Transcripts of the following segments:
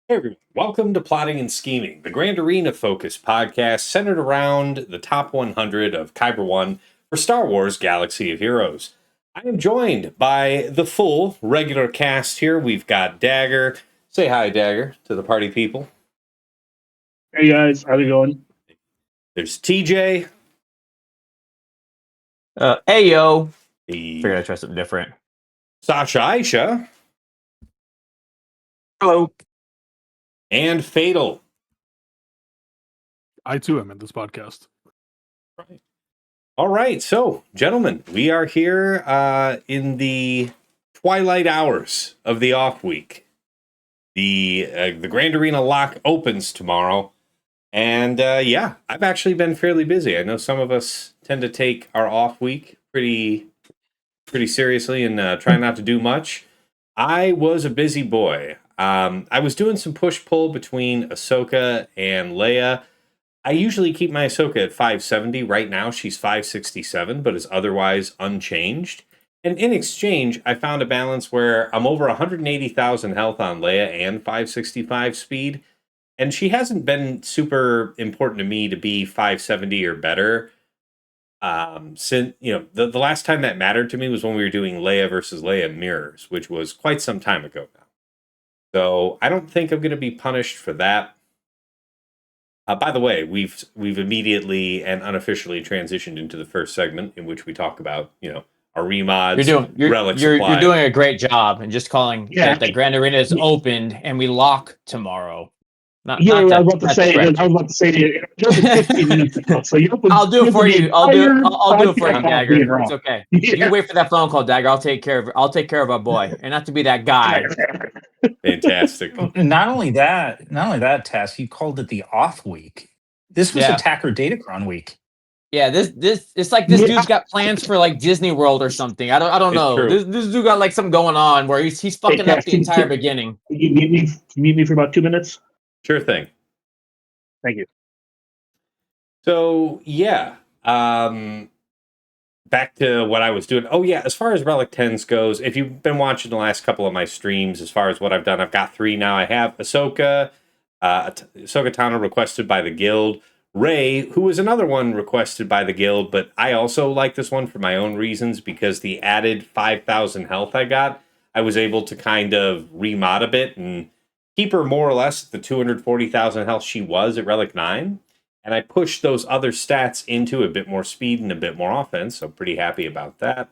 Hey everyone, welcome to Plotting and Scheming, the Grand Arena Focus podcast centered around the top 100 of Kyber 1 for Star Wars Galaxy of Heroes. I am joined by the full regular cast here. We've got Dagger. Say hi, Dagger, to the party people. Hey guys, how's it going? There's TJ. Hey yo. The Figured I'd try something different. Sasha Aisha. Hello. And Fatal. I too am in this podcast. Right. All right, so gentlemen, we are here in the twilight hours of the off week. The Grand Arena lock opens tomorrow, and I've actually been fairly busy. I know some of us tend to take our off week pretty seriously and try not to do much. I was a busy boy. I was doing some push-pull between Ahsoka and Leia. I usually keep my Ahsoka at 570. Right now, she's 567, but is otherwise unchanged. And in exchange, I found a balance where I'm over 180,000 health on Leia and 565 speed. And she hasn't been super important to me to be 570 or better. Since the last time that mattered to me was when we were doing Leia versus Leia mirrors, which was quite some time ago now. So I don't think I'm going to be punished for that. By the way, we've immediately and unofficially transitioned into the first segment in which we talk about our remods. You're doing a great job, and just calling that the Grand Arena is opened and we lock tomorrow. I was about to say to you, just 15 minutes ago. So I'll do it for you. I'll do it for you, Dagger. It's okay. Yeah. You wait for that phone call, Dagger. I'll take care of our boy, and not to be that guy. Fantastic. Not only that, Tess, you called it the off week. This was Attacker Datacron week. Yeah, this it's like this dude's got plans for like Disney World or something. I don't know. This dude got like something going on where he's fucking up the entire beginning. Can you mute me for about 2 minutes? Sure thing. Thank you. So back to what I was doing. Oh yeah, as far as Relic 10s goes, if you've been watching the last couple of my streams, as far as what I've done, I've got 3 now. I have Ahsoka, Ahsoka Tano requested by the guild. Rey, who was another one requested by the guild, but I also like this one for my own reasons because the added 5,000 health I got, I was able to kind of remod a bit and keep her more or less at the 240,000 health she was at Relic 9. And I pushed those other stats into a bit more speed and a bit more offense, so pretty happy about that.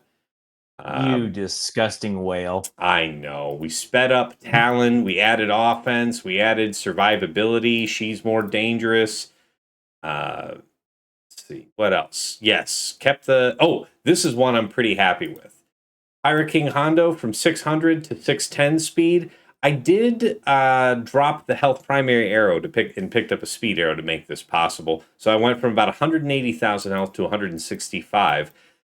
You disgusting whale. I know. We sped up Talon, we added offense, we added survivability, she's more dangerous. Let's see, what else? Yes, kept this is one I'm pretty happy with. Pirate King Hondo from 600 to 610 speed. I did drop the health primary arrow picked up a speed arrow to make this possible. So I went from about 180,000 health to 165.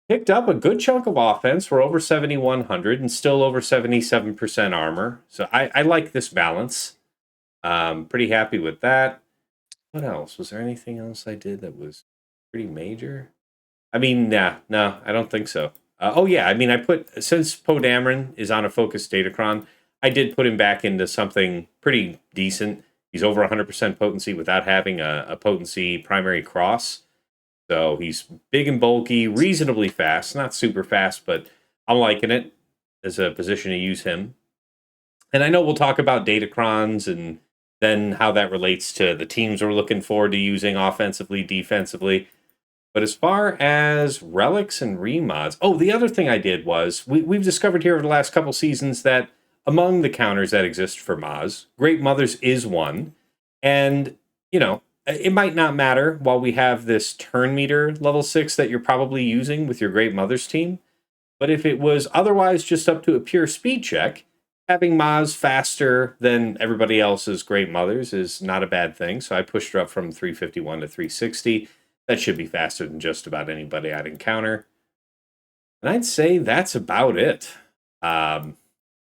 Picked up a good chunk of offense. We're over 7,100 and still over 77% armor. So I like this balance. Pretty happy with that. What else? Was there anything else I did that was pretty major? I mean, no, I don't think so. Since Poe Dameron is on a focused Datacron, I did put him back into something pretty decent. He's over 100% potency without having a potency primary cross. So he's big and bulky, reasonably fast. Not super fast, but I'm liking it as a position to use him. And I know we'll talk about Datacrons and then how that relates to the teams we're looking forward to using offensively, defensively. But as far as relics and remods, the other thing I did was we've discovered here over the last couple seasons that among the counters that exist for Maz, Great Mothers is one. And, it might not matter while we have this turn meter level 6 that you're probably using with your Great Mothers team. But if it was otherwise just up to a pure speed check, having Maz faster than everybody else's Great Mothers is not a bad thing. So I pushed her up from 351 to 360. That should be faster than just about anybody I'd encounter. And I'd say that's about it.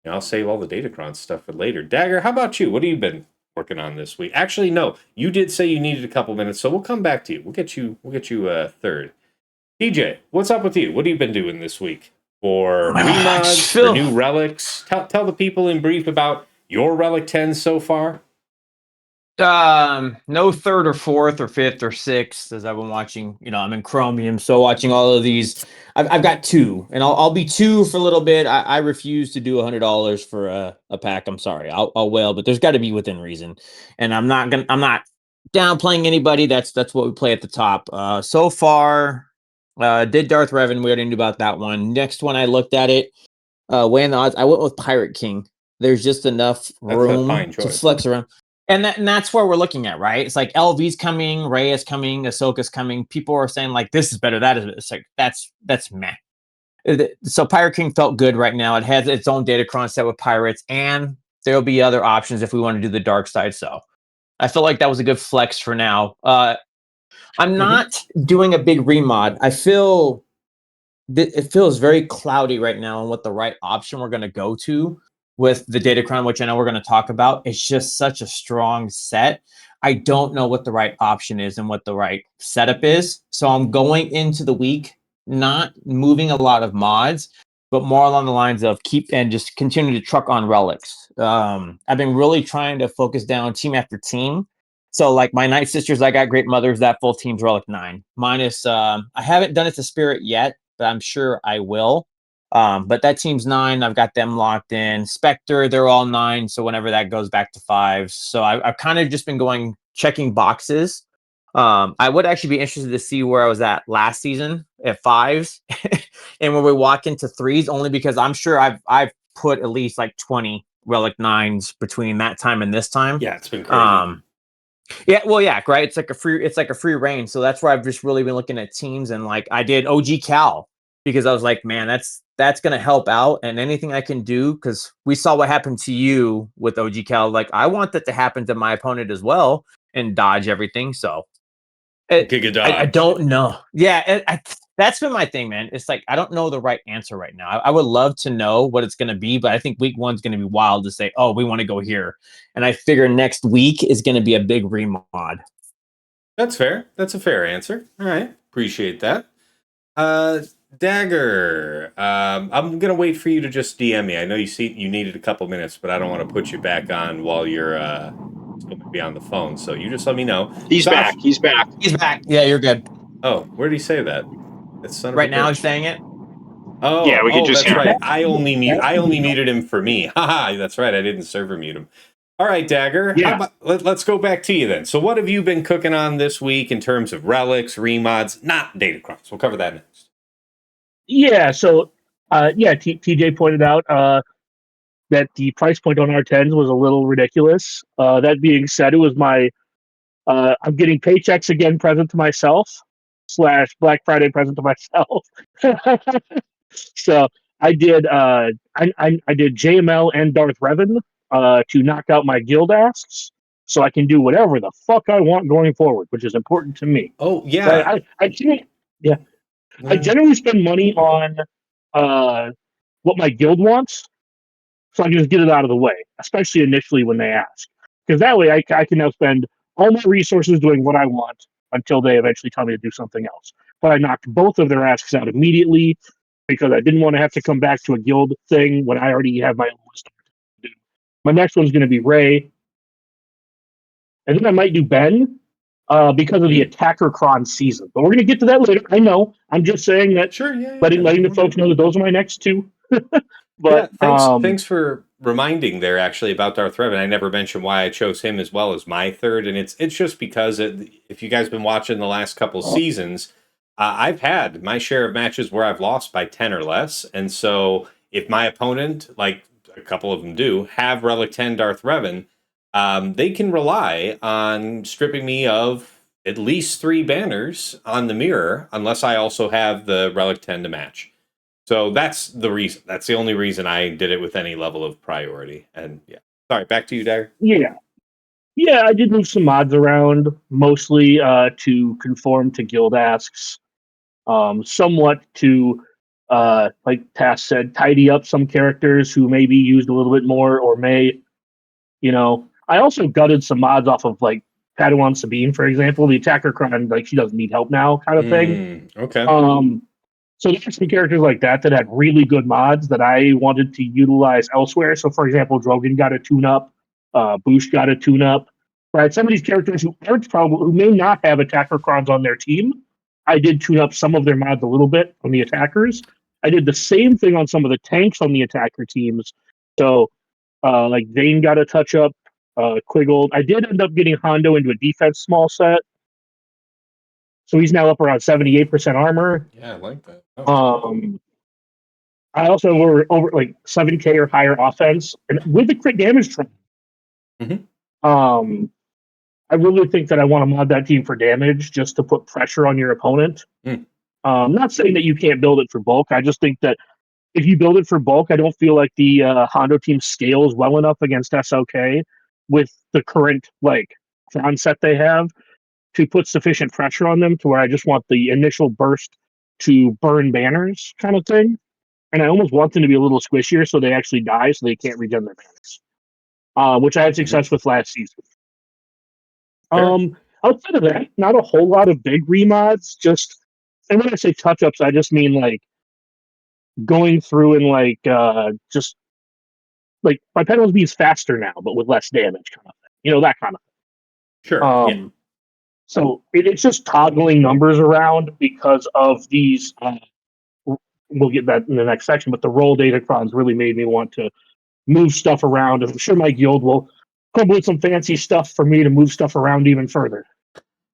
I'll save all the Datacron stuff for later. Dagger, how about you? What have you been working on this week? Actually, no. You did say you needed a couple minutes, so we'll come back to you. We'll get you third. TJ, what's up with you? What have you been doing this week? For remods, for new relics? Tell the people in brief about your Relic 10 so far. No third or fourth or fifth or sixth, as I've been watching. I'm in Chromium, so watching all of these. I've got two, and I'll be two for a little bit. I refuse to do $100 for a pack. I'm sorry, I'll whale, but there's got to be within reason. And I'm not downplaying anybody. That's what we play at the top. So far, did Darth Revan. We already knew about that one. Next one, I looked at it. Weighing the odds, I went with Pirate King. There's just enough That's a room fine to choice. flex around. And that's where we're looking at, right? It's like LV's coming, Rey is coming, Ahsoka's coming. People are saying like this is better, that is it's like that's meh. So Pirate King felt good right now. It has its own datacron set with pirates, and there'll be other options if we want to do the dark side. So I feel like that was a good flex for now. I'm not doing a big remod. I feel it feels very cloudy right now on what the right option we're going to go to with the Datacron, which I know we're going to talk about. It's just such a strong set. I don't know what the right option is and what the right setup is. So I'm going into the week not moving a lot of mods, but more along the lines of keep and just continue to truck on relics. I've been really trying to focus down team after team. So like my Night Sisters, I got Great Mothers. That full team's Relic 9. Minus, I haven't done it to Spirit yet, but I'm sure I will. But that team's 9. I've got them locked in. Spectre, they're all 9. So whenever that goes back to 5. So I've kind of just been checking boxes. I would actually be interested to see where I was at last season at 5s. And when we walk into 3s, only because I'm sure I've put at least like 20 Relic 9s between that time and this time. Yeah, it's been crazy. Yeah, well, yeah, right. It's like a free reign. So that's where I've just really been looking at teams, and like I did OG Cal because I was like, man, that's gonna help out, and anything I can do because we saw what happened to you with OG Cal. Like I want that to happen to my opponent as well and dodge everything. So I don't know. Yeah, that's been my thing, man. It's like I don't know the right answer right now. I would love to know what it's going to be, but I think week 1's going to be wild to say, oh, we want to go here. And I figure next week is going to be a big remod. That's fair. That's a fair answer. All right. Appreciate that. Dagger, I'm going to wait for you to just DM me. I know you needed a couple minutes, but I don't want to put you back on while you're still be on the phone. So you just let me know. He's back. He's back. He's back. Yeah, you're good. Oh, where did he say that? That's son of right a now bitch. he's saying it. Oh, Yeah, we can just that's hear right. him. I only muted him for me. Haha, that's right. I didn't server mute him. All right, Dagger. Yeah. How about, let's go back to you then. So what have you been cooking on this week in terms of relics, remods, not datacrons? We'll cover that next. Yeah, so TJ pointed out that the price point on R10s was a little ridiculous. That being said, it was my I'm getting paychecks again present to myself / Black Friday present to myself. So I did I did JML and Darth Revan to knock out my guild asks, so I can do whatever the fuck I want going forward, which is important to me. Oh, yeah. I generally spend money on what my guild wants, so I can just get it out of the way, especially initially when they ask. Because that way I can now spend all my resources doing what I want until they eventually tell me to do something else. But I knocked both of their asks out immediately because I didn't want to have to come back to a guild thing when I already have my own list to do. My next one's going to be Ray. And then I might do Ben because of the Attacker Cron season. But we're going to get to that later. I know. I'm just saying that, Sure, yeah. letting the folks know that those are my next two. But thanks for reminding there actually about Darth Revan. I never mentioned why I chose him as well as my third, and it's just because if you guys been watching the last couple seasons, I've had my share of matches where I've lost by 10 or less, and so if my opponent, like a couple of them do, have Relic 10 Darth Revan, they can rely on stripping me of at least 3 banners on the mirror, unless I also have the Relic 10 to match. So that's the reason. That's the only reason I did it with any level of priority. And yeah. Sorry, back to you, Dagger. Yeah. Yeah, I did move some mods around, mostly to conform to guild asks, somewhat to, like Tass said, tidy up some characters who may be used a little bit more or may, I also gutted some mods off of, like, Padawan Sabine, for example. The Attacker Crown, like, she doesn't need help now kind of thing. Okay. So there's some characters like that had really good mods that I wanted to utilize elsewhere. So, for example, Drogon got a tune-up, Boosh got a tune-up, right? Some of these characters who may not have attacker crons on their team, I did tune up some of their mods a little bit on the attackers. I did the same thing on some of the tanks on the attacker teams. So, like Vayne got a touch up, Quiggle. I did end up getting Hondo into a defense small set. So he's now up around 78% armor. Yeah, I like that. I also were over like 7K or higher offense, and with the crit damage trend. I really think that I want to mod that team for damage just to put pressure on your opponent. Not saying that you can't build it for bulk. I just think that if you build it for bulk, I don't feel like the Hondo team scales well enough against SOK with the current like cron set they have to put sufficient pressure on them to where I just want the initial burst to burn banners kind of thing. And I almost want them to be a little squishier so they actually die so they can't regen their banners, which I had success with last season. Outside of that, not a whole lot of big remods. Just, and when I say touch-ups, I just mean like going through and like just like my penalty speed's faster now, but with less damage, kind of thing. You know, that kind of thing. Sure. So it's just toggling numbers around because of these. We'll get that in the next section, but the role data crons really made me want to move stuff around. I'm sure my guild will come with some fancy stuff for me to move stuff around even further.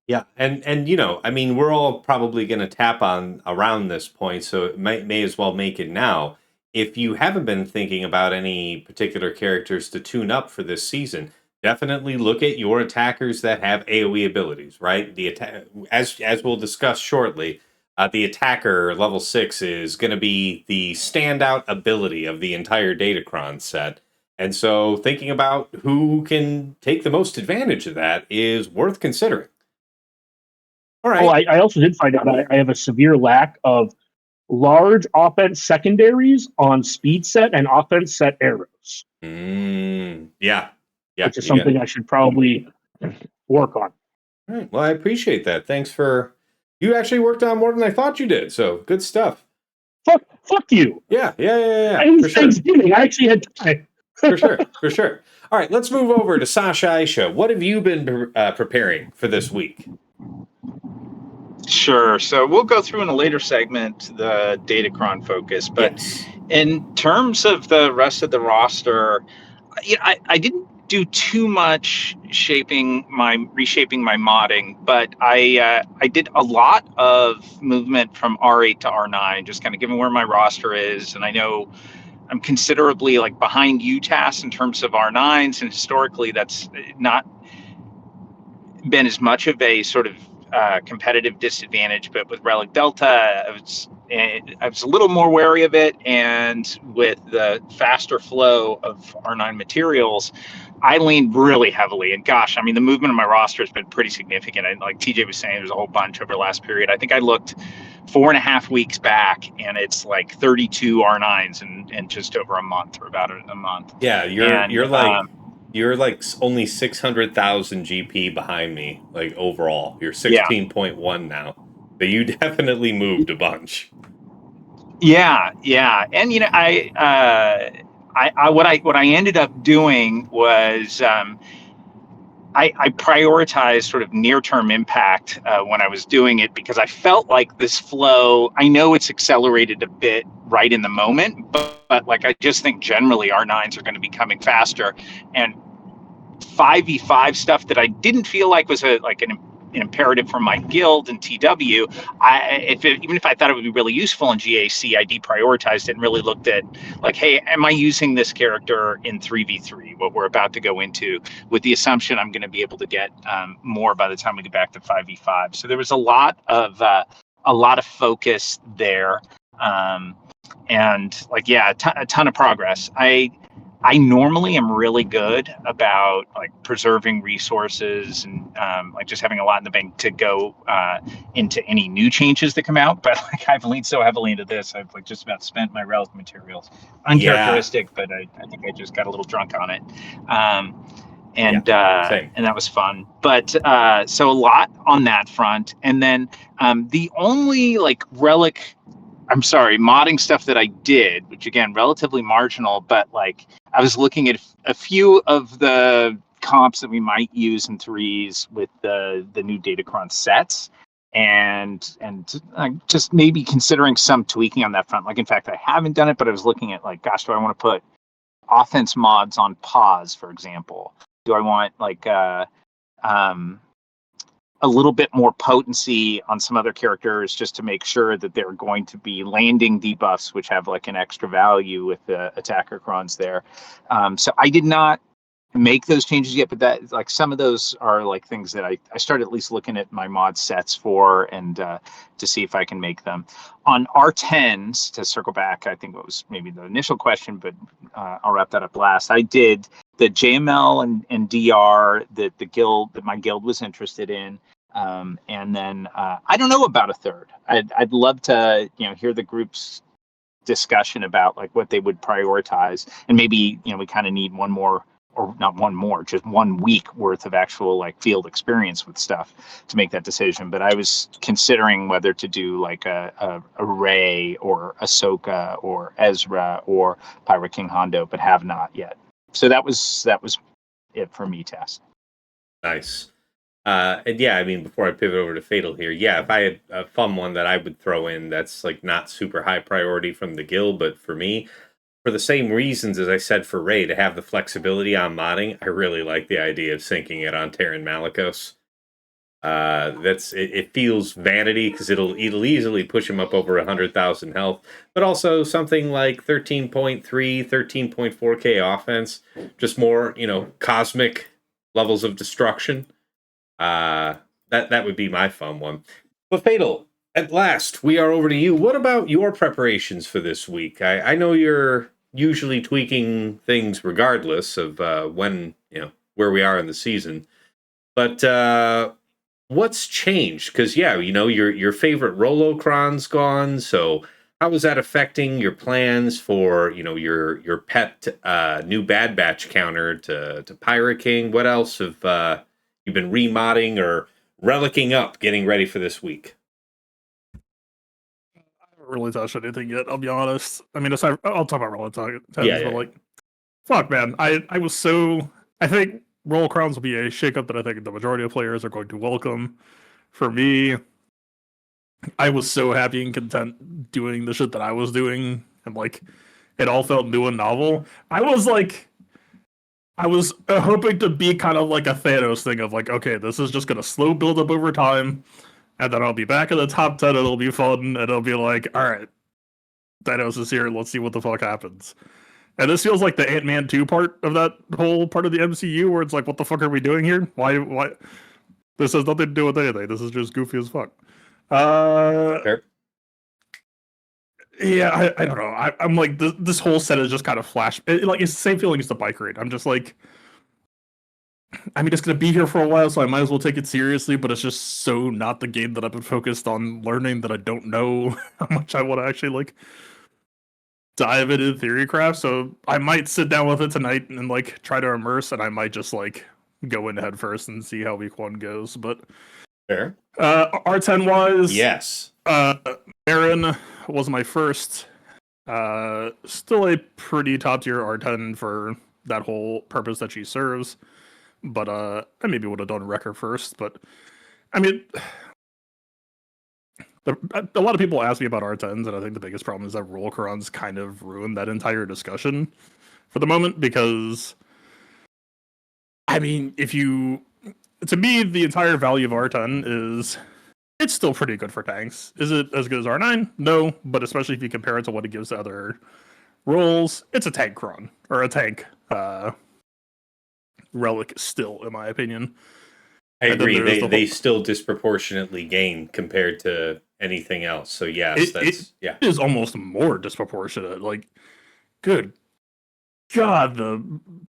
Yeah, and you know, I mean, we're all probably going to tap on around this point, so it may as well make it now. If you haven't been thinking about any particular characters to tune up for this season, definitely look at your attackers that have AoE abilities, right? As we'll discuss shortly, the attacker level 6 is going to be the standout ability of the entire Datacron set. And so thinking about who can take the most advantage of that is worth considering. All right. Oh, I also did find out I have a severe lack of large offense secondaries on speed set and offense set arrows. Yeah. Which is something I should probably work on. All right. Well, I appreciate that. Thanks for... You actually worked on more than I thought you did, so good stuff. Fuck you. Yeah. It was Thanksgiving. I actually had time. For sure. All right, let's move over to Sasha Aisha. What have you been preparing for this week? Sure. So we'll go through in a later segment the Datacron focus, but in terms of the rest of the roster, I didn't do too much reshaping my modding, but I did a lot of movement from R8 to R9, just kind of given where my roster is, and I know I'm considerably like behind UTAS in terms of R9s, and historically that's not been as much of a sort of competitive disadvantage, but with Relic Delta, I was a little more wary of it, and with the faster flow of R9 materials, I leaned really heavily. And gosh, I mean, the movement of my roster has been pretty significant. And like TJ was saying, there's a whole bunch over the last period. I think I looked 4.5 weeks back, and it's like 32 R9s in just over a month, or about a month. Yeah, you're like only 600,000 GP behind me, like overall. You're 16.1 now. But you definitely moved a bunch. Yeah. And you know, what I ended up doing was I prioritized sort of near-term impact when I was doing it, because I felt like this flow, I know it's accelerated a bit right in the moment, but like I just think generally R9s are going to be coming faster, and 5v5 stuff that I didn't feel like was an imperative for my guild and TW, even if I thought it would be really useful in GAC, I deprioritized it and really looked at like, hey, am I using this character in 3v3, what we're about to go into, with the assumption I'm going to be able to get more by the time we get back to 5v5. So there was a lot of focus there, and like, yeah, a ton of progress. I normally am really good about like preserving resources and like just having a lot in the bank to go into any new changes that come out. But like I've leaned so heavily into this, I've like just about spent my relic materials. Uncharacteristic, but I think I just got a little drunk on it. And that was fun. But so a lot on that front. And then the only like modding stuff that I did, which again, relatively marginal, but like I was looking at a few of the comps that we might use in threes with the new Datacron sets, and just maybe considering some tweaking on that front. Like, in fact, I haven't done it, but I was looking at like, gosh, do I want to put offense mods on pause, for example? Do I want like a little bit more potency on some other characters just to make sure that they're going to be landing debuffs, which have like an extra value with the attacker crons there. So I did not make those changes yet, but that, like, some of those are like things that I started at least looking at my mod sets for, and to see if I can make them. On R10s, to circle back, I think it was maybe the initial question, but I'll wrap that up last. I did the JML and DR that my guild was interested in. And then I don't know about a third. I'd love to, hear the group's discussion about like what they would prioritize, and maybe, we kind of need one more, or not one more, just 1 week worth of actual like field experience with stuff to make that decision. But I was considering whether to do like a Rey or Ahsoka or Ezra or Pirate King Hondo, but have not yet. So that was it for me, Tess. Nice. And yeah, I mean, before I pivot over to Fatal here, yeah, if I had a fun one that I would throw in that's like not super high priority from the guild, but for me, for the same reasons as I said for Rey, to have the flexibility on modding, I really like the idea of syncing it on Terran Malicos. It feels vanity because it'll easily push him up over 100,000 health, but also something like 13.3, 13.4k offense, just more, cosmic levels of destruction. That would be my fun one. But Fatal, at last, we are over to you. What about your preparations for this week? I know you're usually tweaking things regardless of when, where we are in the season. But what's changed? Because, yeah, your favorite Rolocron's gone. So how is that affecting your plans for, your pet new Bad Batch counter to Pirate King? What else have you've been remodding or relicking up, getting ready for this week? I haven't really touched anything yet, I'll be honest. I mean, I'll talk about Rolling Yeah. but like, fuck, man. I think Roll Crowns will be a shakeup that I think the majority of players are going to welcome. For me, I was so happy and content doing the shit that I was doing, and like, it all felt new and novel. I was hoping to be kind of like a Thanos thing of like, okay, this is just gonna slow build up over time, and then I'll be back in the top 10, it'll be fun, and it'll be like, alright, Thanos is here, let's see what the fuck happens. And this feels like the Ant-Man 2 part of that whole part of the MCU, where it's like, what the fuck are we doing here? Why? This has nothing to do with anything, this is just goofy as fuck. Fair. Yeah, I don't know. I'm like, this whole set is just kind of flash. Like, it's the same feeling as the bike raid. I'm just like, I mean, it's going to be here for a while, so I might as well take it seriously, but it's just so not the game that I've been focused on learning that I don't know how much I want to actually, like, dive into Theorycraft. So I might sit down with it tonight and, like, try to immerse, and I might just, like, go in head first and see how week 1 goes. But Fair. R10-wise, yes. Baron was my first. Still a pretty top tier R10 for that whole purpose that she serves. But I maybe would have done Wrecker first. But I mean, a lot of people ask me about R10s, and I think the biggest problem is that Rolocrons kind of ruined that entire discussion for the moment. Because I mean, to me, the entire value of R10 is, it's still pretty good for tanks. Is it as good as R9? No, but especially if you compare it to what it gives to other roles, it's a tank cron, or a tank relic still, in my opinion. I agree. They still disproportionately gain compared to anything else. So yes, it is almost more disproportionate. Like, good God, the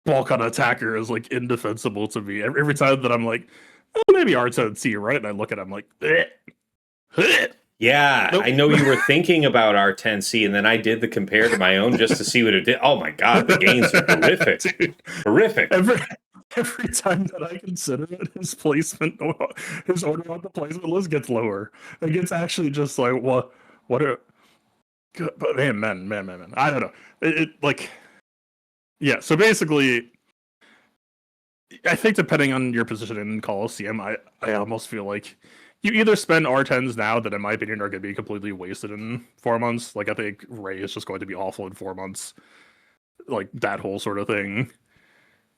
Balkan attacker is like indefensible to me. Every time that I'm like, oh, maybe R10C, right? And I look at him like, yeah, nope. I know you were thinking about R10C, and then I did the compare to my own just to see what it did. Oh my God, the gains are horrific. Dude, horrific. Every time that I consider it, his placement, his order on the placement list gets lower. It gets actually just like, what are, but man. I don't know. It like, yeah, so basically, I think depending on your position in Coliseum, I almost feel like you either spend R10s now that, in my opinion, are going to be completely wasted in 4 months. Like, I think Ray is just going to be awful in 4 months. Like, that whole sort of thing.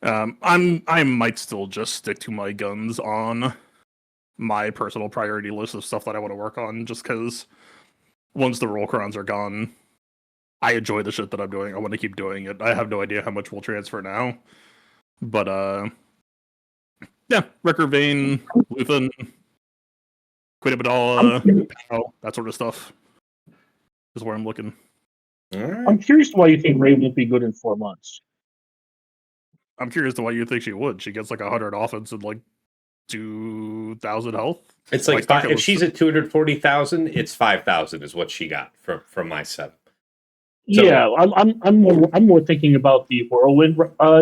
I might still just stick to my guns on my personal priority list of stuff that I want to work on, just because once the roll crowns are gone, I enjoy the shit that I'm doing. I want to keep doing it. I have no idea how much will transfer now. But, yeah, Wrecker Vane, Luthen, Queen Amidala, Pow, that sort of stuff is where I'm looking. I'm curious why you think Ray won't be good in 4 months. I'm curious to why you think she would. She gets like 100 offense and like 2,000 health. It's like if she's at 240,000, it's 5,000 is what she got from my setup. So, yeah, I'm more thinking about the whirlwind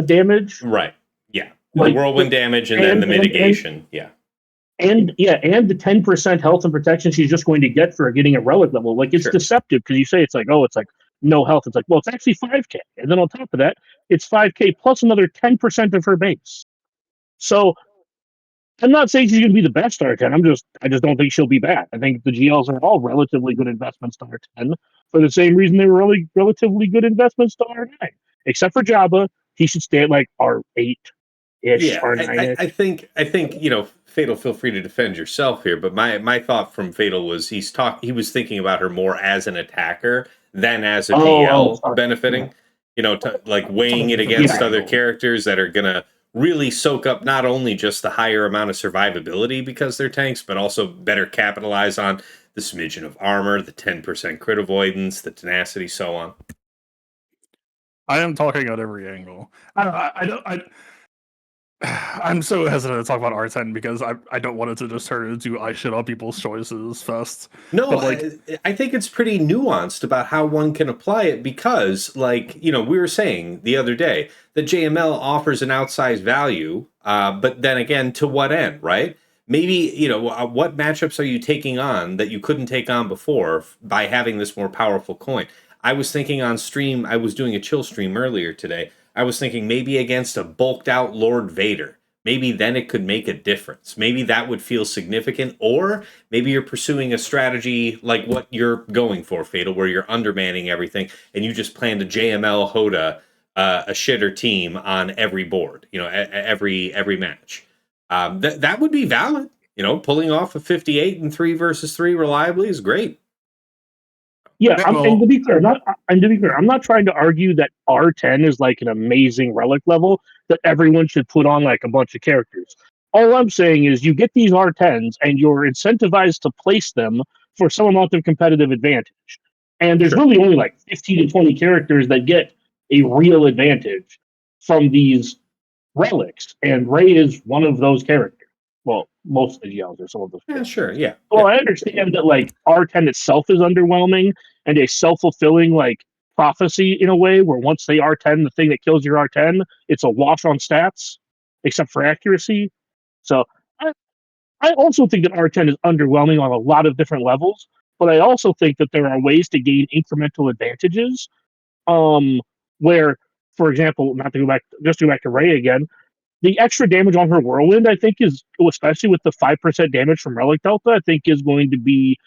damage. Right. Yeah. Like, the whirlwind damage and then the mitigation. Yeah. And the 10% health and protection she's just going to get for getting a relic level. Like, it's deceptive because you say it's like, oh, it's like no health. It's like, well, it's actually 5K. And then on top of that, it's 5K plus another 10% of her base. So I'm not saying she's going to be the best R10. I just don't think she'll be bad. I think the GLs are all relatively good investments to R10 for the same reason they were really relatively good investments to R9. Except for Jabba, he should stay at like R8. Yeah, I think Fatal, feel free to defend yourself here, but my thought from Fatal was he was thinking about her more as an attacker than as a GL benefiting. Like weighing it against other characters that are gonna really soak up not only just the higher amount of survivability because they're tanks, but also better capitalize on the smidgen of armor, the 10% crit avoidance, the tenacity, so on. I am talking at every angle. I'm so hesitant to talk about R10 because I don't want it to just turn into I shit on people's choices fest. No, I think it's pretty nuanced about how one can apply it because, we were saying the other day that JML offers an outsized value, but then again, to what end, right? Maybe, what matchups are you taking on that you couldn't take on before by having this more powerful coin? I was thinking on stream, I was doing a chill stream earlier today. I was thinking maybe against a bulked out Lord Vader. Maybe then it could make a difference. Maybe that would feel significant. Or maybe you're pursuing a strategy like what you're going for, Fatal, where you're undermanning everything and you just plan to JML Hoda a shitter team on every board, every match. That would be valid. Pulling off a 58 and 3 versus 3 reliably is great. Yeah, and to be clear, I'm not trying to argue that R10 is like an amazing relic level that everyone should put on like a bunch of characters. All I'm saying is you get these R10s and you're incentivized to place them for some amount of competitive advantage. And there's really only like 15 to 20 characters that get a real advantage from these relics, and Ray is one of those characters. Well, most of the GLs are some of those. Yeah, sure, yeah. Well, I understand that like R10 itself is underwhelming and a self-fulfilling like prophecy in a way where once they R10, the thing that kills your R10, it's a wash on stats, except for accuracy. So I also think that R10 is underwhelming on a lot of different levels, but I also think that there are ways to gain incremental advantages. Where, for example, not to go back, just to go back to Ray again, the extra damage on her whirlwind, I think, is especially with the 5% damage from Relic Delta, I think is going to be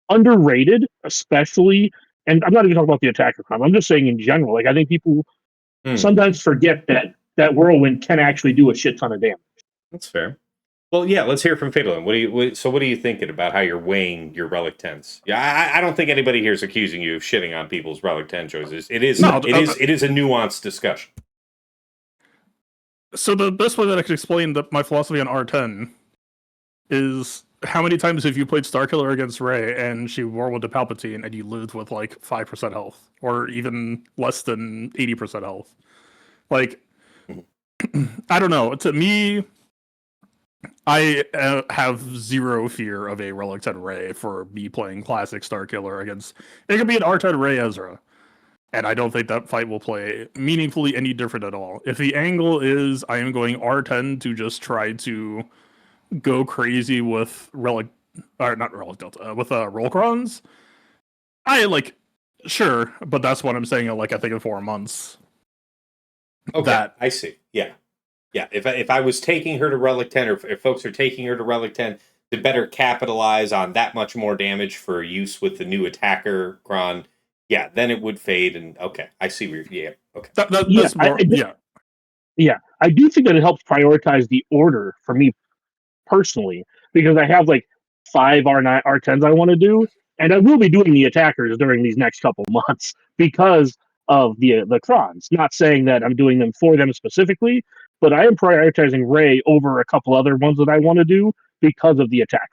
underrated, especially. And I'm not even talking about the attacker crime. I'm just saying in general. Like I think people sometimes forget that whirlwind can actually do a shit ton of damage. That's fair. Well, yeah, let's hear from Fatal. What are you thinking about how you're weighing your Relic 10s? Yeah, I don't think anybody here is accusing you of shitting on people's Relic 10 choices. It is a nuanced discussion. So the best way that I could explain my philosophy on R10 is how many times have you played Starkiller against Rey and she whirlwind to Palpatine and you lived with like 5% health or even less than 80% health? Like, I don't know. To me, I have zero fear of a Relic 10 Rey for me playing classic Starkiller against. It could be an R10 Rey Ezra. And I don't think that fight will play meaningfully any different at all. If the angle is I am going R10 to just try to go crazy with Relic, or not Relic Delta, with Rollcrons, sure, but that's what I'm saying. I think in 4 months. Okay, I see. Yeah. Yeah, if I was taking her to Relic 10, or if folks are taking her to Relic 10 to better capitalize on that much more damage for use with the new attacker Gron, yeah, then it would fade. And okay, I see where. Yeah, okay. That's more. Yeah, I do think that it helps prioritize the order for me personally, because I have like 5 R9 R10s I want to do, and I will be doing the attackers during these next couple months because of the crons. Not saying that I'm doing them for them specifically, but I am prioritizing Ray over a couple other ones that I want to do because of the attack.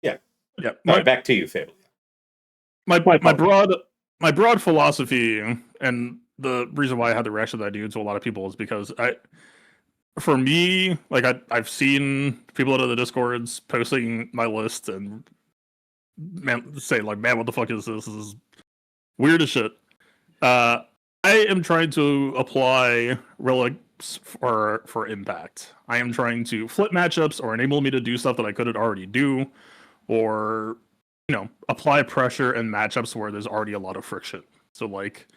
Yeah. Yeah. All right, back to you, Fable. My broad philosophy, and the reason why I had the reaction that I do to a lot of people is because for me, like I've seen people out of the Discords posting my list and say like, man, what the fuck is this? This is weird as shit. I am trying to apply relics for impact. I am trying to flip matchups or enable me to do stuff that I couldn't already do, or apply pressure in matchups where there's already a lot of friction. So like,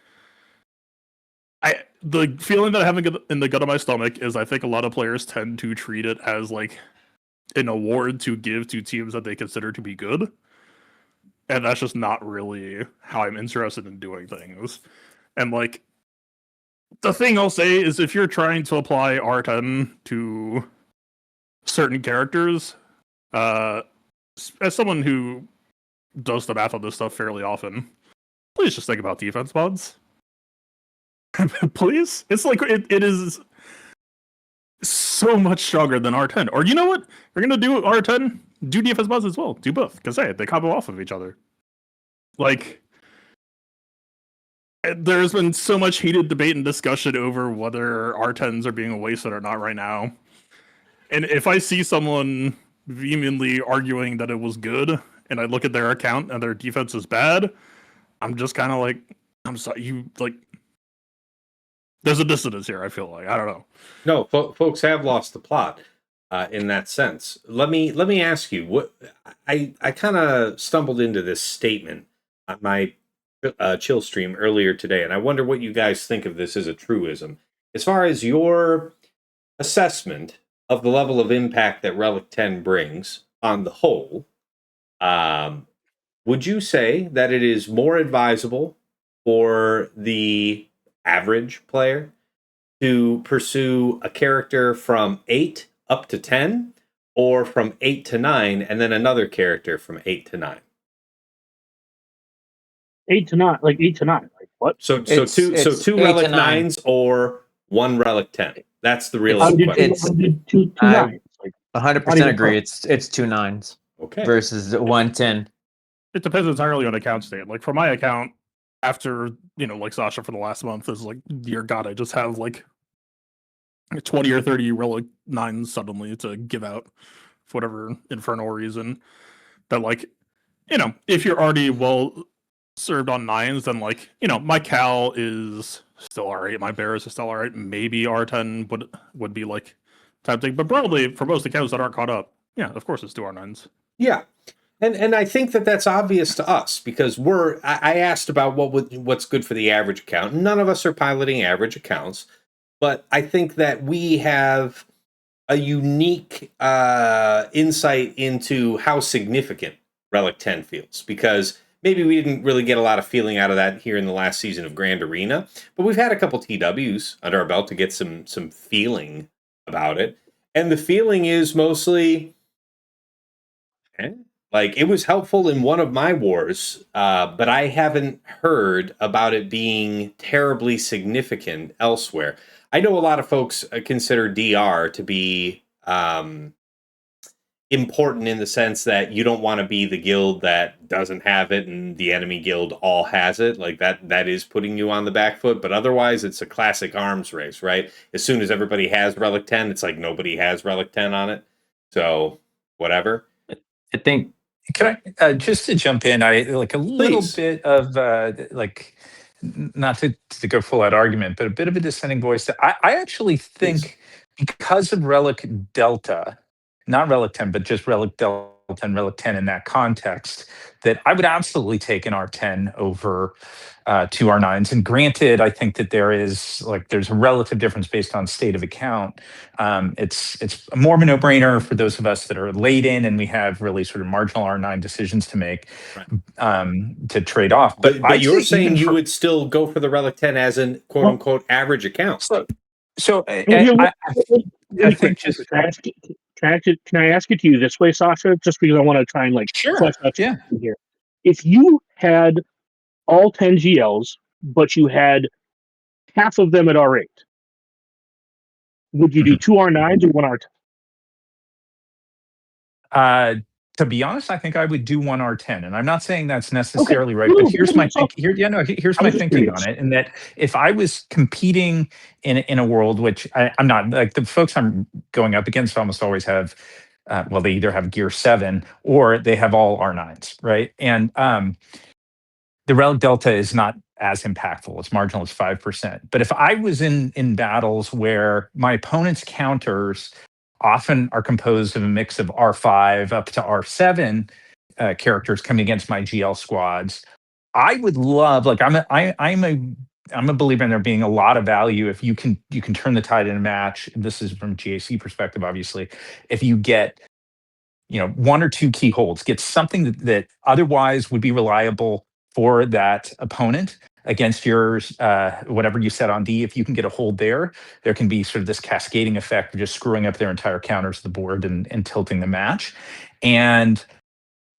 the feeling that I have in the gut of my stomach is I think a lot of players tend to treat it as like an award to give to teams that they consider to be good. And that's just not really how I'm interested in doing things. And like, the thing I'll say is if you're trying to apply R10 to certain characters, as someone who does the math on this stuff fairly often, please just think about defense mods. Please? It's like, it is so much stronger than R10. Or you know what? You're going to do R10, do defense mods as well. Do both. Because, hey, they combo off of each other. Like, there's been so much heated debate and discussion over whether R10s are being wasted or not right now. And if I see someone vehemently arguing that it was good, and I look at their account and their defense is bad, I'm just kind of like, I'm sorry, you, like, there's a dissonance here, I feel like. I don't know. No, folks have lost the plot in that sense. Let me ask you, what I kind of stumbled into this statement on my chill stream earlier today, and I wonder what you guys think of this as a truism. As far as your assessment of the level of impact that Relic 10 brings on the whole, would you say that it is more advisable for the average player to pursue a character from 8 up to 10, or from 8 to 9, and then another character from 8 to 9? 8 to 9, like 8 to 9, like what? So two Relic 9s or one Relic 10. That's the real question. Two 9s. Like, 100% agree. It's 2 9s. Okay. Versus 1 10. It depends entirely on account state. Like for my account, after like Sasha for the last month is like, dear God, I just have like 20 or 30 Relic 9s suddenly to give out for whatever infernal reason. That like, if you're already well served on 9s, then like, my Cal is still alright, my Bears is still alright. Maybe R10 would be like tempting, but probably for most accounts that aren't caught up, yeah, of course it's 2 R9s. Yeah. And I think that that's obvious to us, because I asked about what's good for the average account. None of us are piloting average accounts, but I think that we have a unique insight into how significant Relic 10 feels, because maybe we didn't really get a lot of feeling out of that here in the last season of Grand Arena, but we've had a couple TWs under our belt to get some feeling about it. And the feeling is mostly, like, it was helpful in one of my wars, but I haven't heard about it being terribly significant elsewhere. I know a lot of folks consider DR to be important in the sense that you don't want to be the guild that doesn't have it and the enemy guild all has it. Like that is putting you on the back foot, but otherwise it's a classic arms race, right? As soon as everybody has Relic 10, it's like nobody has Relic 10 on it. So whatever. I think, can I just to jump in, I like a little bit of like, not to go full out argument, but a bit of a dissenting voice. I actually think because of Relic Delta, not Relic 10, but just Relic Delta 10, Relic 10 in that context, that I would absolutely take an R10 over two R9s. And granted, I think that there's a relative difference based on state of account. It's more of a no-brainer for those of us that are late in and we have really sort of marginal R9 decisions to make, to trade off. But you're saying you would still go for the Relic 10 as an quote unquote average account. So Really think quick, can I ask it to you this way, Sasha? Just because I want to try and flesh out yeah. here. If you had all 10 GLs, but you had half of them at R8, would you do two R9s or one R10? To be honest, I think I would do one R10, and I'm not saying that's necessarily right. But here's my here's my thinking on it, and that if I was competing in a world, which I'm not, like the folks I'm going up against almost always have, well, they either have Gear 7 or they have all R9s, right? And the Relic Delta is not as impactful. It's marginal, it's 5%. But if I was in battles where my opponent's counters often are composed of a mix of R5 up to R7 characters coming against my GL squads, I would love, I'm a believer in there being a lot of value if you can turn the tide in a match. This is from GAC perspective, obviously. If you get one or two key holds, get something that otherwise would be reliable for that opponent against yours, whatever you set on D. If you can get a hold there can be sort of this cascading effect of just screwing up their entire counters to the board and tilting the match. And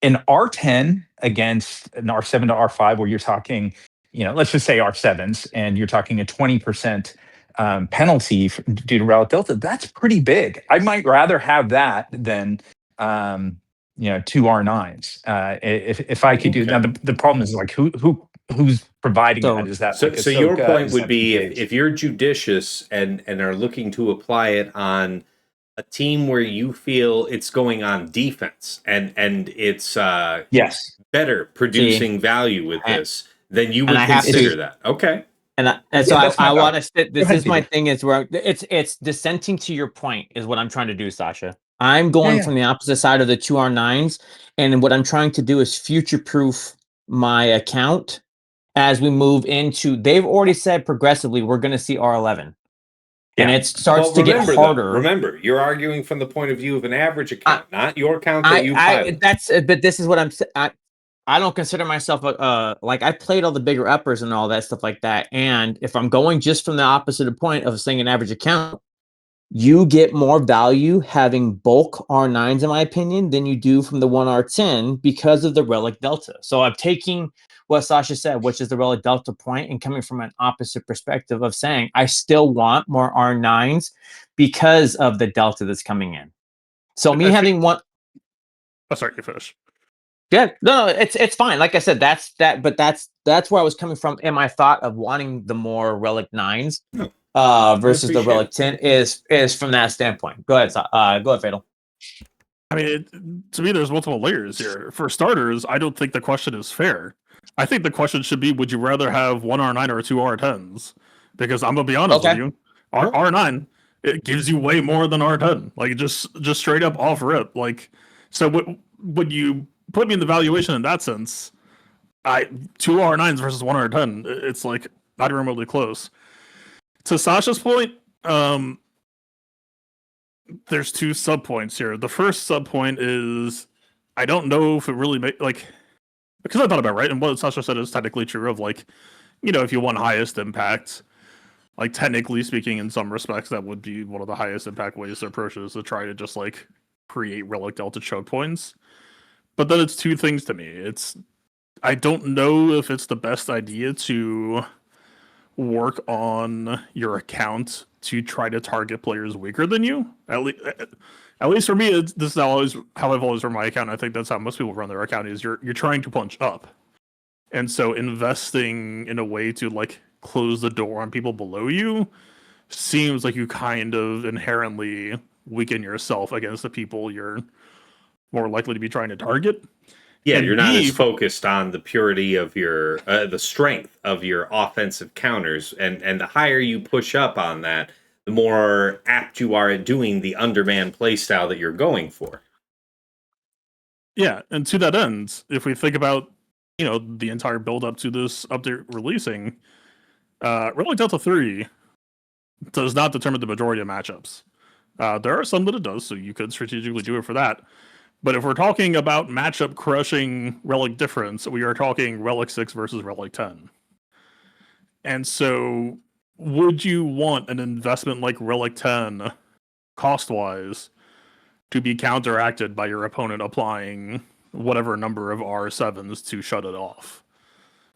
an R10 against an R7 to R5, where you're talking, let's just say R7s, and you're talking a 20% penalty due to Relic Delta, that's pretty big. I might rather have that than two R9s. If I could do now, the problem is who's providing that? Is that so your point would be if you're judicious and are looking to apply it on a team where you feel it's going on defense and it's better producing value with this, then you would consider that. Okay. And so I want to sit. This is my thing. Is where it's dissenting to your point is what I'm trying to do, Sasha. I'm going from the opposite side of the two R9s, and what I'm trying to do is future-proof my account as we move into. They've already said progressively we're going to see R11, and it starts to get harder. Remember, you're arguing from the point of view of an average account, not your account that you pilot. But this is what I'm. I don't consider myself I played all the bigger uppers and all that stuff like that. And if I'm going just from the opposite point of saying an average account, you get more value having bulk R9s, in my opinion, than you do from the one R10 because of the Relic Delta. So I'm taking what Sasha said, which is the Relic Delta point, and coming from an opposite perspective of saying I still want more R9s because of the Delta that's coming in. So having one. Oh, sorry, you finish. Yeah, no, it's fine. Like I said, that's where I was coming from in my thought of wanting the more Relic 9s versus the Relic 10 is from that standpoint. Go ahead, Fatal. I mean, to me, there's multiple layers here. For starters, I don't think the question is fair. I think the question should be, would you rather have one R9 or two R10s? Because I'm gonna be honest with you, R9 it gives you way more than R10. Like just straight up off rip. So would you put me in the valuation in that sense? Two R9s versus one R10. It's not even remotely close. To Sasha's point, there's two sub points here. The first sub point is I don't know if it really because I thought about it, right, and what Sasha said is technically true of if you want highest impact, technically speaking, in some respects, that would be one of the highest impact ways to approach it, is to try to just create Relic Delta choke points. But then it's two things to me. I don't know if it's the best idea to work on your account to try to target players weaker than you. At least for me, this is how I've always run my account. I think that's how most people run their account. Is you're trying to punch up, and so investing in a way to close the door on people below you seems like you kind of inherently weaken yourself against the people you're more likely to be trying to target. Yeah, and you're not as focused on the purity of your, the strength of your offensive counters, and the higher you push up on that, the more apt you are at doing the underman playstyle that you're going for. Yeah, and to that end, if we think about the entire build up to this update releasing, Relic Delta 3 does not determine the majority of matchups. There are some that it does, so you could strategically do it for that. But if we're talking about matchup crushing Relic difference, we are talking Relic 6 versus Relic 10. And so, would you want an investment like Relic 10, cost wise, to be counteracted by your opponent applying whatever number of R7s to shut it off?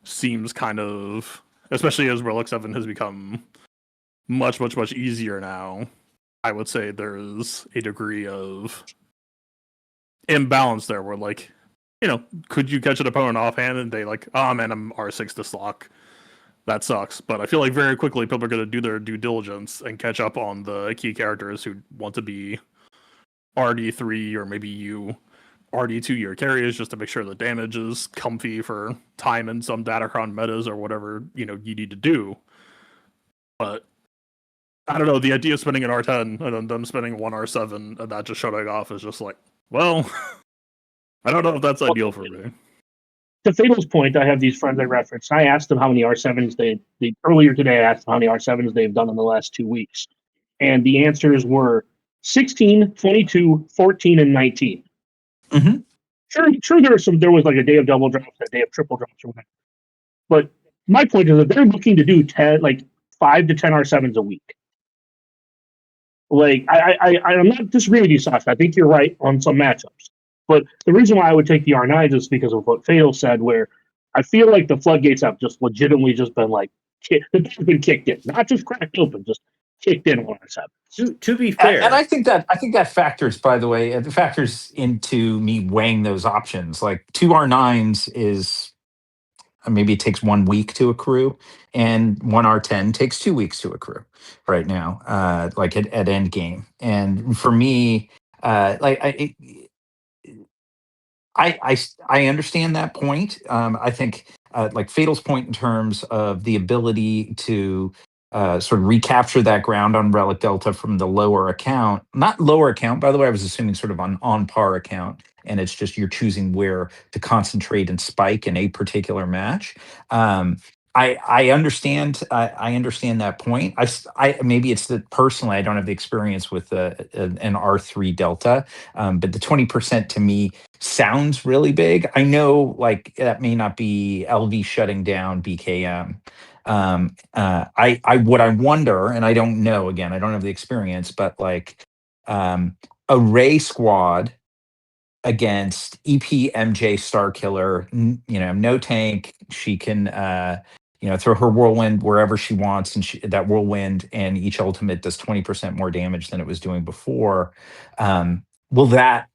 Seems kind of, especially as Relic 7 has become much, much, much easier now. I would say there's a degree of imbalance there where, like, could you catch an opponent offhand and they like, oh man, I'm R6 this lock. That sucks. But I feel like very quickly people are going to do their due diligence and catch up on the key characters who want to be RD3 or maybe you RD2 your carriers just to make sure the damage is comfy for time in some Datacron metas or whatever you need to do. But I don't know, the idea of spending an R10 and then them spending one R7 and that just shutting off is just like, well, I don't know if that's ideal for me. To Fatal's point, I have these friends I referenced. I asked them how many R7s they earlier today. I asked them how many R7s they've done in the last 2 weeks, and the answers were 16, 22, 14, and 19. Mm-hmm. Sure. There was like a day of double drops, a day of triple drops, or whatever. But my point is that they're looking to do 5 to 10 R7s a week. Like I'm not disagreeing with you, Sasha. I think you're right on some matchups. But the reason why I would take the R9s is because of what Fatal said, where I feel like the floodgates have just legitimately just been like the door's been kicked in, not just cracked open, just kicked in on R7. To be fair, And I think that factors, by the way, it factors into me weighing those options. Like 2 R9s is maybe it takes 1 week to accrue, and 1 R10 takes 2 weeks to accrue right now, like at end game. And for me, like I understand that point. I think like Fatal's point in terms of the ability to sort of recapture that ground on Relic Delta from the lower account, not lower account, by the way, I was assuming sort of on par account, and it's just you're choosing where to concentrate and spike in a particular match. I understand. I understand that point. I maybe it's that personally I don't have the experience with an R3 Delta, but the 20% to me sounds really big. I know like that may not be LV shutting down BKM. I what I wonder, and I don't know, again, I don't have the experience, but like a Ray squad against EP MJ Star Killer, no tank. She can throw her whirlwind wherever she wants, and that whirlwind and each ultimate does 20% more damage than it was doing before. Will that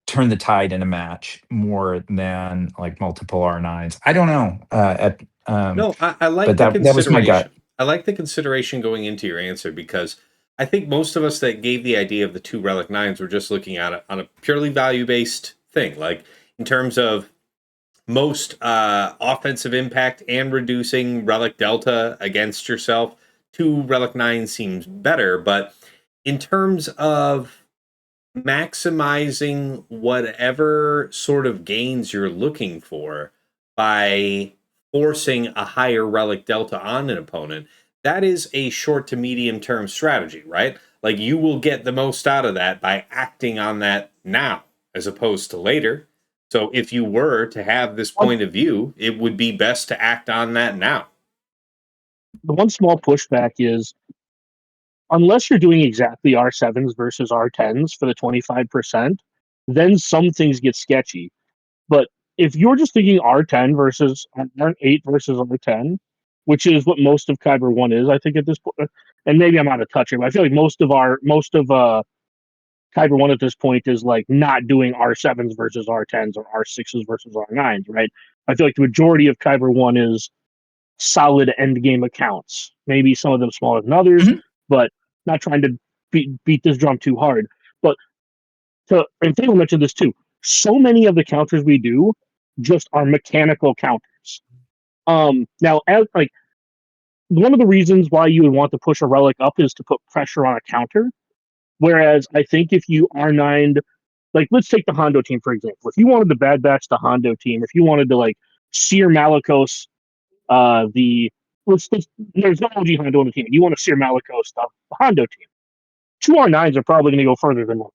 turn the tide in a match more than like multiple R9s? I don't know. no, I like but the that was my gut. consideration. I like the consideration going into your answer because I think most of us that gave the idea of the 2 Relic 9s were just looking at it on a purely value-based thing, like in terms of most offensive impact and reducing Relic Delta against yourself. 2 Relic 9 seems better, but in terms of maximizing whatever sort of gains you're looking for by forcing a higher Relic Delta on an opponent, that is a short to medium term strategy, right? Like you will get the most out of that by acting on that now as opposed to later. So if you were to have this point of view, it would be best to act on that now. The one small pushback is unless you're doing exactly R7s versus R10s for the 25%, then some things get sketchy. But if you're just thinking R10 versus R8 versus R10, which is what most of Kyber 1 is, I think at this point, and maybe I'm out of touch here, but I feel like most of Kyber 1 at this point is like not doing R7s versus R10s or R6s versus R9s, right? I feel like the majority of Kyber 1 is solid end game accounts. Maybe some of them smaller than others, but not trying to beat this drum too hard. But and Fatal mentioned this too. So many of the counters we do just are mechanical counters. Now, as like one of the reasons why you would want to push a relic up is to put pressure on a counter. Whereas I think if you R9'd like let's take the Hondo team for example. If you wanted to bad batch the Hondo team, if you wanted to like sear Malicos, there's no OG Hondo on the team. You want to sear Malicos the Hondo team. 2 R9s are probably going to go further than 1.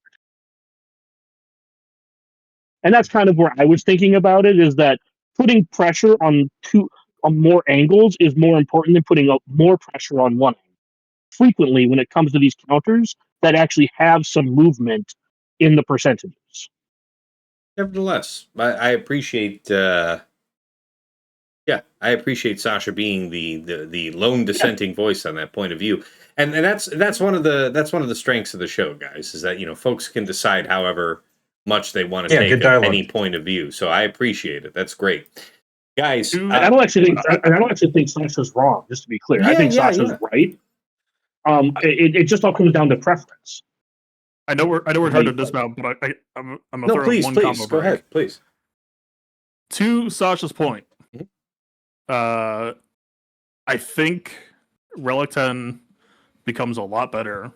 And that's kind of where I was thinking about it, is that putting pressure on more angles is more important than putting up more pressure on one. Frequently, when it comes to these counters that actually have some movement in the percentages. Nevertheless, I appreciate. I appreciate Sasha being the lone dissenting voice on that point of view, and that's one of the strengths of the show, guys, is that folks can decide however much they want to take of any point of view. So I appreciate it. That's great, guys. I don't actually think Sasha's wrong. Just to be clear, I think Sasha's right. It just all comes down to preference. I know we're trying to dismount, but I'm gonna throw in one combo. Go ahead, please. To Sasha's point, I think Relic 10 becomes a lot better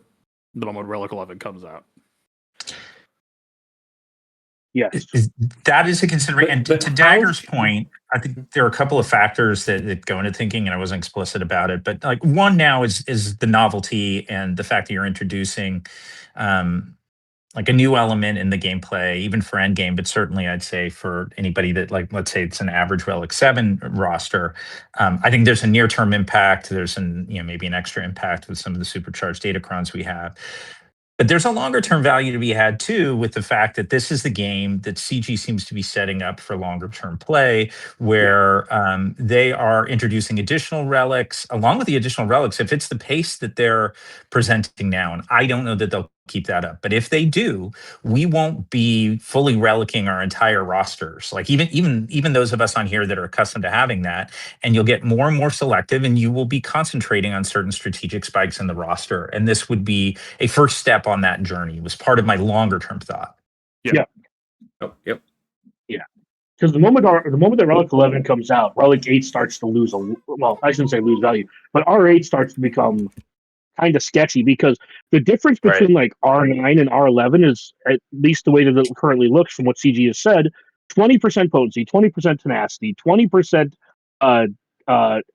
the moment Relic 11 comes out. Yes, that is a consideration. And to Dagger's point, I think there are a couple of factors that go into thinking, and I wasn't explicit about it. But like one now is the novelty and the fact that you're introducing like a new element in the gameplay, even for endgame, but certainly I'd say for anybody that, like, let's say it's an average Relic 7 roster. I think there's a near-term impact. There's maybe an extra impact with some of the supercharged datacrons we have. But there's a longer term value to be had too, with the fact that this is the game that CG seems to be setting up for longer term play, where they are introducing additional relics. Along with the additional relics, if it's the pace that they're presenting now, and I don't know that they'll keep that up, but if they do, we won't be fully relicking our entire rosters. Like even those of us on here that are accustomed to having that, and you'll get more and more selective, and you will be concentrating on certain strategic spikes in the roster. And this would be a first step on that journey. It was part of my longer term thought. Yeah. Oh, yep. Yeah. Because the moment that Relic 11 comes out, Relic 8 starts to lose I shouldn't say lose value, but R8 starts to become kind of sketchy, because the difference between like R9 and R11 is, at least the way that it currently looks from what CG has said, 20% potency, 20% tenacity, 20%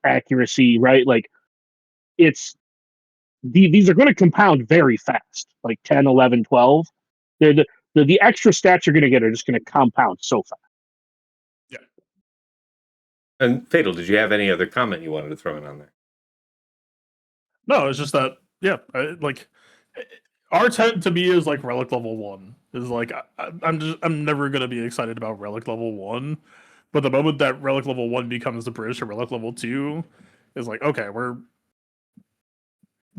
accuracy, right? Like these are going to compound very fast, like 10, 11, 12. The extra stats you're going to get are just going to compound so fast. Yeah. And Fatal, did you have any other comment you wanted to throw in on there? No, it's just that, like R10 to me is like Relic level 1. Is like I'm never gonna be excited about Relic level 1, but the moment that Relic level 1 becomes the bridge to Relic level 2, is like, okay, we're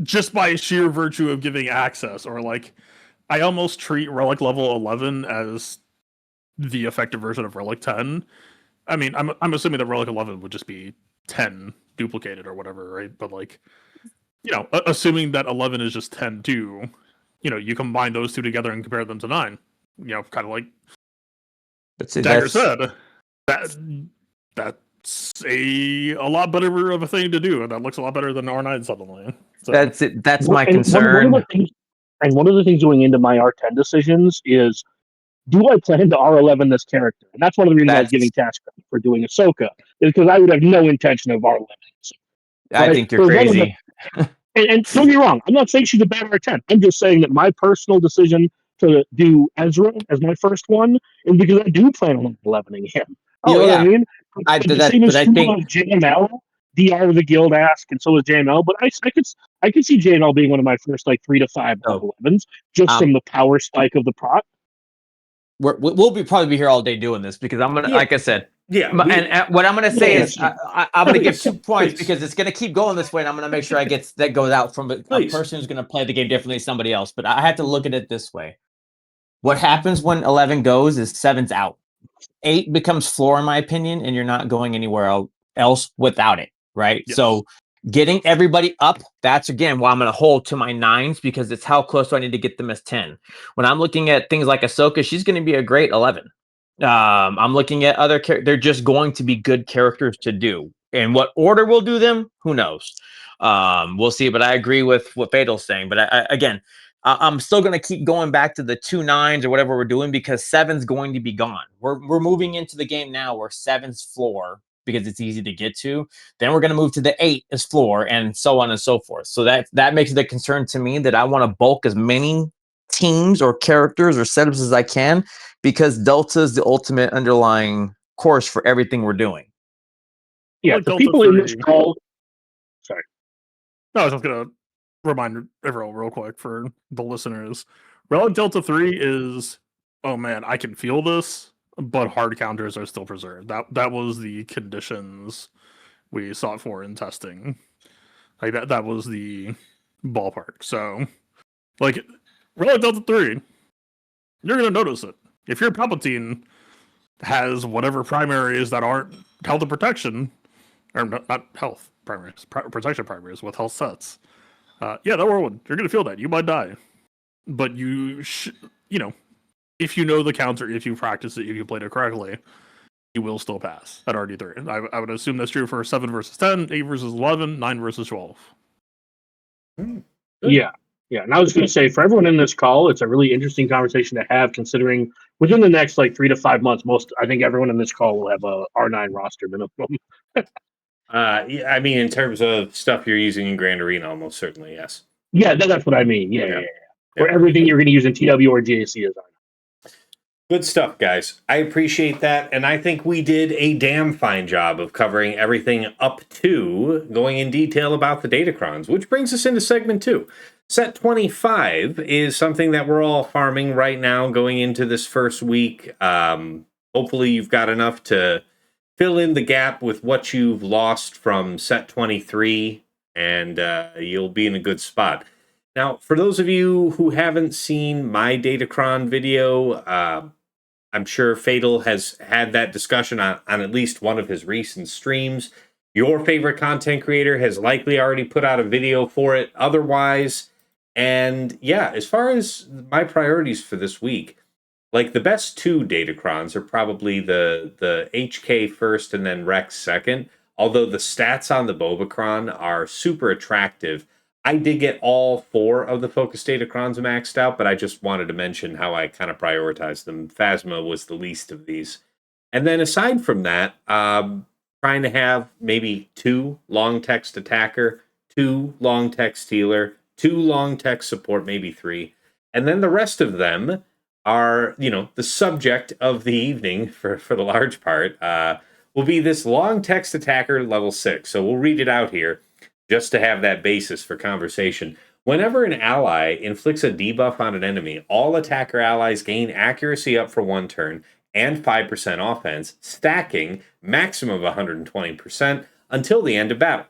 just by sheer virtue of giving access, or like I almost treat Relic level 11 as the effective version of Relic 10. I mean, I'm assuming that Relic 11 would just be 10 duplicated or whatever, right? But like, assuming that 11 is just 10 too, you combine those two together and compare them to 9. Kind of like Dagger said, that's a lot better of a thing to do, and that looks a lot better than R9 suddenly. So. That's it. That's my concern. One of the things going into my R10 decisions is, do I plan to R11 this character? And that's one of the reasons I was giving task for doing Ahsoka, is because I would have no intention of R11. I think you're crazy. And don't get me wrong, I'm not saying she's a bad R10. I'm just saying that my personal decision to do Ezra as my first one is because I do plan on 11ing him. You know what I mean? The same is true of JML. DR the guild ask, and so is JML. But I could see JML being one of my first 3 to 5 11s, just from the power spike of the prot. We'll probably be here all day doing this, because I'm gonna, like I said, and what I'm gonna say is I'm gonna give 2 points because it's gonna keep going this way, and I'm gonna make sure that goes out from a person who's gonna play the game differently than somebody else. But I have to look at it this way: what happens when 11 goes is 7's out, 8 becomes floor in my opinion, and you're not going anywhere else without it, right? Yes. So getting everybody up, that's again why I'm going to hold to my 9s, because it's how close do I need to get them as 10. When I'm looking at things like Ahsoka, she's going to be a great 11. I'm looking at other characters. They're just going to be good characters to do. In what order we'll do them, who knows? We'll see. But I agree with what Fatal's saying. But again, I'm still going to keep going back to the 2-9s or whatever we're doing because 7's going to be gone. We're moving into the game now where 7's floor because it's easy to get to. Then we're going to move to the 8 as floor and so on and so forth. So that makes it a concern to me that I want to bulk as many teams or characters or setups as I can because Delta is the ultimate underlying course for everything we're doing. Yeah, Like the Delta people in 3. this call. Sorry. No, I was just gonna remind everyone real quick for the listeners. Relic Delta 3 is, oh man, I can feel this, but hard counters are still preserved. That was the conditions we sought for in testing. Like that was the ballpark. So like Relic Delta 3, you're gonna notice it. If your Palpatine has whatever primaries that aren't health and protection, or not health primaries, protection primaries with health sets. Yeah, that whirlwind, you're gonna feel that. You might die, but you know, if you know the counter, if you practice it, if you played it correctly, you will still pass at RD3. I would assume that's true for 7 versus 10, 8 versus 11, 9 versus 12. Yeah. Yeah. And I was going to say, for everyone in this call, it's a really interesting conversation to have, considering within the next 3 to 5 months, I think everyone in this call will have a R9 roster minimum. Yeah, I mean, in terms of stuff you're using in Grand Arena, almost certainly, yes. Yeah, that's what I mean. Yeah. Yeah. Where everything you're going to use in TW or GAC is R9. Good stuff, guys. I appreciate that, and I think we did a damn fine job of covering everything up to going in detail about the Datacrons, which brings us into segment 2. Set 25 is something that we're all farming right now going into this first week. Hopefully you've got enough to fill in the gap with what you've lost from set 23, and you'll be in a good spot. Now, for those of you who haven't seen my Datacron video, I'm sure Fatal has had that discussion on at least one of his recent streams. Your favorite content creator has likely already put out a video for it otherwise. And yeah, as far as my priorities for this week, like the best 2 Datacrons are probably the HK first and then Rex second. Although the stats on the Bobacron are super attractive. I did get all 4 of the Focus Datacrons maxed out, but I just wanted to mention how I kind of prioritized them. Phasma was the least of these. And then aside from that, trying to have maybe 2 long text attacker, 2 long text healer, 2 long text support, maybe 3. And then the rest of them are, the subject of the evening for the large part, will be this long text attacker level 6. So we'll read it out here just to have that basis for conversation. Whenever an ally inflicts a debuff on an enemy, all attacker allies gain accuracy up for 1 turn and 5% offense, stacking maximum of 120% until the end of battle.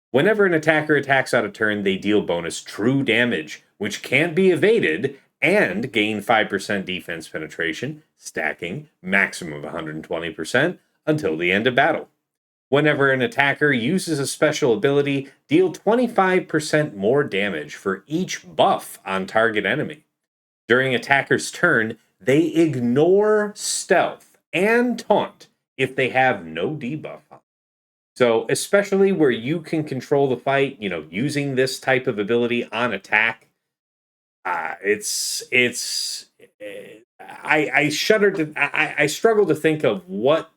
Whenever an attacker attacks out of turn, they deal bonus true damage, which can't be evaded, and gain 5% defense penetration, stacking maximum of 120% until the end of battle. Whenever an attacker uses a special ability, deal 25% more damage for each buff on target enemy. During attacker's turn, they ignore stealth and taunt if they have no debuff on. So, especially where you can control the fight, using this type of ability on attack, I shudder I struggle to think of what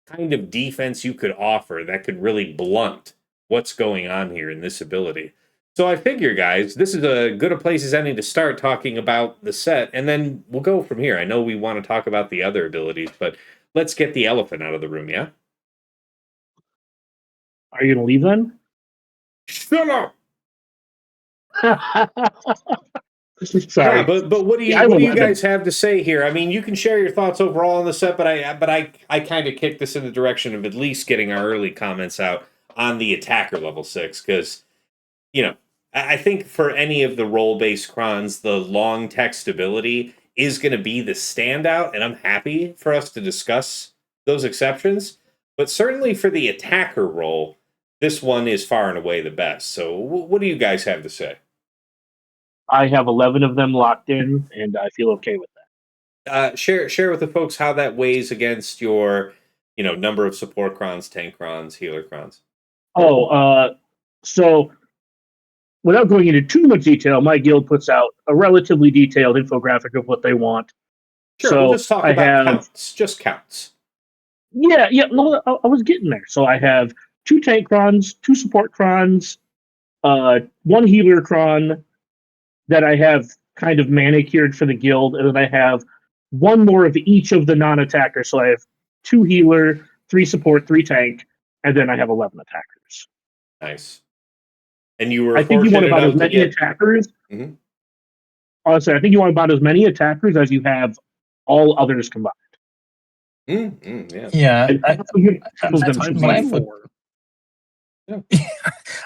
kind of defense you could offer that could really blunt what's going on here in this ability. So I figure, guys, this is as good a place as any to start talking about the set, and then we'll go from here. I know we want to talk about the other abilities, but let's get the elephant out of the room, yeah? Are you going to leave then? Shut up! Sorry. Yeah, but what do you guys have to say here? I mean, you can share your thoughts overall on the set, but I kind of kicked this in the direction of at least getting our early comments out on the attacker level 6, because I think for any of the role-based crons, the long text ability is going to be the standout, and I'm happy for us to discuss those exceptions. But certainly for the attacker role, this one is far and away the best. So what do you guys have to say? I have 11 of them locked in, and I feel okay with that. Share with the folks how that weighs against your, number of support crons, tank crons, healer crons. So without going into too much detail, my guild puts out a relatively detailed infographic of what they want. Sure, So we'll just talk I about have, counts. Just counts. yeah, no, I was getting there. So I have 2 tank crons, 2 support crons, 1 healer cron that I have kind of manicured for the guild, and then I have 1 more of each of the non-attackers. So I have 2 healer, 3 support, 3 tank, and then I have 11 attackers. Nice. And you were I think you want fortunate about as enough to many get. attackers. Mhm. Honestly, I think you want about as many attackers as you have all others combined. Yeah. Yeah, And half of them Times should by be 4.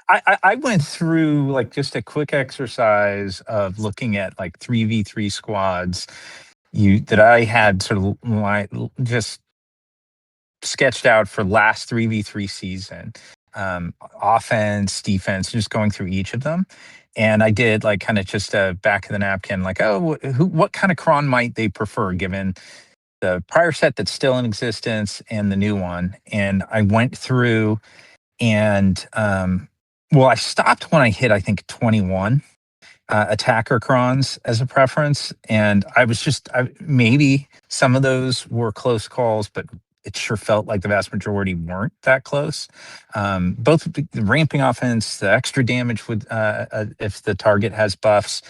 I went through like just a quick exercise of looking at like 3v3 squads that I had sort of like just sketched out for last 3v3 season. Offense, defense, just going through each of them. And I did like kind of just a back of the napkin, like, oh, what kind of cron might they prefer given the prior set that's still in existence and the new one. And I went through and well, I stopped when I hit, I think, 21 attacker crons as a preference. And I was maybe some of those were close calls, but it sure felt like the vast majority weren't that close. Both the ramping offense, the extra damage with if the target has buffs,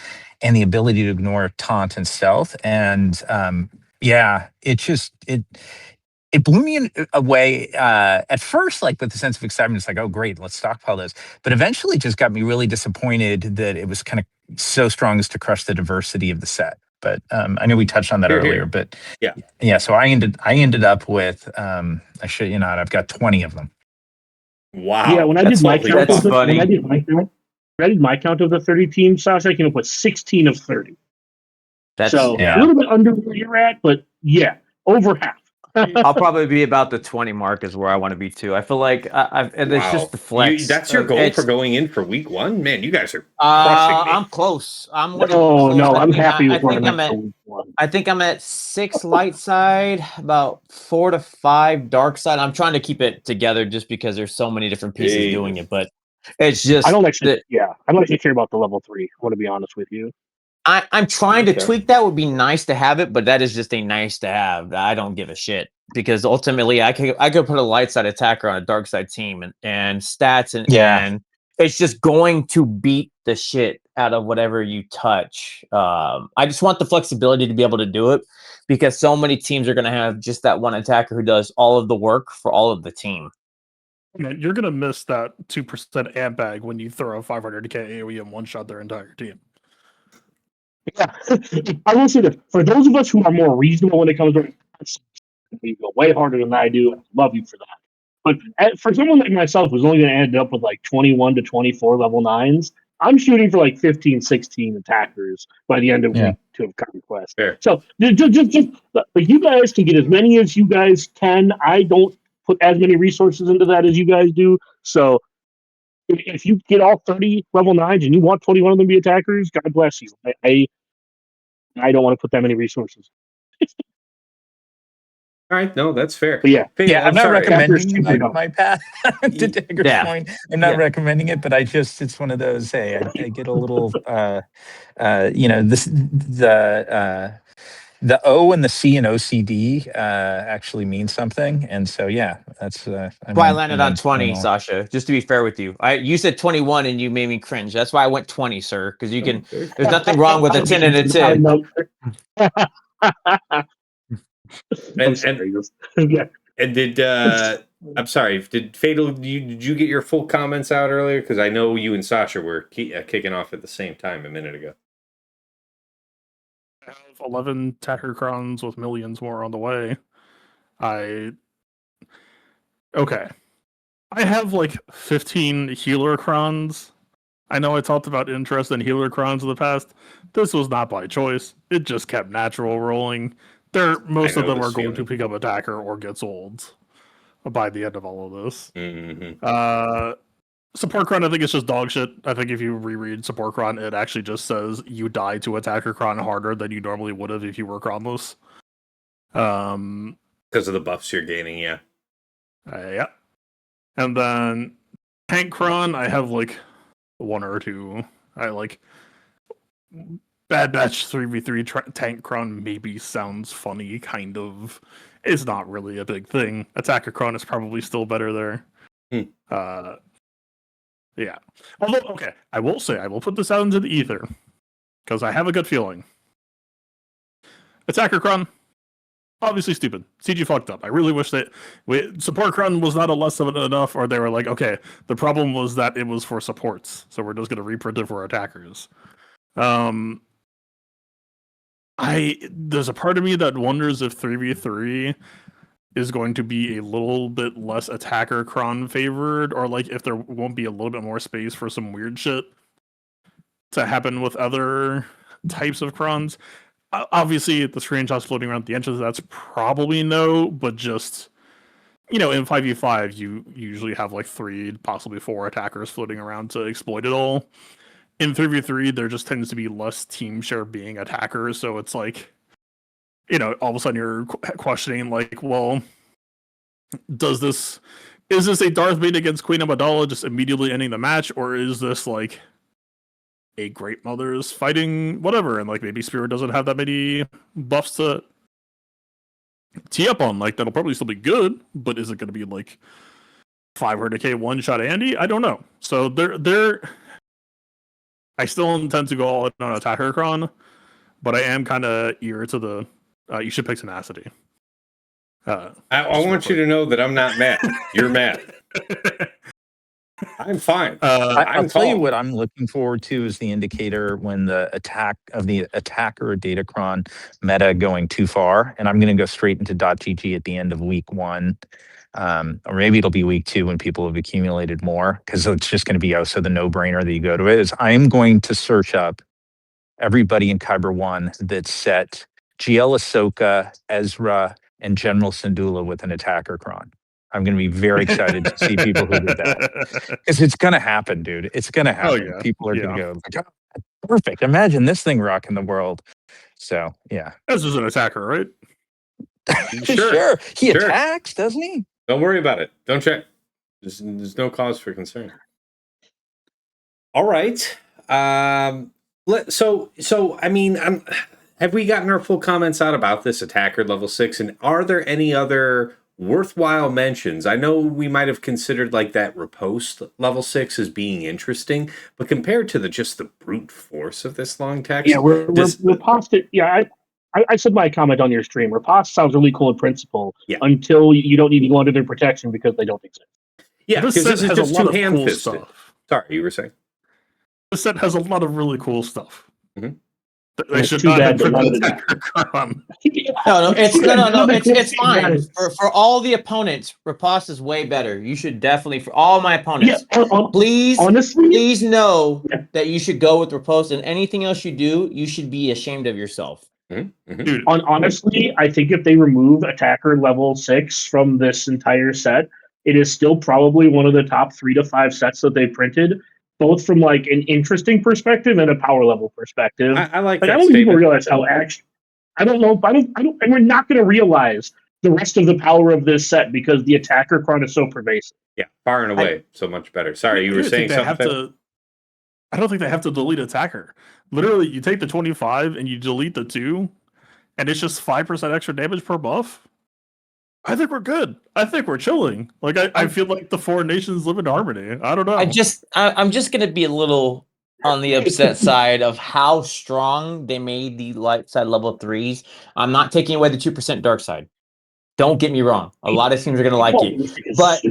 and the ability to ignore taunt and stealth. And yeah, it blew me away at first, like with a sense of excitement. It's like, oh, great, let's stockpile this. But eventually just got me really disappointed that it was kind of so strong as to crush the diversity of the set. But I know we touched on that Here, earlier, here. but Yeah. yeah. So I ended up with, I shit you not, I've got 20 of them. Wow. Yeah, when I did my Holy count, That's fuck. funny. when I did my count of the 30 teams, Sasha, I came up with 16 of 30. That's So Yeah. a little bit under where you're at, but yeah, over half. I'll probably be about the 20 mark is where I want to be too. I feel like and it's just the flex. That's your goal for going in for week 1? Man, you guys are crushing me. I'm close. I'm No, I'm happy I with where think I'm I'm at. at. I think I'm at 6 light side, about 4 to 5 dark side. I'm trying to keep it together just because there's so many different pieces doing it, but it's just I don't actually. that Yeah, I don't actually care about the level 3. I want to be honest with you. I'm trying to Okay. tweak that. Would be nice to have it, but that is just a nice to have. I don't give a shit because ultimately I could put a light side attacker on a dark side team and stats and it's just going to beat the shit out of whatever you touch. I just want the flexibility to be able to do it because so many teams are going to have just that one attacker who does all of the work for all of the team. Man, you're gonna miss that 2% amp bag when you throw a 500k AoE and one shot their entire team. Yeah, I will say that for those of us who are more reasonable when it comes to, you go way harder than I do. I love you for that. But for someone like myself who's only going to end up with like 21 to 24 level 9s, I'm shooting for like 15, 16 attackers by the end of Yeah. week 2 of Conquest. Fair. So just like you guys can get as many as you guys can. I don't put as many resources into that as you guys do. So if you get all 30 level 9s and you want 21 of them to be attackers, God bless you. I don't want to put that many resources. All right, no, that's fair. But yeah, Hey, I'm not sorry. recommending Attackers, super my path to Dagger's Yeah. Point. I'm not Yeah. recommending it, but it's one of those, hey, I get a little, the O and the C in OCD actually mean something. And so, yeah, that's, Why I landed on 20, went all- Sasha. Just to be fair with you, you said 21 and you made me cringe. That's why I went 20, sir. Because you can. There's nothing wrong with a 10 and a 10. I'm sorry. Yeah. And did I'm sorry, did Fatal? Did you get your full comments out earlier? Because I know you and Sasha were kicking off at the same time a minute ago. I have 11 Tacker Crowns with millions more on the way. Okay. I have like 15 healer crons. I know I talked about interest in healer crons in the past. This was not by choice. It just kept natural rolling. Most of them are going to pick up attacker or get sold by the end of all of this. Mm-hmm. Support cron, I think it's just dog shit. I think if you reread support cron, it actually just says you die to attacker cron harder than you normally would have if you were cronless. Because of the buffs you're gaining, yeah. Yeah. And then tank cron, I have like one or two. I like Bad Batch 3v3 tank cron maybe sounds funny, kind of. It's not really a big thing. Attacker cron is probably still better there. Yeah. Although, okay, I will say, I will put this out into the ether, because I have a good feeling. Attacker cron, obviously stupid. CG fucked up. I really wish that support cron was not a less of it enough, or they were like, okay, the problem was that it was for supports, so we're just going to reprint it for attackers. There's a part of me that wonders if 3v3 is going to be a little bit less attacker cron favored, or like if there won't be a little bit more space for some weird shit to happen with other types of crons. Obviously, the screenshots floating around the edges, that's probably no, but just, in 5v5, you usually have like 3, possibly 4 attackers floating around to exploit it all. In 3v3, there just tends to be less team share being attackers, so it's like, all of a sudden you're questioning, like, well, is this a Darth Vader against Queen Amidala just immediately ending the match, or is this like a Great Mother's fighting whatever, and like maybe Spirit doesn't have that many buffs to tee up on, like that'll probably still be good, but is it going to be like 500k one shot Andy? I don't know. So I still intend to go all in on attacker cron, but I am kind of eager to the you should pick tenacity. I want you to know that I'm not mad. You're mad. I'm fine. I'll tell you what I'm looking forward to is the indicator when the attacker or datacron meta going too far, and I'm going to go straight into .gg at the end of week 1. Or maybe it'll be week 2 when people have accumulated more, because it's just going to be so the no-brainer that you go to it is I'm going to search up everybody in Kyber 1 that set GL Ahsoka, Ezra, and General Syndulla with an attacker cron. I'm going to be very excited to see people who did that. Because it's going to happen, dude. It's going to happen. Yeah. People are going to go, like, oh, perfect. Imagine this thing rocking the world. So, yeah. Ezra's an attacker, right? Sure. He attacks, doesn't he? Don't worry about it. Don't check. There's no cause for concern. All right. So I mean, have we gotten our full comments out about this attacker level 6? And are there any other worthwhile mentions? I know we might have considered like that riposte level 6 as being interesting, but compared to just the brute force of this long text, riposte. Yeah, I said my comment on your stream. Riposte sounds really cool in principle, until you don't need to go under their protection because they don't exist. Yeah, because this is just too hand-fisted. Cool. Sorry, you were saying? This set has a lot of really cool stuff. Mm-hmm. They should not have attacker cron. No, it's fine. For all the opponents, riposte is way better. You should definitely, for all my opponents, please know that you should go with riposte, and anything else you do, you should be ashamed of yourself. Mm-hmm. Dude, honestly, I think if they remove attacker level 6 from this entire set, it is still probably one of the top 3 to 5 sets that they printed, both from like an interesting perspective and a power level perspective. I like that. I don't think people realize how I don't know. And we're not going to realize the rest of the power of this set because the attacker cron is so pervasive. Yeah, far and away, so much better. Sorry, you were saying something. I don't think they have to delete attacker. Literally, you take the 25 and you delete the 2, and it's just 5% extra damage per buff. I think we're good. I think we're chilling. Like I feel like the 4 nations live in harmony. I don't know. I'm just gonna be a little on the upset side of how strong they made the light side level 3s. I'm not taking away the 2% dark side. Don't get me wrong. A lot of teams are gonna like it. But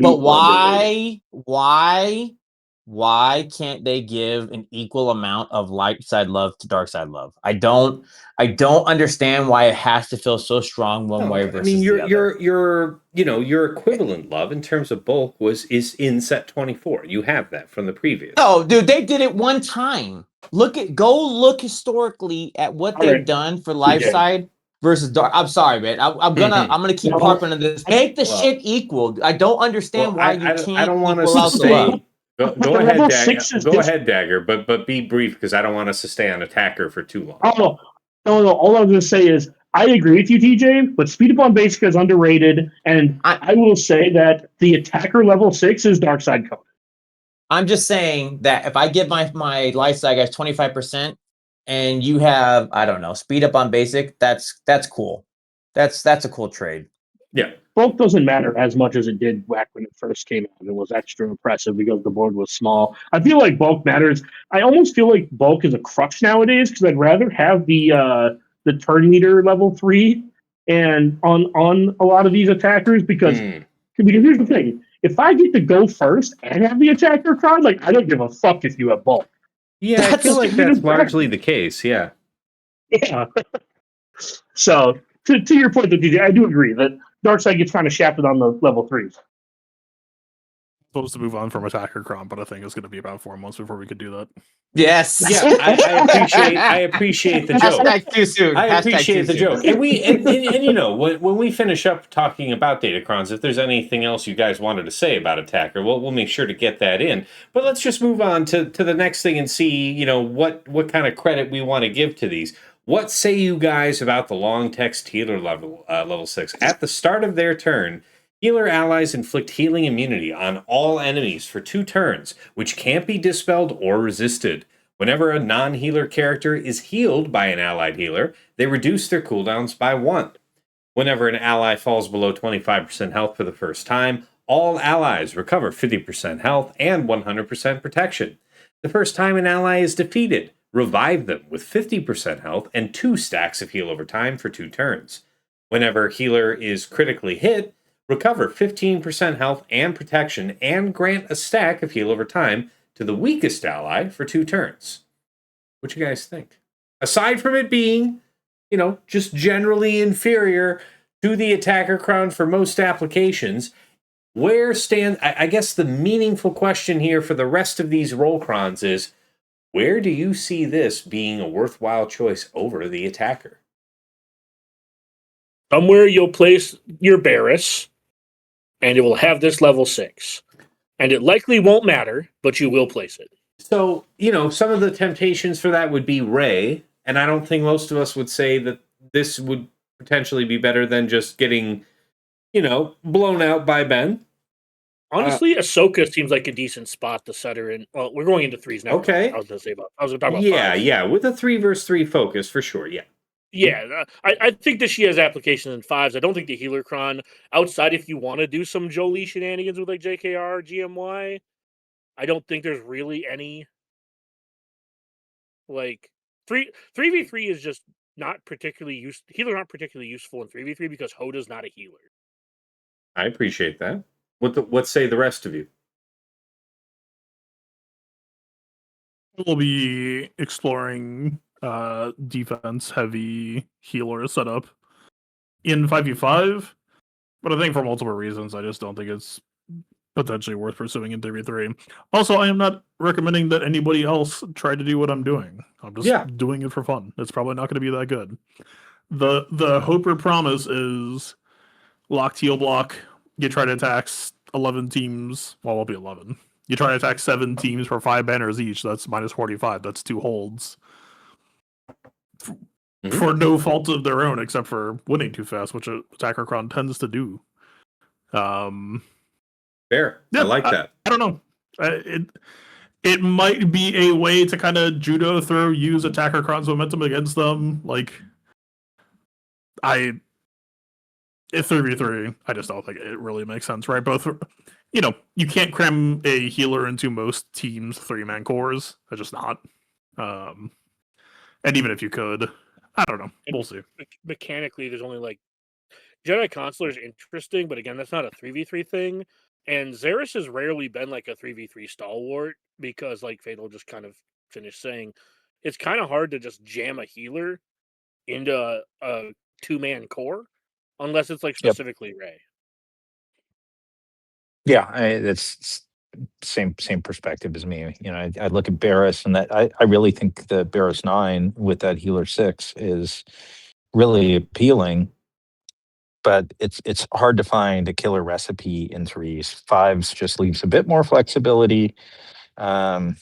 why can't they give an equal amount of light side love to dark side love? I don't understand why it has to feel so strong one way versus the other. Your equivalent love in terms of bulk is in set 24. You have that from the previous. Oh, dude, they did it one time. Go look historically at what they've done for light side versus dark. I'm sorry, man. I'm gonna keep harping on this. Make the shit equal. I don't understand why you can't. I don't want to sustain. Go ahead, Dagger. But be brief because I don't want us to stay on attacker for too long. No. All I'm going to say is I agree with you, TJ. But Speed Up on Basic is underrated, and I will say that the attacker level 6 is dark side code. I'm just saying that if I give my lifestyle guys 25% and you have, I don't know, speed up on basic, that's cool. That's a cool trade. Yeah. Bulk doesn't matter as much as it did back when it first came out. It was extra impressive because the board was small. I feel like bulk matters. I almost feel like bulk is a crutch nowadays because I'd rather have the turn meter level 3 and on a lot of these attackers because here's the thing. If I get to go first and have the attacker card, like I don't give a fuck if you have bulk. Yeah, I feel like that's largely the case. Yeah. Yeah. So to your point, though, DJ, I do agree that Darkseid gets kind of shafted on the level 3s. Supposed to move on from attacker cron, but I think it's going to be about 4 months before we could do that. Yes. Yeah, I appreciate the joke. Hashtag too soon. I Hashtag appreciate too the soon. joke. And you know, when we finish up talking about Datacrons, if there's anything else you guys wanted to say about Attacker, we'll make sure to get that in. But let's just move on to the next thing and see, you know, what kind of credit we want to give to these. What say you guys about the long text healer level 6? At the start of their turn, healer allies inflict healing immunity on all enemies for 2 turns, which can't be dispelled or resisted. Whenever a non-healer character is healed by an allied healer, they reduce their cooldowns by 1. Whenever an ally falls below 25% health for the first time, all allies recover 50% health and 100% protection. The first time an ally is defeated, revive them with 50% health and 2 stacks of heal over time for 2 turns. Whenever a healer is critically hit, recover 15% health and protection and grant a stack of heal over time to the weakest ally for 2 turns. What you guys think? Aside from it being, you know, just generally inferior to the attacker crown for most applications, where stand? I guess the meaningful question here for the rest of these roll crons is, where do you see this being a worthwhile choice over the attacker? Somewhere you'll place your Barris, and it will have this level 6. And it likely won't matter, but you will place it. So, you know, some of the temptations for that would be Ray, and I don't think most of us would say that this would potentially be better than just getting, you know, blown out by Ben. Honestly, Ahsoka seems like a decent spot to set her in. Well, we're going into 3s now. Okay. I was going to talk about Yeah, 5s. yeah, with a 3 versus 3 focus for sure, yeah. Yeah, I think that she has applications in 5s. I don't think the healer cron, outside if you want to do some Jolie shenanigans with like JKR, GMY, I don't think there's really any. Like 3v3 is just not particularly healers aren't particularly useful in 3v3 because Hoda's not a healer. I appreciate that. What say the rest of you? We'll be exploring defense heavy healer setup in 5v5, but I think for multiple reasons I just don't think it's potentially worth pursuing in 3v3. Also, I am not recommending that anybody else try to do what I'm doing. I'm just doing it for fun. It's probably not going to be that good. The hope or promise is locked heal block. You try to attack 11 teams. Well, it won't be 11. You try to attack 7 teams for 5 banners each. That's minus 45. That's 2 holds. For no fault of their own, except for winning too fast, which attacker cron tends to do. Fair. Yeah, I like that. I don't know. It might be a way to kind of judo use attacker cron's momentum against them. Like, it's 3v3. I just don't think it really makes sense, right? Both, you know, you can't cram a healer into most teams' 3-man cores. They're just not. And even if you could, I don't know. We'll see. Mechanically, there's only like Jedi Consular is interesting, but again, that's not a 3v3 thing. And Xeris has rarely been like a 3v3 stalwart because, like Fatal just kind of finished saying, it's kind of hard to just jam a healer into a 2-man core unless it's like specifically Ray. Yeah, it's same perspective as me. You know, I look at Barris, and that I really think the Barris 9 with that healer 6 is really appealing. But it's hard to find a killer recipe in 3s. 5s just leaves a bit more flexibility. And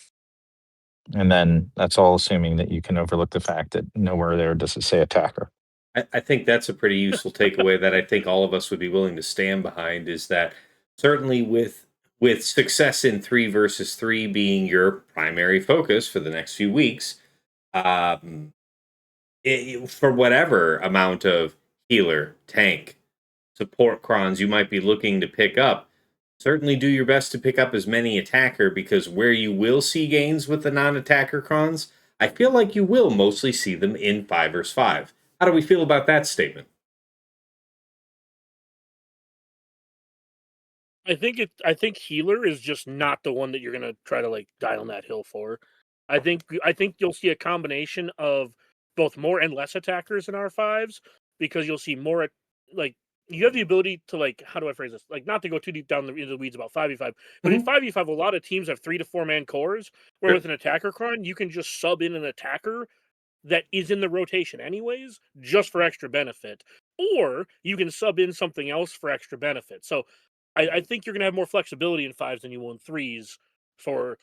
then that's all assuming that you can overlook the fact that nowhere there does it say attacker. I think that's a pretty useful takeaway that I think all of us would be willing to stand behind, is that certainly with with success in 3 versus 3 being your primary focus for the next few weeks, for whatever amount of healer, tank, support crons you might be looking to pick up, certainly do your best to pick up as many attacker, because where you will see gains with the non-attacker crons, I feel like you will mostly see them in 5 versus 5. How do we feel about that statement? I think healer is just not the one that you're gonna try to like die on that hill for. I think you'll see a combination of both more and less attackers in R5s, because you'll see more like you have the ability to, like, how do I phrase this? Like, not to go too deep down into the weeds about 5v5, but in 5v5 a lot of teams have 3 to 4 man cores, where Sure. with an attacker cron you can just sub in an attacker that is in the rotation anyways, just for extra benefit. Or you can sub in something else for extra benefit. So I think you're going to have more flexibility in 5s than you will in 3s for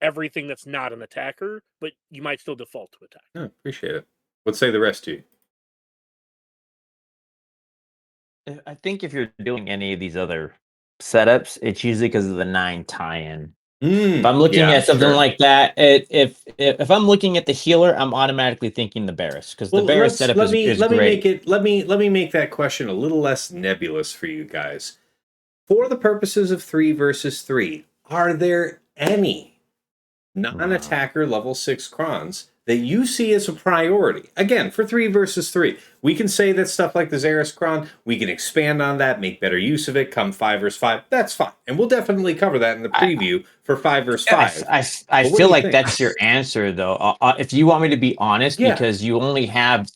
everything that's not an attacker, but you might still default to attack. Oh, appreciate it. What say the rest of you? I think if you're doing any of these other setups, it's usually because of the 9 tie-in. If I'm looking at something like that, if I'm looking at the healer, I'm automatically thinking the Barris, because the Barris setup is great. Let me make that question a little less nebulous for you guys. For the purposes of 3 versus 3, are there any non-attacker level 6 crons that you see as a priority? Again, for 3 versus 3, we can say that stuff like the Xeris cron, we can expand on that, make better use of it, come 5 versus 5. That's fine. And we'll definitely cover that in the preview for 5 versus 5. I feel like that's your answer, though. If you want me to be honest, because you only have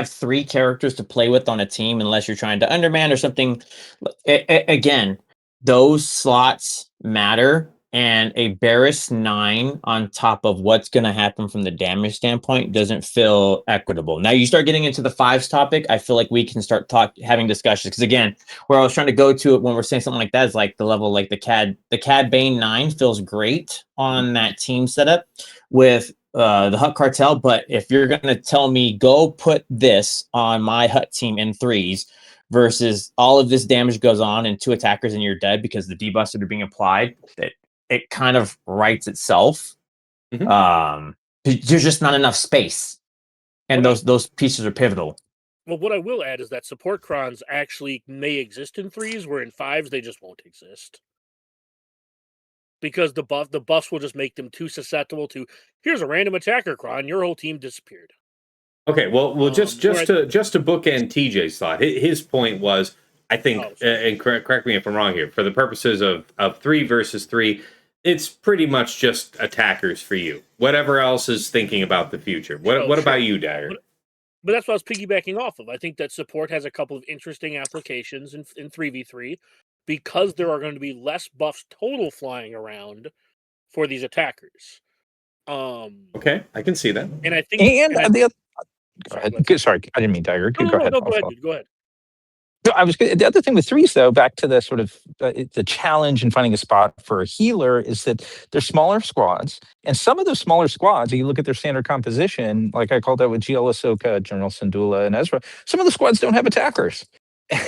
3 characters to play with on a team, unless you're trying to underman or something. Again, those slots matter, and a Barris 9 on top of what's going to happen from the damage standpoint doesn't feel equitable. Now you start getting into the 5s topic, I feel like we can start having discussions, because again, where I was trying to go to it when we're saying something like that is like the level, like the Cad Bane 9 feels great on that team setup with the Hut Cartel. But if you're going to tell me go put this on my Hut team in 3s versus all of this damage goes on and 2 attackers and you're dead because the debuffs that are being applied, it kind of writes itself. There's just not enough space, and those pieces are pivotal. Well, what I will add is that support crons actually may exist in 3s, where in 5s they just won't exist, because the buffs will just make them too susceptible to, here's a random attacker cron, your whole team disappeared. Okay, well, just to bookend TJ's thought, his point was, I think, and correct me if I'm wrong here, for the purposes of 3 versus 3, it's pretty much just attackers for you. Whatever else is thinking about the future. What about you, Dagger? But that's what I was piggybacking off of. I think that support has a couple of interesting applications in 3v3, because there are going to be less buffs total flying around for these attackers. Okay, I can see that. And I think... Sorry, I didn't mean Dagger. Go ahead. Go ahead. So the other thing with 3s, though, back to the sort of the challenge in finding a spot for a healer, is that they're smaller squads, and some of those smaller squads, if you look at their standard composition, like I called out with GL Ahsoka, General Syndulla, and Ezra, some of the squads don't have attackers.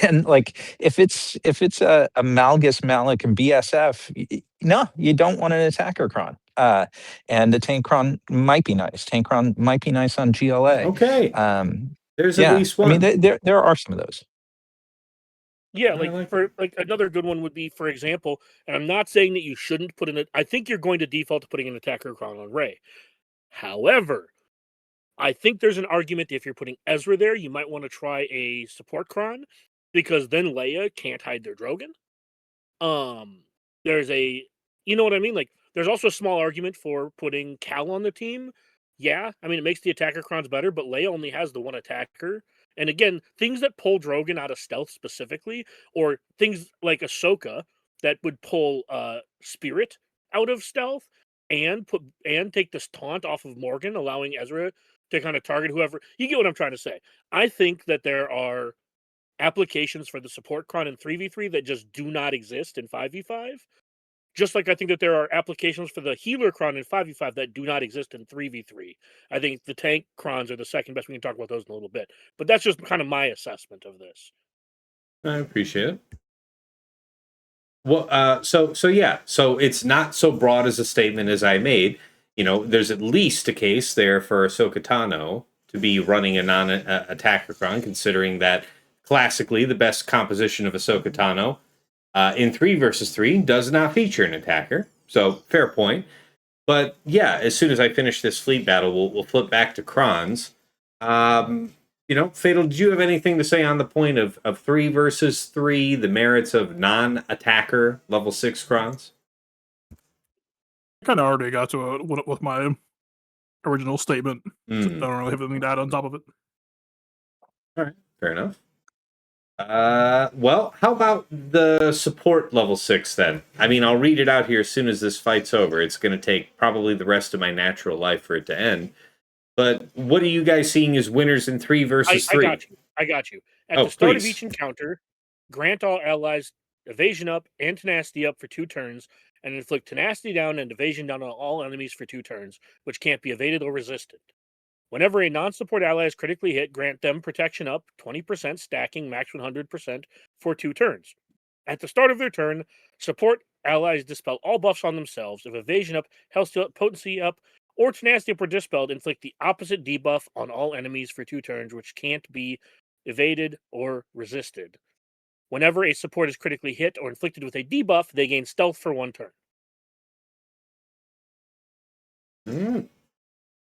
And like if it's a Malgus, Malik, and BSF, no, you don't want an attacker cron. And the tank cron might be nice. Tank cron might be nice on GLA. Okay. There's at least one. I mean, there are some of those. Yeah, like another good one would be, for example, and I'm not saying that you shouldn't put in it. I think you're going to default to putting an attacker cron on Rey. However, I think there's an argument if you're putting Ezra there, you might want to try a support cron, because then Leia can't hide their Drogon. There's you know what I mean? Like, there's also a small argument for putting Cal on the team. Yeah, I mean, it makes the attacker crons better, but Leia only has the one attacker. And again, things that pull Drogon out of stealth specifically, or things like Ahsoka that would pull Spirit out of stealth and take this taunt off of Morgan, allowing Ezra to kind of target whoever. You get what I'm trying to say. I think that there are applications for the support cron in 3v3 that just do not exist in 5v5. Just like I think that there are applications for the healer cron in 5v5 that do not exist in 3v3. I think the tank crons are the second best. We can talk about those in a little bit. But that's just kind of my assessment of this. I appreciate it. Well, so it's not so broad as a statement as I made. There's at least a case there for Ahsoka Tano to be running a non-attacker cron, considering that classically the best composition of Ahsoka Tano in 3 versus 3 does not feature an attacker. So fair point. But yeah, as soon as I finish this fleet battle, we'll flip back to crons. Fatal, did you have anything to say on the point of 3 versus 3, the merits of non-attacker level 6 crons? I kind of already got to it with my original statement. So I don't really have anything to add on top of it. All right, fair enough. Well, how about the support level 6 then? I mean, I'll read it out here as soon as this fight's over. It's going to take probably the rest of my natural life for it to end. But what are you guys seeing as winners in 3 versus 3? I got you. At the start of each encounter, grant all allies evasion up and tenacity up for 2 turns, and inflict tenacity down and evasion down on all enemies for 2 turns, which can't be evaded or resisted. Whenever a non-support ally is critically hit, grant them protection up, 20% stacking, max 100% for 2 turns. At the start of their turn, support allies dispel all buffs on themselves. If evasion up, health steal up, potency up, or tenacity up or dispelled, inflict the opposite debuff on all enemies for 2 turns, which can't be evaded or resisted. Whenever a support is critically hit or inflicted with a debuff, they gain stealth for 1 turn.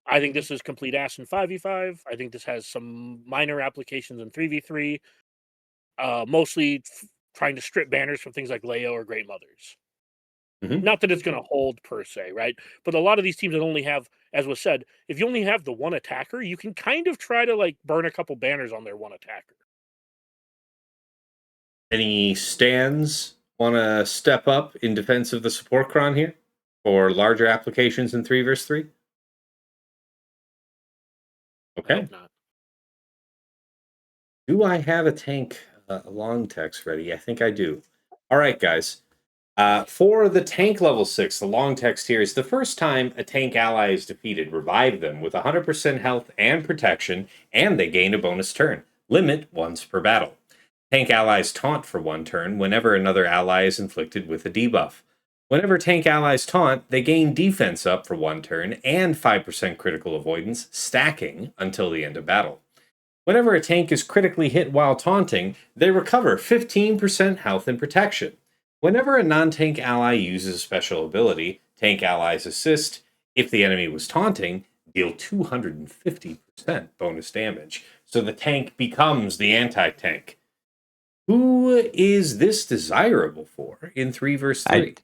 I think this is complete ass in 5v5. I think this has some minor applications in 3v3. Mostly trying to strip banners from things like Leia or Great Mothers. Not that it's going to hold per se, right? But a lot of these teams that only have, as was said, if you only have the 1 attacker, you can kind of try to burn a couple banners on their 1 attacker. Any stands want to step up in defense of the support cron here for larger applications in 3 versus 3? Okay. I hope not. Do I have a tank long text ready? I think I do. All right, guys. For the tank level 6, the long text here is the first time a tank ally is defeated, revive them with 100% health and protection, and they gain a bonus turn. Limit once per battle. Tank allies taunt for 1 turn whenever another ally is inflicted with a debuff. Whenever tank allies taunt, they gain defense up for 1 turn and 5% critical avoidance, stacking until the end of battle. Whenever a tank is critically hit while taunting, they recover 15% health and protection. Whenever a non-tank ally uses a special ability, tank allies assist. If the enemy was taunting, deal 250% bonus damage. So the tank becomes the anti-tank. Who is this desirable for in 3 versus 3?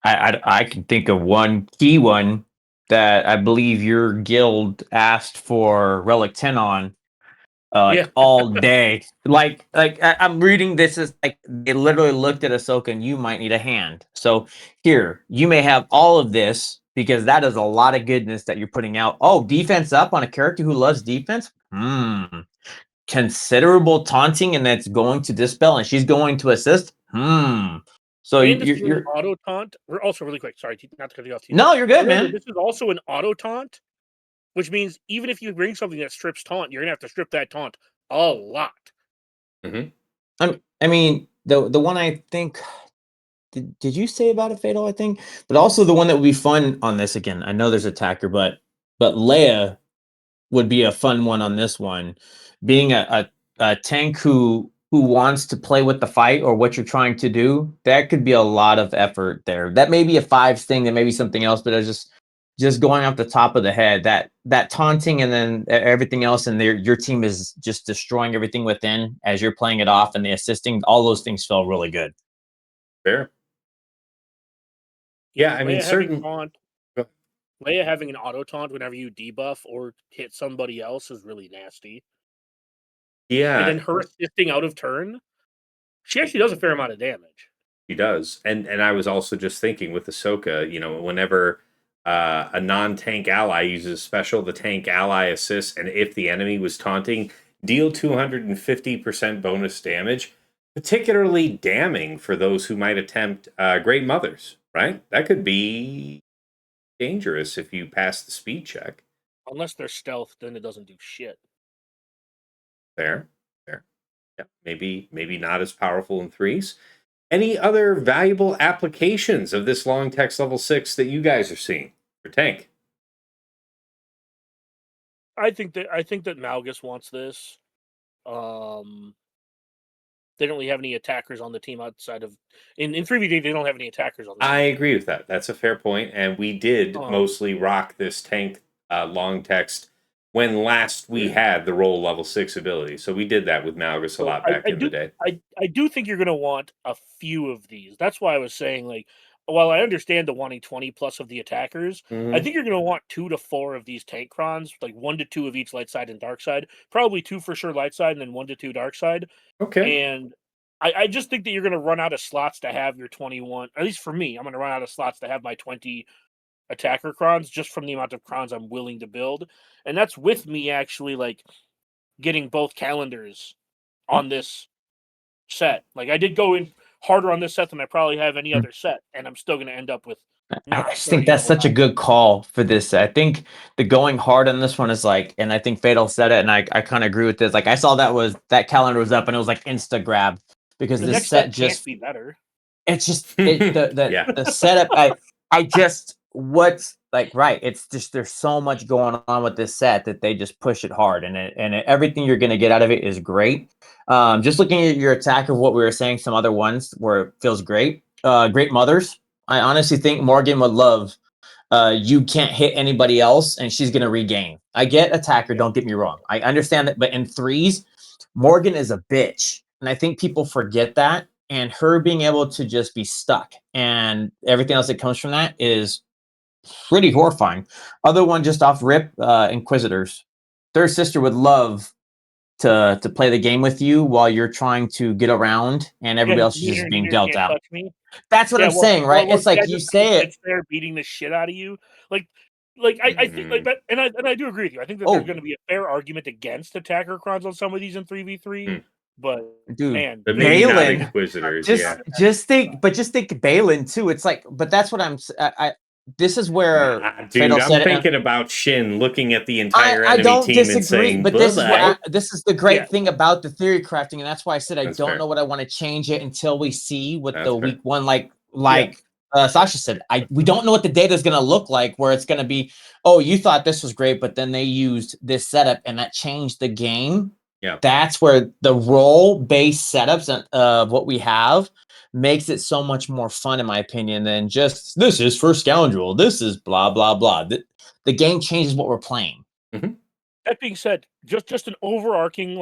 I can think of one key one that I believe your guild asked for Relic 10 on all day. I'm reading this as they literally looked at Ahsoka and you might need a hand. So here, you may have all of this because that is a lot of goodness that you're putting out. Oh, defense up on a character who loves defense? Considerable taunting and that's going to dispel and she's going to assist? So and you're an auto taunt. We're also really quick. Sorry, not to cut you off. No, you're good, Remember, man. This is also an auto taunt, which means even if you bring something that strips taunt, you're gonna have to strip that taunt a lot. I mean, the one I think did you say about it, Fatal? I think, but also the one that would be fun on this again. I know there's attacker, but Leia would be a fun one on this one, being a tank who wants to play with the fight or what you're trying to do. That could be a lot of effort there. That may be a 5s thing, that may be something else, but it's just going off the top of the head, that taunting and then everything else, and your team is just destroying everything within as you're playing it off, and the assisting, all those things felt really good. Fair. Yeah, I mean, Leia having an auto taunt whenever you debuff or hit somebody else is really nasty. Yeah. And then her assisting out of turn, she actually does a fair amount of damage. She does. And I was also just thinking with Ahsoka, whenever a non-tank ally uses a special, the tank ally assists, and if the enemy was taunting, deal 250% bonus damage, particularly damning for those who might attempt Great Mothers, right? That could be dangerous if you pass the speed check. Unless they're stealth, then it doesn't do shit. Fair. Yeah, maybe not as powerful in 3s. Any other valuable applications of this long text level 6 that you guys are seeing for tank? I think that Malgus wants this. They don't really have any attackers on the team outside of in 3v3. They don't have any attackers on the I team. agree with that. That's a fair point, and we did mostly rock this tank long text when last we had the roll level 6 ability. So we did that with Malgus a lot back in the day. I do think you're going to want a few of these. That's why I was saying, like, while I understand the wanting 20 plus of the attackers, I think you're going to want 2 to 4 of these tank crons, like 1 to 2 of each light side and dark side. Probably 2 for sure light side, and then 1 to 2 dark side. Okay. And I just think that you're going to run out of slots to have your 21. At least for me, I'm going to run out of slots to have my 20 attacker crons just from the amount of crons I'm willing to build. And that's with me actually like getting both calendars on this set. Like I did go in harder on this set than I probably have any other set, and I'm still going to end up with. I just think that's such a good call for this. I think the going hard on this one is like, and I think Fatal said it, and I kind of agree with this. Like I saw that calendar was up, and it was like insta grab because the this next set can't just be better. It's just the setup. I just what's like right. It's just there's so much going on with this set that they just push it hard, and everything you're going to get out of it is great. Just looking at your attack of what we were saying, some other ones where it feels great. Great mothers. I honestly think Morgan would love. You can't hit anybody else, and she's going to regain. I get attacker. Don't get me wrong. I understand that, but in threes, Morgan is a bitch, and I think people forget that. And her being able to just be stuck and everything else that comes from that is pretty horrifying. Other one just off rip, Inquisitors. Third sister would love to play the game with you while you're trying to get around and everybody else is just being dealt out. That's what I'm saying, right? It's like you say it. They're beating the shit out of you. Like I think like that, and I do agree with you. I think that there's going to be a fair argument against attacker crons on some of these in 3v3. But dude, man, but maybe not Balin, Inquisitors. Just think Balin too. It's like, but that's what this is where dude, I'm thinking about Shin looking at the entire enemy don't team disagree, and saying, but this is the great thing about the theory crafting, and that's why I said I don't know what I want to change it until we see what the week one Sasha said. We don't know what the data is going to look like, where it's going to be, oh, you thought this was great, but then they used this setup and that changed the game. Yeah, that's where the role-based setups of what we have makes it so much more fun, in my opinion, than just this is for Scoundrel. This is blah blah blah. The game changes what we're playing. Mm-hmm. That being said, just an overarching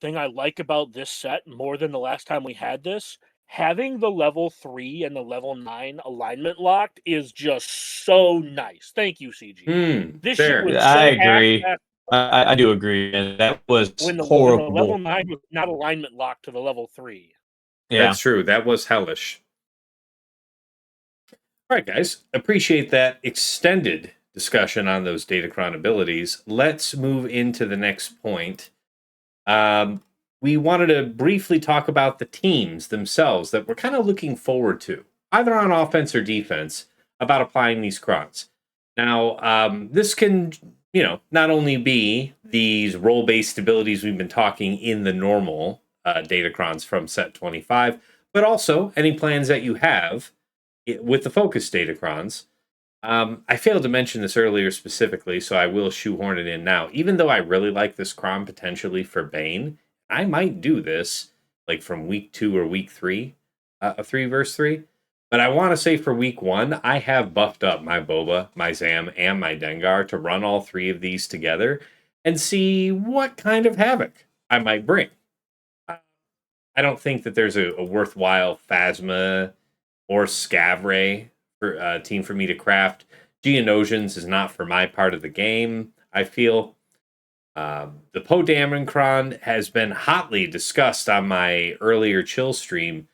thing I like about this set more than the last time we had this. Having the level 3 and the level 9 alignment locked is just so nice. Thank you, CG. This shit was I agree. I do agree. And that was when the horrible. Level 9 was not alignment locked to the level 3. Yeah. That's true. That was hellish. All right, guys. Appreciate that extended discussion on those Datacron abilities. Let's move into the next point. We wanted to briefly talk about the teams themselves that we're kind of looking forward to, either on offense or defense, about applying these crons. Now, this can, not only be these role-based abilities we've been talking in the normal Datacrons from set 25, but also any plans that you have with the focus Datacrons. I failed to mention this earlier specifically, so I will shoehorn it in now. Even though I really like this cron potentially for Bane, I might do this like from week 2 or week 3, a 3 versus 3. But I want to say for week 1, I have buffed up my Boba, my Zam, and my Dengar to run all 3 of these together and see what kind of havoc I might bring. I don't think that there's a worthwhile Phasma or Scavray for team for me to craft. Geonosians is not for my part of the game, I feel. The Poe Dameron Cron has been hotly discussed on my earlier chill stream.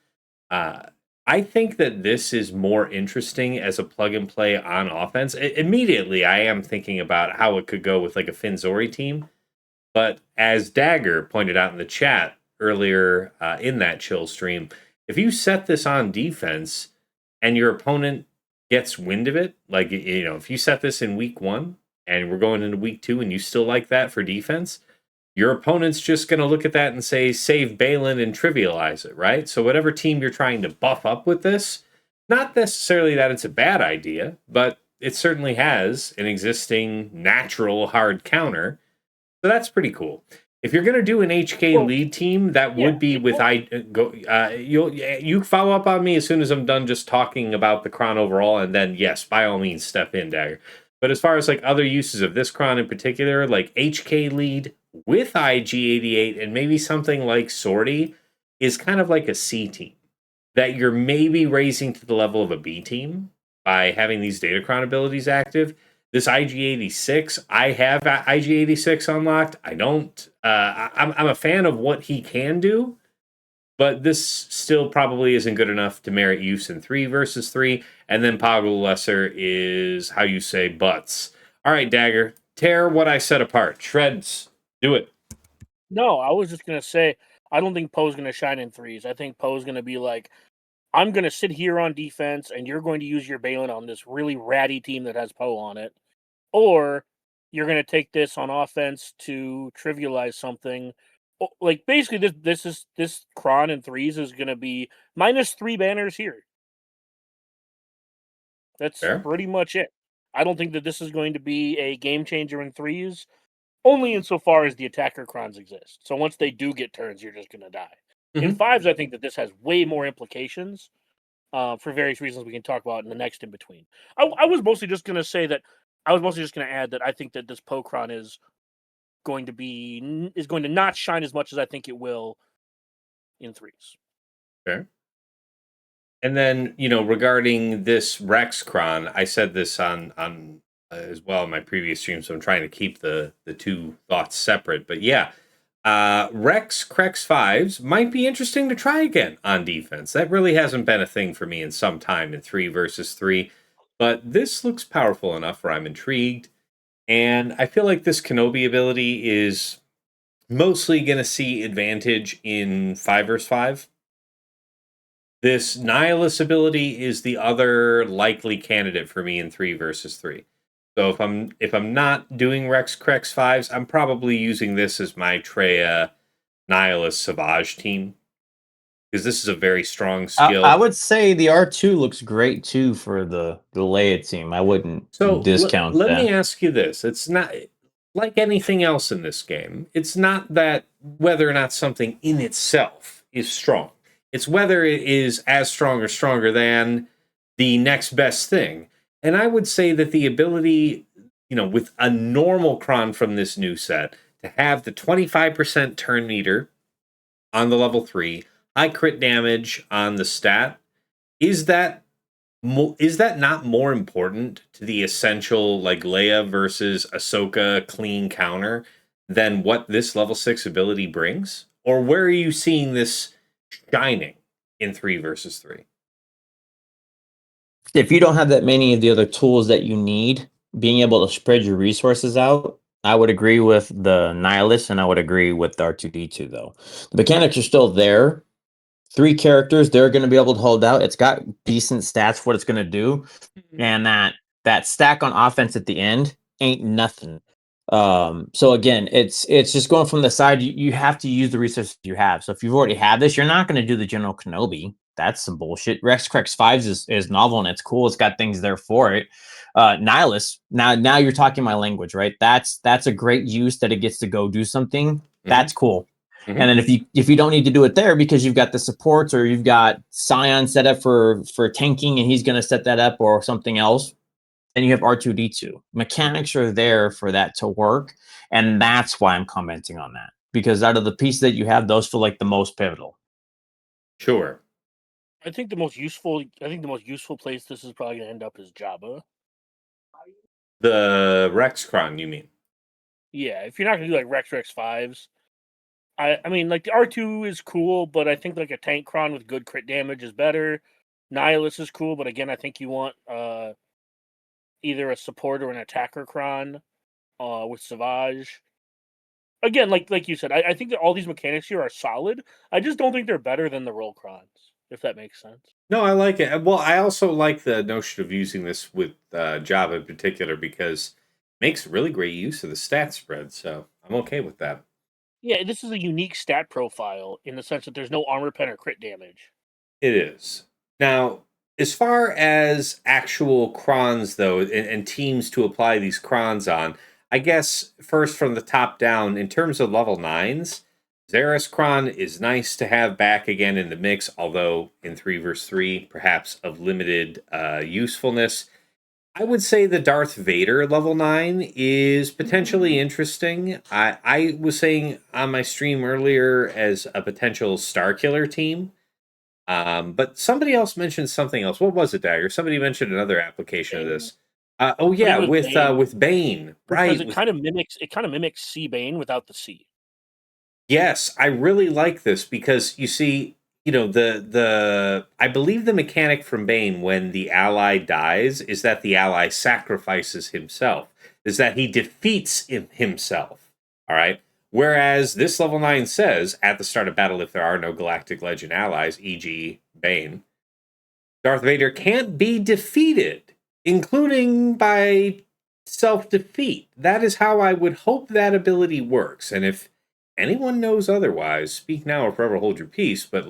I think that this is more interesting as a plug and play on offense. Immediately, I am thinking about how it could go with like a Finzori team. But as Dagger pointed out in the chat earlier in that chill stream, if you set this on defense and your opponent gets wind of it, like, if you set this in week 1 and we're going into week 2 and you still like that for defense, your opponent's just going to look at that and say, save Balin and trivialize it, right? So whatever team you're trying to buff up with this, not necessarily that it's a bad idea, but it certainly has an existing natural hard counter. So that's pretty cool. If you're going to do an HK lead team, that would be with you follow up on me as soon as I'm done just talking about the Kron overall, and then yes, by all means, step in, Dagger. But as far as like other uses of this Kron in particular, like HK lead with IG88 and maybe something like Sortie is kind of like a C team that you're maybe raising to the level of a B team by having these Datacron abilities active. This IG86, I have IG86 unlocked. I don't. I'm a fan of what he can do, but this still probably isn't good enough to merit use in 3 versus 3. And then Poggle Lesser is how you say butts. All right, Dagger, tear what I set apart. Shreds, do it. No, I was just gonna say I don't think Poe's gonna shine in 3s. I think Poe's gonna be like, I'm gonna sit here on defense, and you're going to use your Balin on this really ratty team that has Poe on it, or you're gonna take this on offense to trivialize something. Like basically, this Kron in 3s is gonna be -3 banners here. That's Fair. pretty much it. I don't think that this is going to be a game changer in 3s, only insofar as the attacker crons exist. So once they do get turns, you're just going to die. In 5s, I think that this has way more implications for various reasons we can talk about in the next in between. I was mostly just going to say that I was mostly just going to add that I think that this Pokron is going to not shine as much as I think it will in 3s. Fair. And then, regarding this Rex Kron, I said this on as well in my previous stream, so I'm trying to keep the two thoughts separate. But yeah, Rex Crex 5s might be interesting to try again on defense. That really hasn't been a thing for me in some time in 3 versus 3. But this looks powerful enough where I'm intrigued. And I feel like this Kenobi ability is mostly going to see advantage in 5 versus 5. This Nihilus ability is the other likely candidate for me in 3 versus 3. So if I'm not doing Rex Crex 5s, I'm probably using this as my Treya Nihilus Savage team. Because this is a very strong skill. I would say the R2 looks great too for the Leia team. I wouldn't discount let that. me ask you this. It's not like anything else in this game. It's not that whether or not something in itself is strong. It's whether it is as strong or stronger than the next best thing. And I would say that the ability, with a normal Kron from this new set, to have the 25% turn meter on the level 3, high crit damage on the stat, is that not more important to the essential, like Leia versus Ahsoka clean counter than what this level 6 ability brings? Or where are you seeing this shining in 3 versus 3? If you don't have that many of the other tools that you need, being able to spread your resources out, I would agree with the Nihilist, and I would agree with the R2D2, though. The mechanics are still there. 3 characters, they're going to be able to hold out. It's got decent stats for what it's going to do. And that stack on offense at the end ain't nothing. So again, it's just going from the side. You have to use the resources you have. So if you've already had this, you're not going to do the General Kenobi. That's some bullshit. Rex Crex 5s is novel and it's cool. It's got things there for it. Nihilus, now you're talking my language, right? That's a great use that it gets to go do something. That's cool. And then if you don't need to do it there because you've got the supports or you've got Scion set up for tanking and he's going to set that up or something else, then you have R2D2. Mechanics are there for that to work, and that's why I'm commenting on that, because out of the pieces that you have, those feel like the most pivotal. Sure. I think the most useful place this is probably going to end up is Jabba. The Rex Kron, you mean? Yeah, if you're not going to do like Rex 5s, I mean, like the R2 is cool, but I think like a tank Kron with good crit damage is better. Nihilus is cool, but again, I think you want either a support or an attacker Kron with Savage. Again, like you said, I think that all these mechanics here are solid. I just don't think they're better than the roll Krons, if that makes sense. No, I like it. Well, I also like the notion of using this with Java in particular because it makes really great use of the stat spread. So I'm okay with that. Yeah, this is a unique stat profile in the sense that there's no armor pen or crit damage. It is. Now, as far as actual crons, though, and teams to apply these crons on, I guess first from the top down, in terms of level 9s, Xeris Cron is nice to have back again in the mix, although in 3 versus 3, perhaps of limited usefulness. I would say the Darth Vader level 9 is potentially interesting. I was saying on my stream earlier as a potential Star Killer team. But somebody else mentioned something else. What was it, Dagger? Somebody mentioned another application of this. Oh yeah, with Bane, right? Because it kind of mimics C Bane without the C. Yes, I really like this because you see, the I believe the mechanic from Bane when the ally dies is that the ally sacrifices himself. Is that he defeats himself. All right. Whereas this level 9 says, at the start of battle, if there are no Galactic Legend allies, e.g. Bane, Darth Vader can't be defeated, including by self-defeat. That is how I would hope that ability works. And if anyone knows otherwise, speak now or forever hold your peace. But,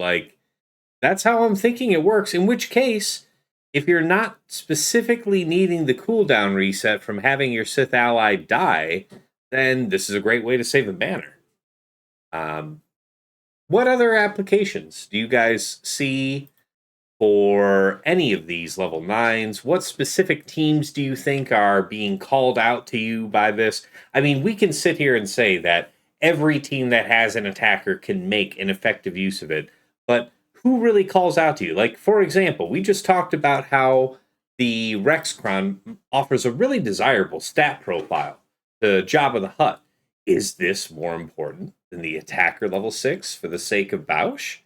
that's how I'm thinking it works. In which case, if you're not specifically needing the cooldown reset from having your Sith ally die, then this is a great way to save a banner. What other applications do you guys see for any of these level 9s? What specific teams do you think are being called out to you by this? I mean, we can sit here and say that every team that has an attacker can make an effective use of it, but who really calls out to you? Like, for example, we just talked about how the Rexcron offers a really desirable stat profile. The Jabba the Hutt. Is this more important than the attacker level 6 for the sake of Bausch?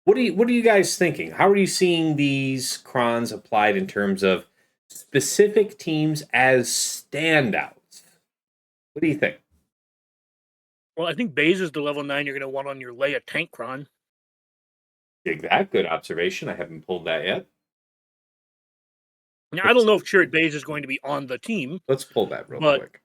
What are you guys thinking? How are you seeing these crons applied in terms of specific teams as standouts? What do you think? Well, I think Baze is the level 9 you're going to want on your Leia tank cron. Dig that. Good observation. I haven't pulled that yet. Now, I don't know if Chirrut Baze is going to be on the team. Let's pull that real quick.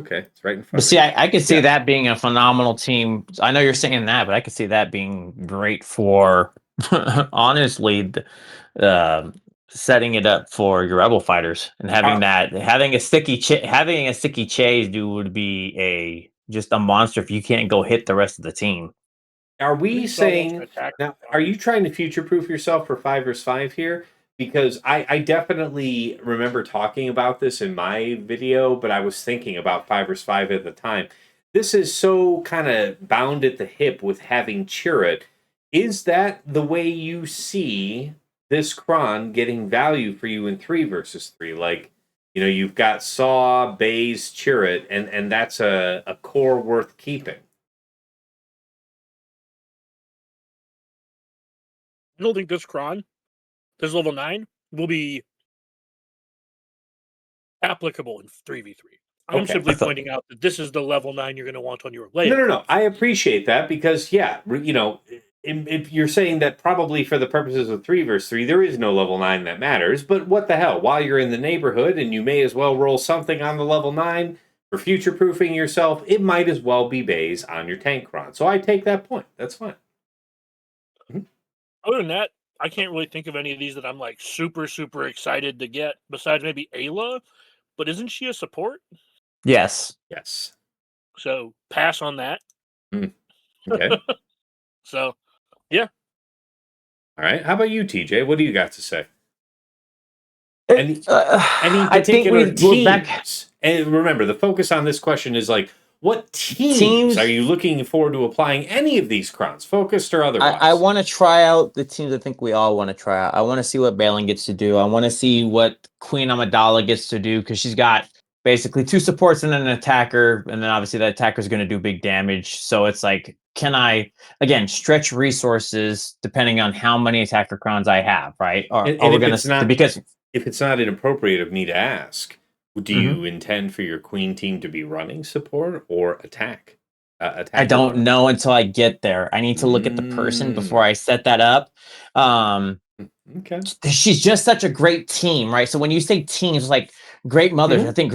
Okay, it's right in front. But see, I could see that being a phenomenal team. I know you're saying that, but I could see that being great for, honestly, setting it up for your rebel fighters and having a sticky chase dude would be just a monster if you can't go hit the rest of the team. Are we saying now? Are you trying to future-proof yourself for 5 versus 5 here? Because I definitely remember talking about this in my video, but I was thinking about 5 versus 5 at the time. This is so kind of bound at the hip with having Chirrut. Is that the way you see this cron getting value for you in 3 versus 3? Like, you've got Saw, Baze, Chirrut, and that's a core worth keeping. I don't think this cron, this level 9, will be applicable in 3v3. I'm simply pointing out that this is the level 9 you're going to want on your Leia. No. I appreciate that because, if you're saying that probably for the purposes of 3 versus 3, there is no level 9 that matters. But what the hell? While you're in the neighborhood and you may as well roll something on the level 9 for future-proofing yourself, it might as well be Baze on your tank cron. So I take that point. That's fine. Other than that, I can't really think of any of these that I'm like super, super excited to get, besides maybe Ayla. But isn't she a support? Yes. So pass on that. Okay. So, yeah. All right. How about you, TJ? What do you got to say? Any particular teams? And remember, the focus on this question is like, what teams are you looking forward to applying any of these crons, focused or otherwise? I want to try out the teams I think we all want to try out. I want to see what Balin gets to do. I want to see what Queen Amidala gets to do because she's got basically 2 supports and an attacker, and then obviously that attacker is going to do big damage. So it's like, can I, again, stretch resources depending on how many attacker crons I have, right? Or and we're if it's not inappropriate of me to ask, do you intend for your Queen team to be running support or attack? I don't know until I get there. I need to look at the person before I set that up. Okay. She's just such a great team, right? So when you say teams, like Great Mothers. I think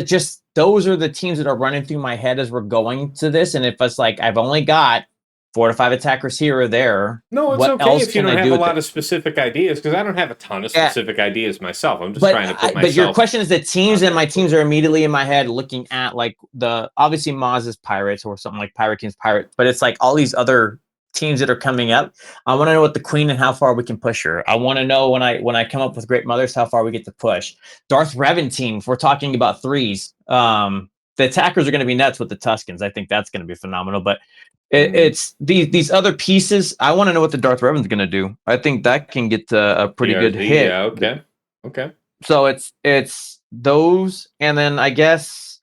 just those are the teams that are running through my head as we're going to this. And if it's like I've only got 4 to 5 attackers here or there, No, it's what okay else if you can don't I have do a with lot it? of specific ideas, because I don't have a ton of Yeah. specific ideas myself. I'm just trying to put But your myself. question is the teams, on and my that teams board. are immediately in my head looking at like obviously Maz's Pirates or something like Pirate King's Pirates, but it's like all these other teams that are coming up. I want to know what the Queen and how far we can push her. I want to know when I come up with Great Mothers how far we get to push. Darth Revan team. If we're talking about threes, the attackers are going to be nuts with the Tuscans. I think that's going to be phenomenal. But it's these other pieces. I want to know what the Darth Revan's going to do. I think that can get a pretty good DRZ, hit. yeah, okay. So it's those, and then I guess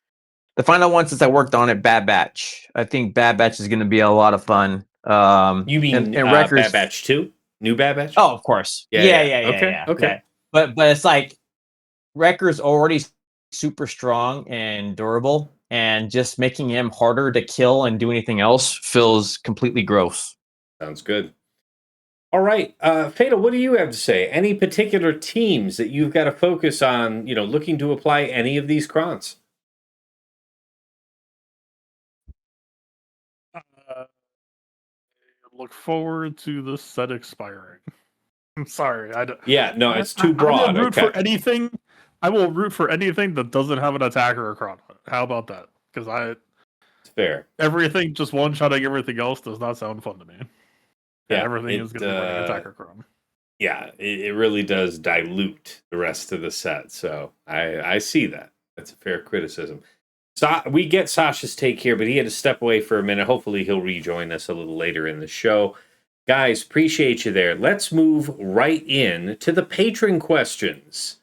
the final one since I worked on it, Bad Batch. I think Bad Batch is going to be a lot of fun. You mean and Wreckers? Bad Batch 2? New Bad Batch? Oh, of course. Yeah. Okay. But it's like Wrecker's already super strong and durable, and just making him harder to kill and do anything else feels completely gross. Sounds good. All right, Fatal, what do you have to say? Any particular teams that you've got to focus on, looking to apply any of these crons? Look forward to the set expiring. I'm sorry. I don't. Yeah, no, it's too I broad. will root Okay. for anything. I will root for anything that doesn't have an attacker or chron. How about that? Because It's fair. everything just one-shotting everything else does not sound fun to me. Yeah, And everything is going to be running attacker chron. Yeah, it really does dilute the rest of the set. So I see that. That's a fair criticism. So we get Sasha's take here, but he had to step away for a minute. Hopefully he'll rejoin us a little later in the show. Guys, appreciate you there. Let's move right in to the patron questions.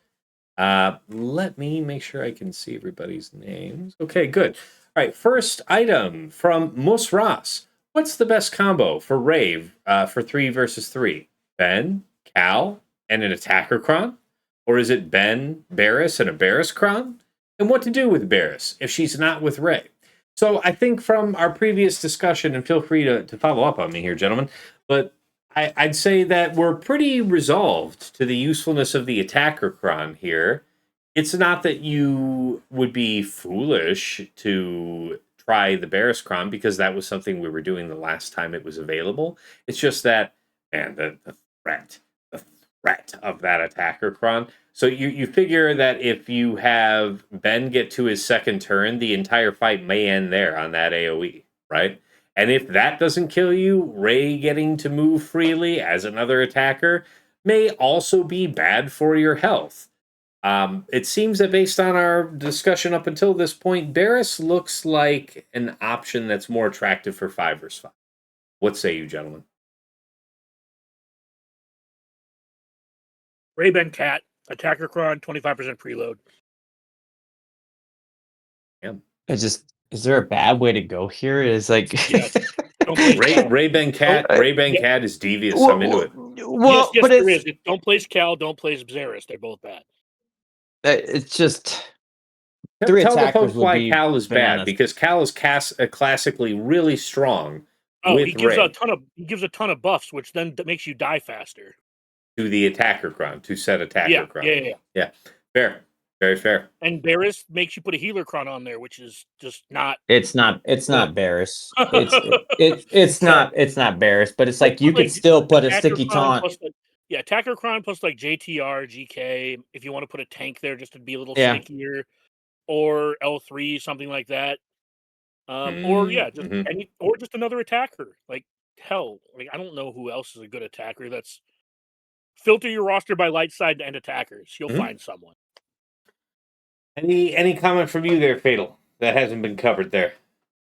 Let me make sure I can see everybody's names. Okay, good. All right, first item from Mus Ross. What's the best combo for Rave for 3 versus 3? Ben, Cal, and an attacker cron? Or is it Ben, Barris, and a Barris cron? And what to do with Barris if she's not with Ray? So I think from our previous discussion, and feel free to follow up on me here, gentlemen, but I'd say that we're pretty resolved to the usefulness of the attacker cron here. It's not that you would be foolish to try the Barris cron, because that was something we were doing the last time it was available. It's just that, man, the threat of that attacker cron. So you figure that if you have Ben get to his second turn, the entire fight may end there on that AoE, right? And if that doesn't kill you, Ray getting to move freely as another attacker may also be bad for your health. It seems that based on our discussion up until this point, Barris looks like an option that's more attractive for 5 versus 5. What say you, gentlemen? Ray-Ban Cat, attacker cron, 25% preload. Is there a bad way to go here? It's like Yes. Don't place Cal. Ray-Ban Cat is devious. I'm into it. Well, yes, but there is. Don't place Cal, don't place Xeris. They're both bad. it's just Tell the attackers folks would why be Cal is bad, bananas. because Cal is classically really strong with he gives Ray a ton of buffs, which then makes you die faster. to the attacker cron, to set attacker cron. Yeah. Fair. Very fair. And Barris makes you put a healer cron on there, which is just not. It's not Barris. It's not Barris, but it's like you could still put a sticky taunt. Attacker cron plus like JTR, GK, if you want to put a tank there just to be a little Yeah. stickier, or L3, something like that. Or just another attacker. Like hell, like I don't know who else is a good attacker. That's filter your roster by light side and attackers. You'll find someone. Any comment from you there, Fatal, that hasn't been covered there?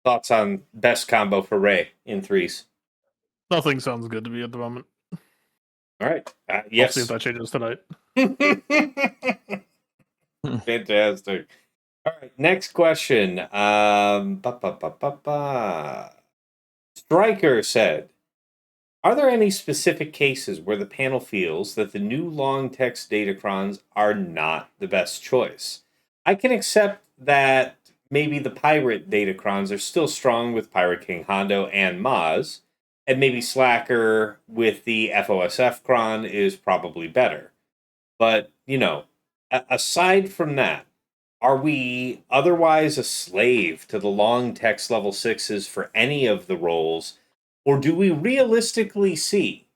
Thoughts on best combo for Ray in 3s? Nothing sounds good to me at the moment. All right. Yes. I'll see if that changes tonight. Fantastic. All right. Next question. Striker said, are there any specific cases where the panel feels that the new long text datacrons are not the best choice? I can accept that maybe the pirate datacrons are still strong with Pirate King Hondo and Maz, and maybe Slacker with the FOSF cron is probably better. But, aside from that, are we otherwise a slave to the long text level 6s for any of the roles, or do we realistically see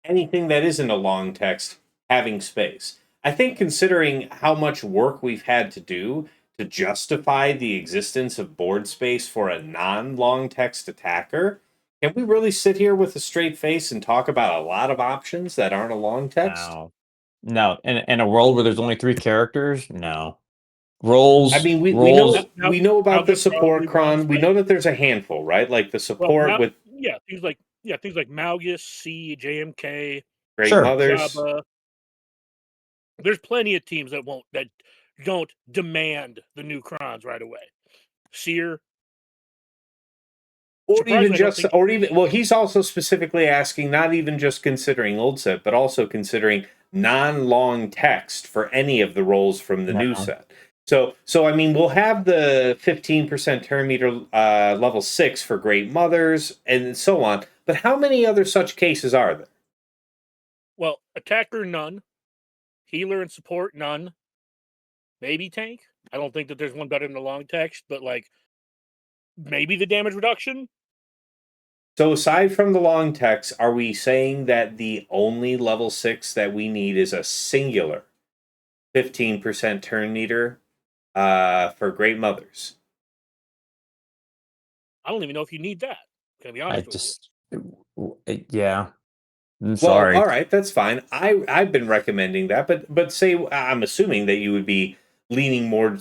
anything that isn't a long text having space? I think considering how much work we've had to do to justify the existence of board space for a non-long text attacker, can we really sit here with a straight face and talk about a lot of options that aren't a long text? No. In a world where there's only 3 characters, no. I Roles, mean, roles. we know about the Malgus support probably cron. runs We like- know that there's a handful, right? Like the support with things like Malgus, C, JMK, Great Sure. Mothers. Jabba. There's plenty of teams that don't demand the new crons right away. Seer, Or surprisingly, even I don't just, think- or even, well, he's also specifically asking not even just considering old set, but also considering non-long text for any of the roles from the new No. set. So I mean, we'll have the 15% turn meter level 6 for Great Mothers and so on. But how many other such cases are there? well, attacker none, healer and support none, maybe tank. I don't think that there's one better than the long text, but like maybe the damage reduction. So aside from the long text, are we saying that the only level 6 that we need is a singular 15% turn meter for Great Mothers? I don't even know if you need that. Can I be I honest with just, yeah. I'm Well, sorry. all right, that's fine. I've been recommending that, but say I'm assuming that you would be leaning more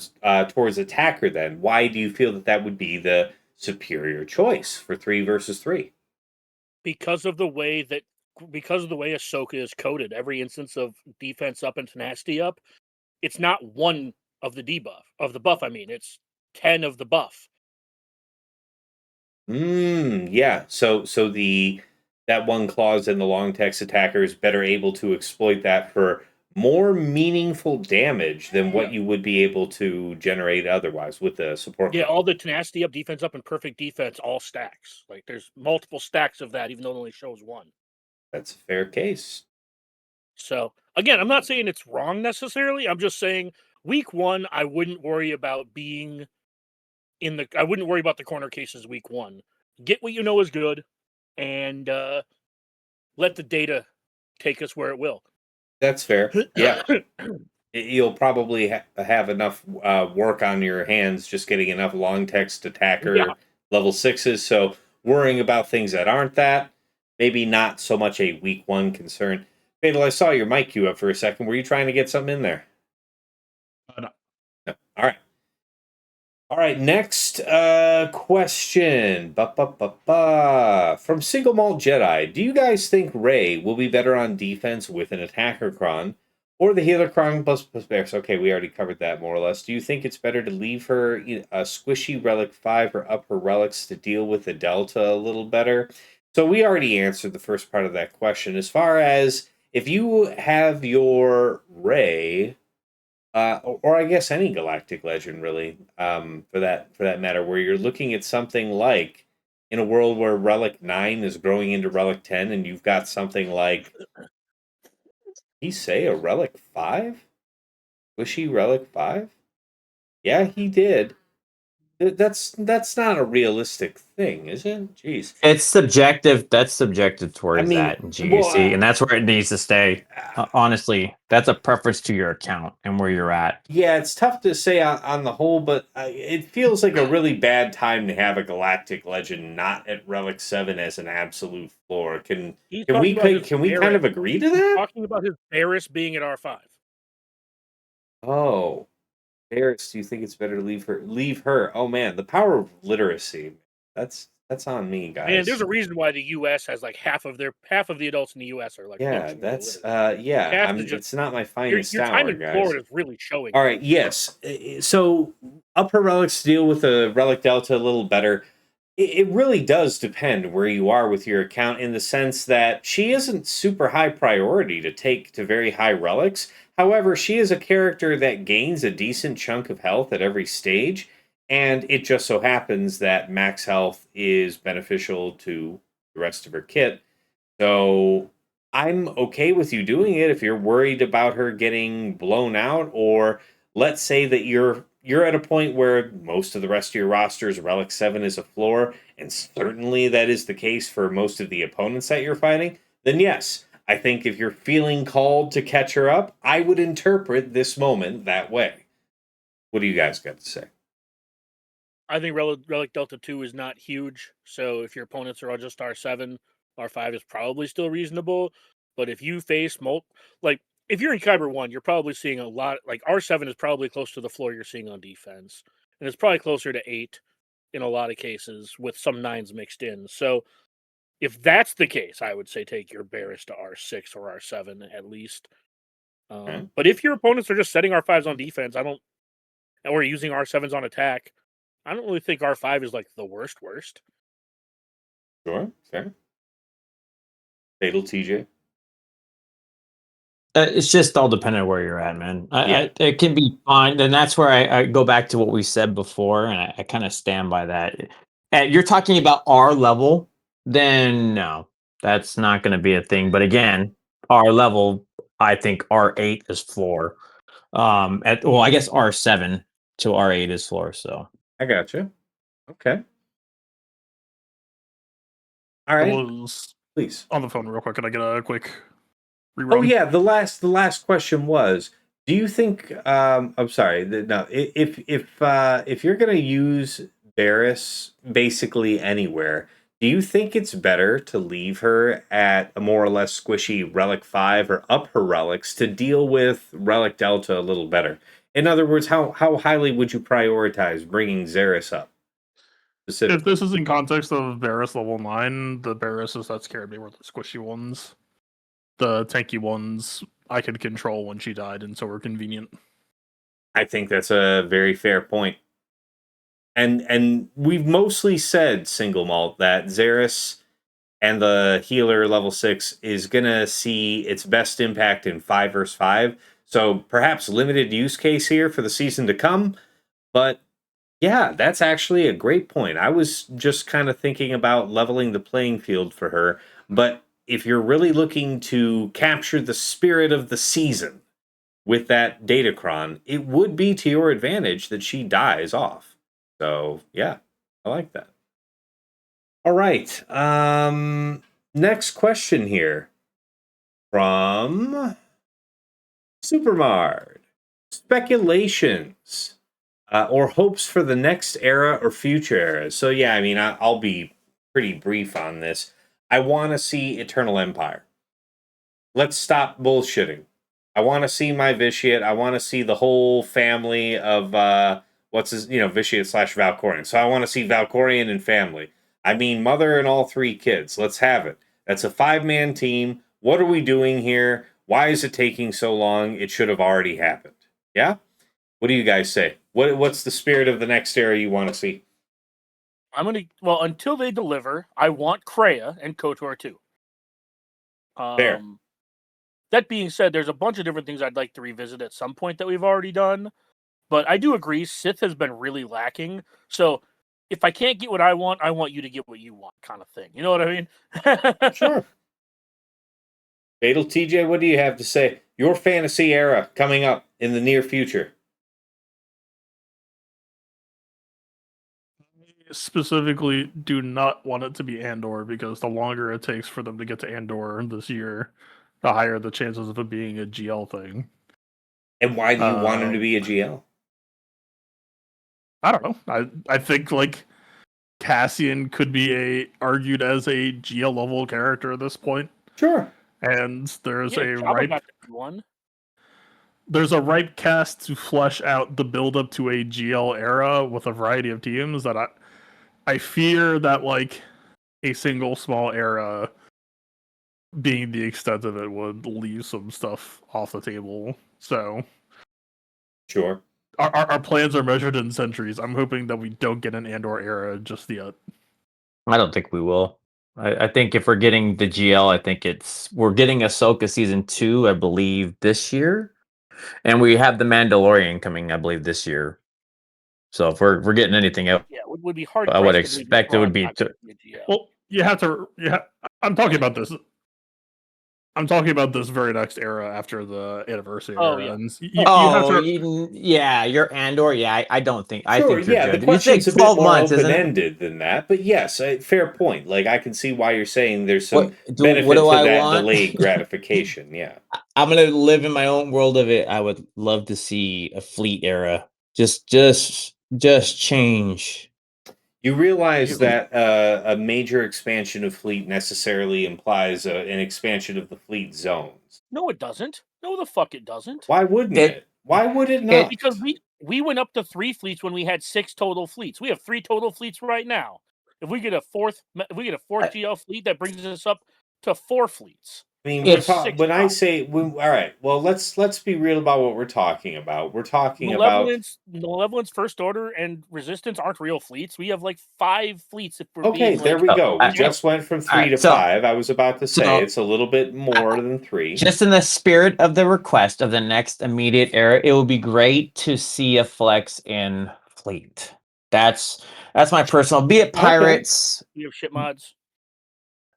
towards attacker. Then why do you feel that that would be the superior choice for 3 versus 3? because of the way Ahsoka is coded. Every instance of defense up and tenacity up, it's not one of the debuff of the buff. I mean, it's 10 of the buff. Yeah. So that one clause in the long text attacker is better able to exploit that for more meaningful damage than what you would be able to generate otherwise with the support. Yeah, card. all the tenacity up, defense up, and perfect defense all stacks. Like there's multiple stacks of that, even though it only shows one. That's a fair case. So again, I'm not saying it's wrong necessarily. I'm just saying week 1, I wouldn't worry about being I wouldn't worry about the corner cases week 1. Get what you know is good, and let the data take us where it will. That's fair. Yeah. You'll probably have enough work on your hands just getting enough long text attacker level 6s. So worrying about things that aren't that, maybe not so much a week 1 concern. Fatal, I saw your mic queue up for a second. Were you trying to get something in there? No. No. All right. All right, next question. From Single Malt Jedi. Do you guys think Rey will be better on defense with an attacker cron or the healer cron plus bears? Okay, we already covered that more or less. Do you think it's better to leave her a squishy relic 5 or up her relics to deal with the delta a little better? So we already answered the first part of that question. As far as if you have your Rey, or I guess any galactic legend, really, for that matter, where you're looking at something like in a world where Relic 9 is growing into Relic 10, and you've got something like, he say a Relic 5? Squishy Relic 5? Yeah, he did. That's not a realistic thing, is it? Jeez. It's subjective. That's subjective towards mean, that in GUC, and that's where it needs to stay. Honestly, that's a preference to your account and where you're at. Yeah, it's tough to say on the whole, but it feels like a really bad time to have a galactic legend not at Relic 7 as an absolute floor. Can we kind of agree to that? Talking about his Barris being at R5. Oh, Barris, do you think it's better to leave her? Oh man, the power of literacy. That's on me, guys. And there's a reason why the U.S. has like half of the adults in the U.S. are like that's illiterate. it's not my finest your hour, time in guys. Florida is really showing. All right, yes. So upper relics deal with the relic delta a little better. It really does depend where you are with your account in the sense that she isn't super high priority to take to very high relics. However, she is a character that gains a decent chunk of health at every stage, and it just so happens that max health is beneficial to the rest of her kit. So I'm okay with you doing it if you're worried about her getting blown out, or let's say that you're at a point where most of the rest of your roster's Relic 7 is a floor, and certainly that is the case for most of the opponents that you're fighting, then yes, I think if you're feeling called to catch her up, I would interpret this moment that way. What do you guys got to say? I think Relic Delta 2 is not huge, so if your opponents are all just R7, R5 is probably still reasonable. But if you face like if you're in Kyber 1, you're probably seeing a lot, like R7 is probably close to the floor you're seeing on defense. And it's probably closer to 8 in a lot of cases with some 9s mixed in. So if that's the case, I would say take your Barris to R6 or R7 at least. Okay. But if your opponents are just setting R5s on defense, or using R7s on attack, I don't really think R5 is like the worst. Sure, fair. Fatal TJ. It's just all dependent on where you're at, man. Yeah. It can be fine. And that's where I go back to what we said before, and I kind of stand by that. You're talking about our level, then no, that's not going to be a thing. But again, our level, I think R8 is floor. I guess R7 to R8 is floor. So I got you. Okay. All I right. was Please. on the phone real quick. Can I get a quick rerun? Oh yeah, the last question was: do you think? I'm sorry. No, if you're gonna use Barris basically anywhere, do you think it's better to leave her at a more or less squishy Relic 5 or up her relics to deal with Relic Delta a little better? In other words, how highly would you prioritize bringing Xeris up? If this is in context of Barris level 9, the Barrises that scared me were the squishy ones. The tanky ones I could control when she died, and so were convenient. I think that's a very fair point. And we've mostly said, Single Malt, that Xeris and the healer level 6 is gonna see its best impact in 5 versus 5. So perhaps limited use case here for the season to come. But yeah, that's actually a great point. I was just kind of thinking about leveling the playing field for her. But if you're really looking to capture the spirit of the season with that Datacron, it would be to your advantage that she dies off. So yeah, I like that. All right. Next question here from Supermard. Speculations or hopes for the next era or future eras. So yeah, I mean, I'll be pretty brief on this. I want to see Eternal Empire. Let's stop bullshitting. I want to see my Vitiate. I want to see the whole family of Vitiate / Valkorion. So I want to see Valkorion and family. I mean, mother and all 3 kids. Let's have it. That's a 5-man team. What are we doing here? Why is it taking so long? It should have already happened. Yeah? What do you guys say? What's the spirit of the next era you want to see? Until they deliver, I want Kreia and KOTOR too. Fair. That being said, there's a bunch of different things I'd like to revisit at some point that we've already done. But I do agree, Sith has been really lacking. So if I can't get what I want you to get what you want, kind of thing. You know what I mean? Sure. Fatal TJ, what do you have to say? Your fantasy era coming up in the near future. Specifically, do not want it to be Andor, because the longer it takes for them to get to Andor this year, the higher the chances of it being a GL thing. And why do you want him to be a GL? I don't know. I think like Cassian could be argued as a GL level character at this point. Sure. And there's Jabba there's a ripe cast to flesh out the build up to a GL era with a variety of teams that I fear that like a single small era being the extent of it would leave some stuff off the table. So sure. Our plans are measured in centuries. I'm hoping that we don't get an Andor era just yet. I don't think we will. I think if we're getting the GL, I think we're getting Ahsoka season 2, I believe, this year, and we have the Mandalorian coming, I believe, this year. So if we're getting anything else, it would be hard. I would expect it would be. Well, you have to. Yeah, I'm talking about this. I'm talking about this very next era after the anniversary Oh, era. yeah. And you have to. yeah, you're Andor. Yeah, I don't think. I Sure, think you're yeah, good. the You say question's a bit 12 more months, isn't it? open-ended than that, but yes, fair point. Like, I can see why you're saying there's some What benefit do to I that want? delayed gratification. Yeah. I'm gonna live in my own world of it. I would love to see a fleet era. Just change. You realize Ew. that a major expansion of fleet necessarily implies an expansion of the fleet zones. No, it doesn't. No, the fuck it doesn't. Why wouldn't It it? Why would it it not? Because we went up to 3 fleets when we had 6 total fleets. We have 3 total fleets right now. If we get a fourth GL fleet, that brings us up to 4 fleets. I mean, If- when I say, all right, well, let's be real about what we're talking about. We're talking about Malevolence, First Order, and Resistance aren't real fleets. We have like 5 fleets if we're okay. being There like. we go. We I- just went from 3 right, to so- 5. I was about to say so- it's a little bit more than 3. Just in the spirit of the request of the next immediate era, it would be great to see a flex in fleet. That's my personal. Be it pirates. We have ship mods.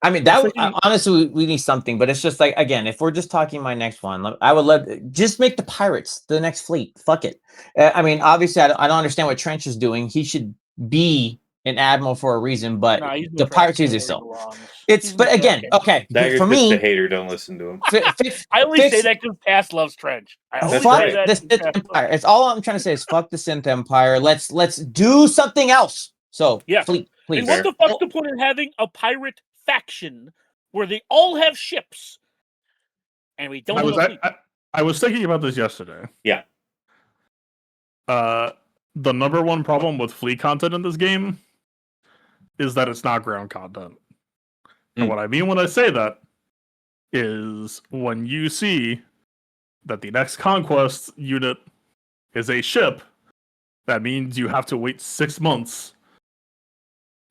I mean, I was that thinking- honestly, we need something, but it's just like, again, if we're just talking my next one, I would love just make the pirates the next fleet. Fuck it. I mean, obviously, I don't understand what Trench is doing. He should be an admiral for a reason, but Nah, he's in the pirates trash easy can where he still. belongs. It's He's in but the again, trash can. okay, Dagger's for just a me, hater. Don't listen to him. I only fix- say that because Cass loves Trench. I That's only fuck say right. that. the 'cause Sith Cass loves Empire. It's all I'm trying to say is fuck the Sith Empire. Let's do something else. So Yeah. fleet, please. And what the fuck's the point in having a pirate faction where they all have ships and we don't have a fleet? I was thinking about this yesterday. Yeah. The number one problem with fleet content in this game is that it's not ground content. And what I mean when I say that is when you see that the next conquest unit is a ship, that means you have to wait 6 months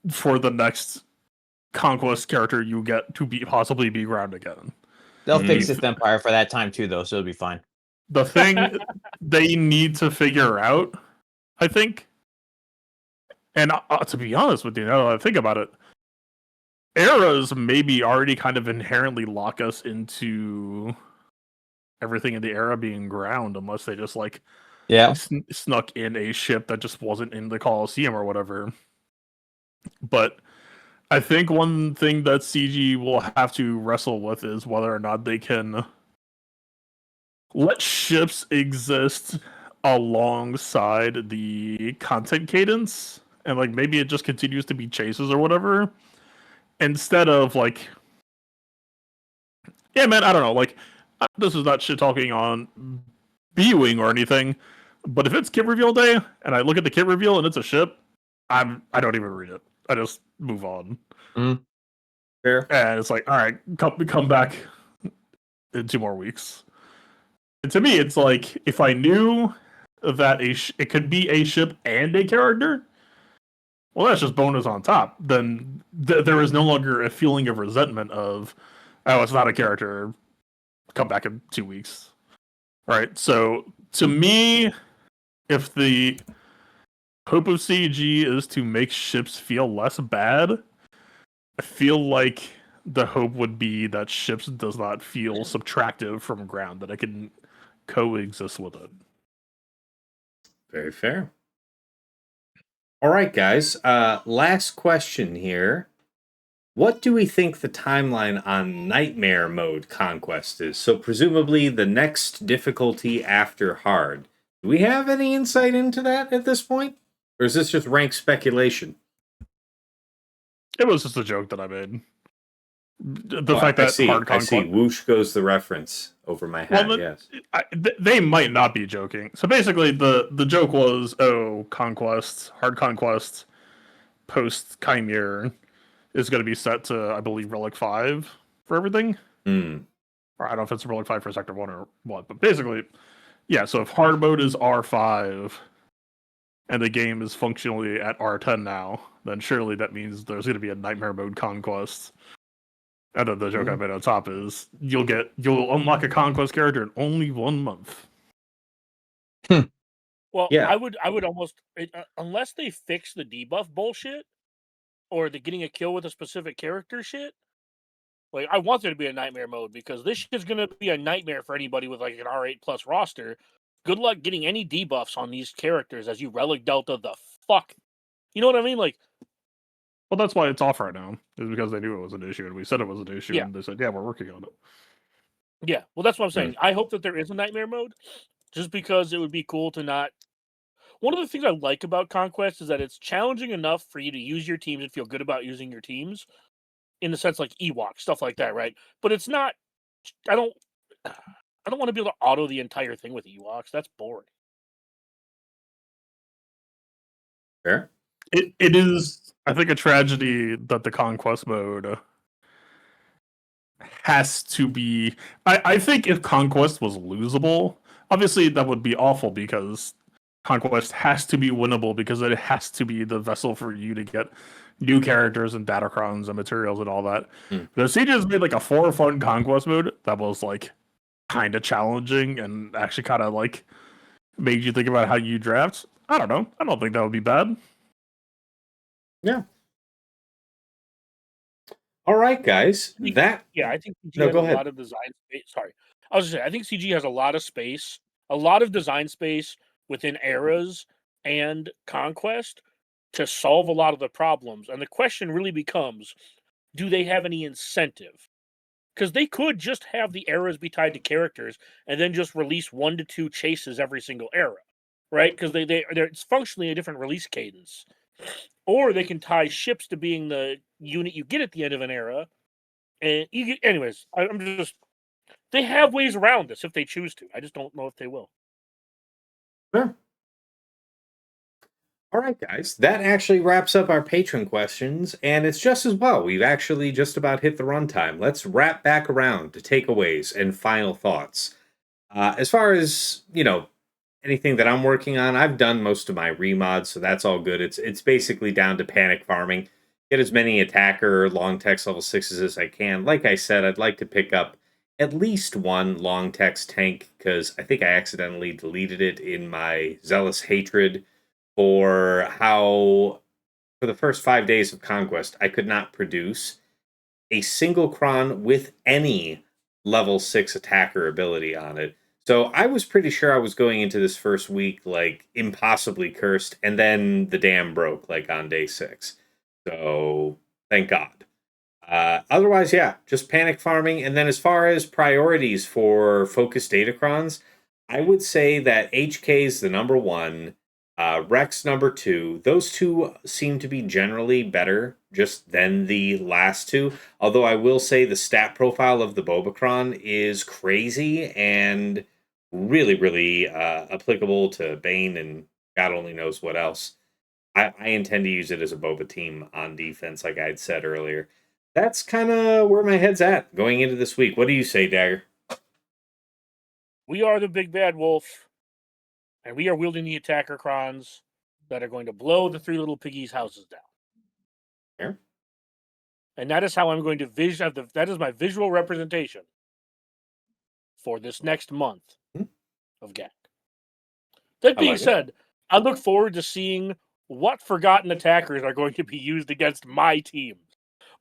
for the next conquest character you get to possibly be ground again. They'll fix Sith Empire for that time too, though, so it'll be fine. The thing they need to figure out, I think, and to be honest with you, now that I think about it, eras maybe already kind of inherently lock us into everything in the era being ground, unless they just like snuck in a ship that just wasn't in the Colosseum or whatever. But I think one thing that CG will have to wrestle with is whether or not they can let ships exist alongside the content cadence, and like maybe it just continues to be chases or whatever, instead of like, yeah, man, I don't know, like this is not shit talking on B-wing or anything, but if it's kit reveal day and I look at the kit reveal and it's a ship, I don't even read it. I just move on. Fair. And it's like, all right, come back in 2 more weeks. And to me, it's like if I knew that it could be a ship and a character, well, that's just bonus on top. Then there is no longer a feeling of resentment of, oh, it's not a character. Come back in 2 weeks. Right. So to me, if the hope of CG is to make ships feel less bad, I feel like the hope would be that ships does not feel subtractive from ground, that I can coexist with it. Very fair. All right, guys. Last question here. What do we think the timeline on Nightmare Mode Conquest is? So presumably the next difficulty after hard. Do we have any insight into that at this point? Or is this just rank speculation? It was just a joke that I made. The fact that hard I see. conquest. Whoosh goes the reference over my head. Well, yes. They might not be joking. So basically, the joke was, oh, conquest, hard conquest, post Chimere is going to be set to, I believe, Relic 5 for everything. Or I don't know if it's Relic 5 for Sector 1 or what, but basically, yeah. So if hard mode is R5 and the game is functionally at R10 now, then surely that means there's going to be a Nightmare Mode Conquest. And then the joke I made on top is you'll unlock a conquest character in only 1 month. Well, Yeah. I would almost unless they fix the debuff bullshit or the getting a kill with a specific character shit, Like, I want there to be a nightmare mode because this is going to be a nightmare for anybody with like an R8 plus roster. Good luck getting any debuffs on these characters as you relic delta the fuck. You know what I mean? Like, Well, that's why it's off right now, is because they knew it was an issue, and we said it was an issue, Yeah. and they said, yeah, we're working on it. yeah, well, that's what I'm saying. I hope that there is a nightmare mode, just because it would be cool to not. One of the things I like about Conquest is that it's challenging enough for you to use your teams and feel good about using your teams, in the sense like Ewok stuff like that, right? But it's not. I don't want to be able to auto the entire thing with Ewoks. That's boring. Fair. It is, I think, a tragedy that the Conquest mode has to be. I think if Conquest was losable, obviously that would be awful because Conquest has to be winnable because it has to be the vessel for you to get new characters and datacrons and materials and all that. The Siege has made like a fun Conquest mode that was like kind of challenging and actually kind of like made you think about how you draft. I don't know. I don't think that would be bad. Yeah. All right, guys. That I think CG No, has go a ahead. lot of design space. Sorry, I was just saying. I think CG has a lot of space, a lot of design space within eras and Conquest to solve a lot of the problems. And the question really becomes, do they have any incentive? Because they could just have the eras be tied to characters and then just release 1 to 2 chases every single era, right? Because it's functionally a different release cadence. Or they can tie ships to being the unit you get at the end of an era. And you get, anyways, I'm just, they have ways around this if they choose to. I just don't know if they will. Sure. All right, guys. That actually wraps up our patron questions, and it's just as well. We've actually just about hit the runtime. Let's wrap back around to takeaways and final thoughts. As far as, anything that I'm working on, I've done most of my remods, so that's all good. It's basically down to panic farming. Get as many attacker long text level 6s as I can. Like I said, I'd like to pick up at least one long text tank, because I think I accidentally deleted it in my zealous hatred for how, for the first 5 days of Conquest, I could not produce a single cron with any level 6 attacker ability on it. So I was pretty sure I was going into this first week like impossibly cursed, and then the dam broke like on day 6. So thank God. Otherwise, yeah, just panic farming. And then as far as priorities for focused datacrons, I would say that HK is the number one, Rex number 2. Those two seem to be generally better just than the last two. Although I will say the stat profile of the Bobacron is crazy and really, really applicable to Bane and God only knows what else. I intend to use it as a Boba team on defense, like I had said earlier. That's kind of where my head's at going into this week. What do you say, Dagger? We are the big bad wolf, and we are wielding the attacker crons that are going to blow the 3 little piggies' houses down. Here. And that is how I'm going to that is my visual representation for this next month of GAC. That being said, I look forward to seeing what forgotten attackers are going to be used against my team.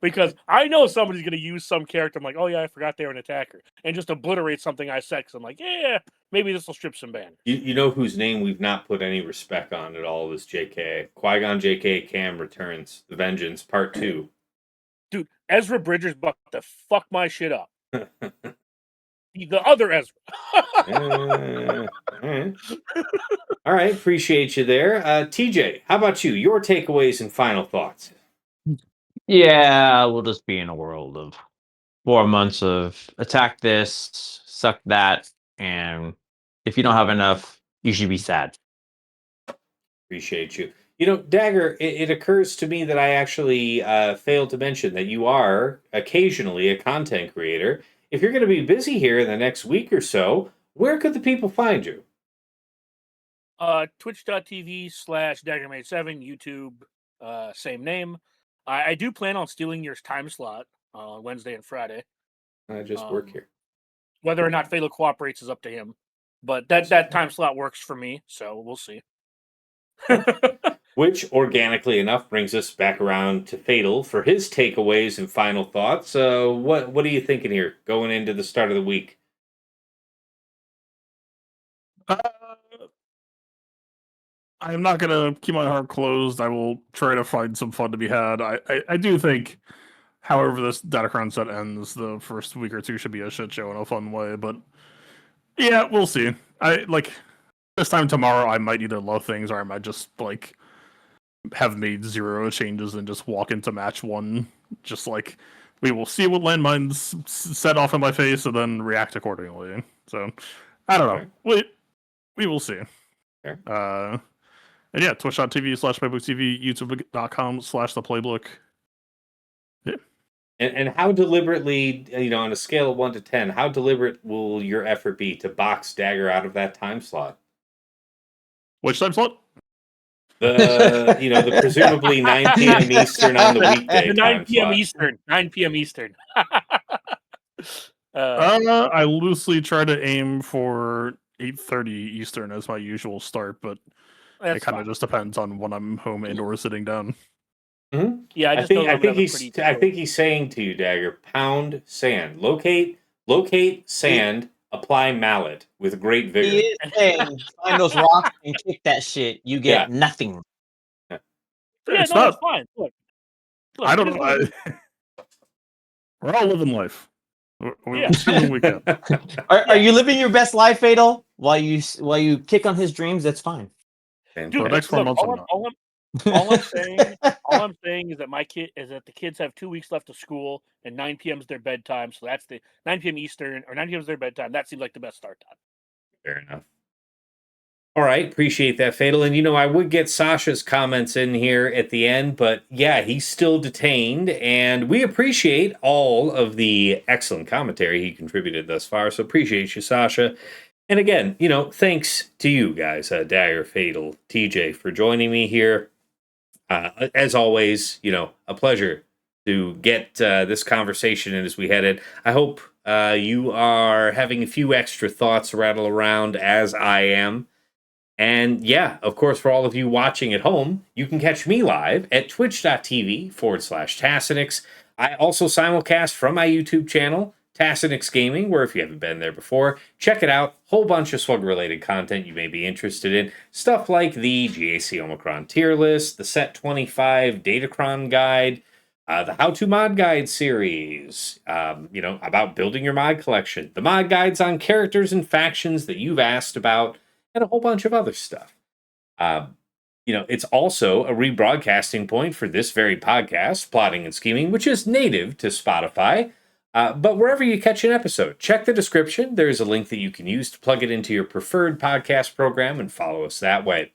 Because I know somebody's going to use some character. I'm like, oh yeah, I forgot they were an attacker. And just obliterate something I said. Because I'm like, yeah, maybe this will strip some ban. You know whose name we've not put any respect on at all is JK. Qui-Gon JK Cam returns. The Vengeance, Part 2. Dude, Ezra Bridger's about to fuck my shit up. The other Ezra. All right, appreciate you there. TJ, how about you? Your takeaways and final thoughts. Yeah, we'll just be in a world of 4 months of attack this, suck that, and if you don't have enough, you should be sad. Appreciate you. Dagger, it occurs to me that I actually failed to mention that you are occasionally a content creator. If you're going to be busy here in the next week or so, where could the people find you? Twitch.tv/DaggerMate7, YouTube, same name. I do plan on stealing your time slot on Wednesday and Friday. I just work here. Whether or not Phala cooperates is up to him. But that time slot works for me, so we'll see. Which, organically enough, brings us back around to Fatal for his takeaways and final thoughts. What are you thinking here going into the start of the week? Uh, I'm not gonna keep my heart closed. I will try to find some fun to be had. I do think, however this Datacron set ends, the first week or two should be a shit show in a fun way. But yeah, we'll see. I like this time tomorrow. I might either love things or I might just like have made 0 changes and just walk into match 1. Just like we will see what landmines set off in my face and then react accordingly. So I don't know. We will see. Sure. And yeah, twitch.tv/playbook.tv, youtube.com/the playbook. Yeah. And how deliberately, on a scale of 1 to 10, how deliberate will your effort be to box Dagger out of that time slot? Which time slot? The presumably 9 p.m. Eastern on the weekday. The 9 time p.m. slot. Eastern. 9 p.m. Eastern. I loosely try to aim for 8:30 Eastern as my usual start, but it kind of just depends on when I'm home and or sitting down. Mm-hmm. Yeah, I think he's saying to you, Dagger, pound sand, locate sand, apply mallet with great vigor. He is saying, find those rocks and kick that shit. You get nothing. Yeah, It's no, not. that's fine. Look, I don't know. We're all living life. We're assuming we can. Are you living your best life, Fatal? While you kick on his dreams, that's fine. Dude, for the next 4 months, all I'm saying is that the kids have 2 weeks left of school and 9 p.m. is their bedtime. So that's the 9 p.m. Eastern or 9 p.m. is their bedtime. That seems like the best start time. Fair enough. All right, appreciate that, Fatal. And I would get Sasha's comments in here at the end, but yeah, he's still detained, and we appreciate all of the excellent commentary he contributed thus far. So appreciate you, Sasha. And again, thanks to you guys, Dagger, Fatal, TJ, for joining me here. As always, a pleasure to get this conversation in as we head in. I hope you are having a few extra thoughts rattle around as I am. And yeah, of course, for all of you watching at home, you can catch me live at twitch.tv/Tassenix. I also simulcast from my YouTube channel, Tassenix Gaming, where if you haven't been there before, check it out. Whole bunch of Swug-related content you may be interested in. Stuff like the GAC Omicron tier list, the Set 25 Datacron guide, the How to Mod Guide series, about building your mod collection, the mod guides on characters and factions that you've asked about, and a whole bunch of other stuff. It's also a rebroadcasting point for this very podcast, Plotting and Scheming, which is native to Spotify. But wherever you catch an episode, check the description. There's a link that you can use to plug it into your preferred podcast program and follow us that way.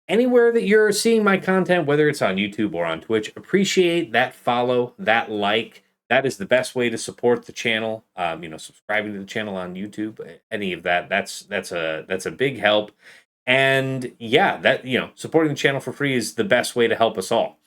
Anywhere that you're seeing my content, whether it's on YouTube or on Twitch, appreciate that follow, that like. That is the best way to support the channel. Subscribing to the channel on YouTube, any of that, that's a big help. And yeah, supporting the channel for free is the best way to help us all.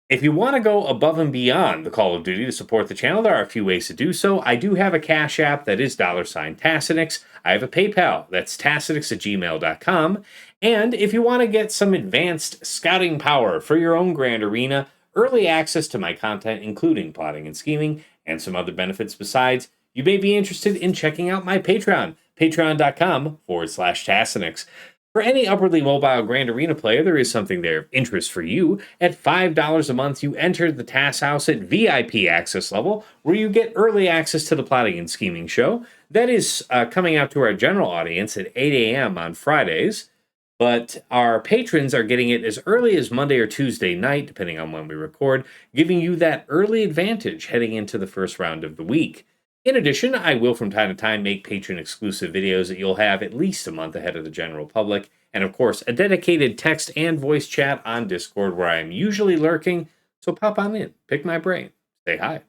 If you want to go above and beyond the Call of Duty to support the channel, there are a few ways to do so. I do have a Cash App that is $Tassenix. I have a PayPal that's tassenix@gmail.com. And if you want to get some advanced scouting power for your own Grand Arena, early access to my content, including Plotting and Scheming, and some other benefits besides, you may be interested in checking out my Patreon, patreon.com/Tassenix. For any upwardly mobile Grand Arena player, there is something there of interest for you. At $5 a month, you enter the Tass House at VIP access level, where you get early access to the Plotting and Scheming show. That is coming out to our general audience at 8 a.m. on Fridays. But our patrons are getting it as early as Monday or Tuesday night, depending on when we record, giving you that early advantage heading into the first round of the week. In addition, I will from time to time make patron-exclusive videos that you'll have at least a month ahead of the general public, and of course, a dedicated text and voice chat on Discord where I am usually lurking, so pop on in, pick my brain, say hi.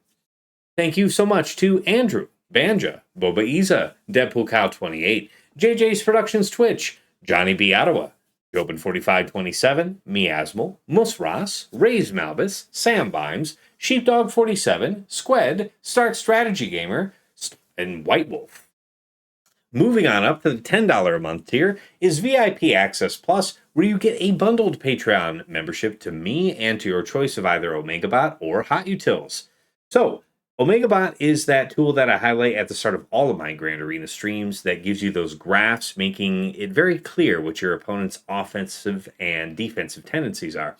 Thank you so much to Andrew, Banja, Boba Isa, Deadpool Cow 28, JJ's Productions Twitch, Johnny B. Ottawa, Jobin4527, Miasmal, Musras, Raise Malbus, Sam Bimes, Sheepdog47, Squed, Start Strategy Gamer, and White Wolf. moving on up to the $10 a month tier is VIP Access Plus, where you get a bundled Patreon membership to me and to your choice of either OmegaBot or Hot Utils. So, OmegaBot is that tool that I highlight at the start of all of my Grand Arena streams that gives you those graphs, making it very clear what your opponent's offensive and defensive tendencies are.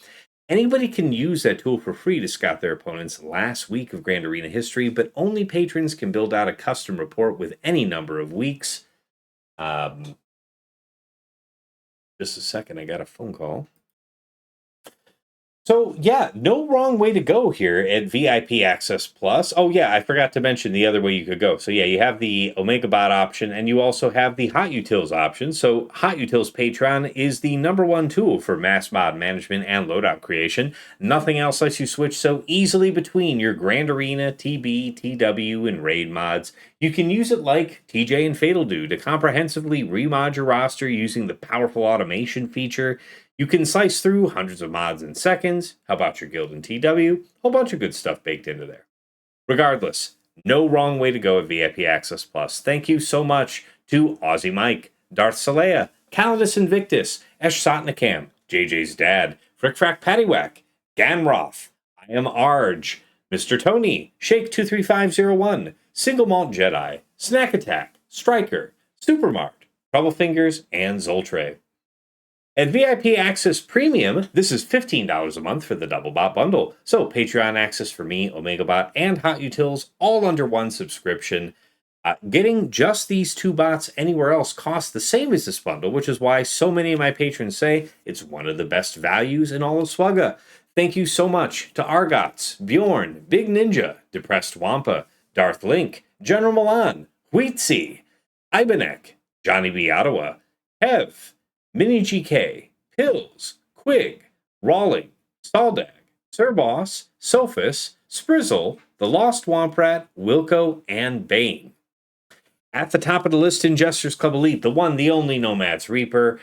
Anybody can use that tool for free to scout their opponent's last week of Grand Arena history, but only patrons can build out a custom report with any number of weeks. Just a second, I got a phone call. So, yeah, no wrong way to go here at VIP Access Plus. Oh, yeah, I forgot to mention the other way you could go. So, yeah, you have the OmegaBot option, and you also have the Hot Utils option. So, Hot Utils Patreon is the #1 tool for mass mod management and loadout creation. Nothing else lets you switch so easily between your Grand Arena, TB, TW, and Raid mods. You can use it like TJ and Fatal do to comprehensively remod your roster using the powerful automation feature. You can slice through hundreds of mods in seconds. How about your guild and TW? Whole bunch of good stuff baked into there. Regardless, no wrong way to go at VIP Access Plus. Thank you so much to Aussie Mike, Darth Salea, Calidus Invictus, Esh Sotnikam, JJ's Dad, Frick Frack Paddywhack, Ganroth, I Am Arj, Mr. Tony, Shake23501, Single Malt Jedi, Snack Attack, Striker, Supermart, Troublefingers, and Zoltre. At VIP Access Premium, this is $15 a month for the Double Bot bundle. So Patreon access for me, OmegaBot, and Hot Utils all under one subscription. Getting just these two bots anywhere else costs the same as this bundle, which is why so many of my patrons say it's one of the best values in all of Swugga. Thank you so much to Argots, Bjorn, Big Ninja, Depressed Wampa, Darth Link, General Milan, Wheatsy, Ibenek, Johnny B. Ottawa, Kev, Mini GK, Pills, Quig, Rawling, Saldag, Sir Boss, Sophus, Sprizzle, The Lost Womprat, Wilco, and Bane. At the top of the list in Jester's Club Elite, the one, the only Nomad's Reaper.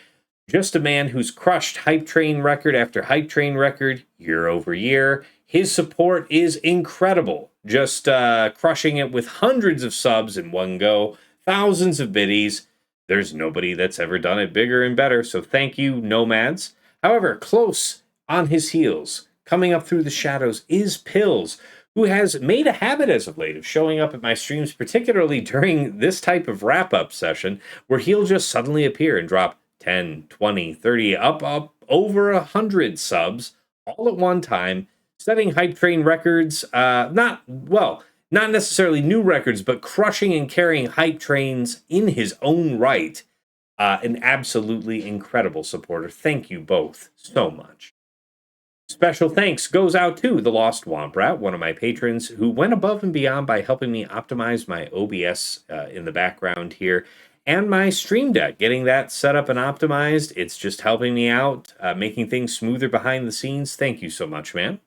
Just a man who's crushed Hype Train record after Hype Train record year over year. His support is incredible. Just crushing it with hundreds of subs in one go, thousands of biddies. There's nobody that's ever done it bigger and better, so thank you, Nomads. However, close on his heels, coming up through the shadows, is Pills, who has made a habit as of late of showing up at my streams, particularly during this type of wrap-up session, where he'll just suddenly appear and drop 10, 20, 30, up over 100 subs all at one time, setting Hype Train records, not necessarily new records, but crushing and carrying Hype Trains in his own right. An absolutely incredible supporter. Thank you both so much. Special thanks goes out to The Lost Womprat, one of my patrons, who went above and beyond by helping me optimize my OBS in the background here, and my Stream Deck, getting that set up and optimized. It's just helping me out, making things smoother behind the scenes. Thank you so much, man.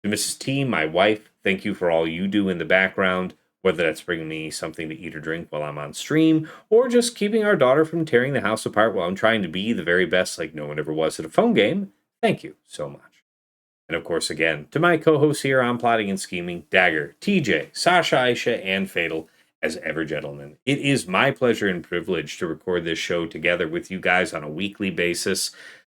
To Mrs. T, my wife, thank you for all you do in the background, whether that's bringing me something to eat or drink while I'm on stream, or just keeping our daughter from tearing the house apart while I'm trying to be the very best like no one ever was at a phone game. Thank you so much. And of course, again, to my co-hosts here on Plotting and Scheming, Dagger, TJ, Sasha, Aisha, and Fatal, as ever, gentlemen. It is my pleasure and privilege to record this show together with you guys on a weekly basis.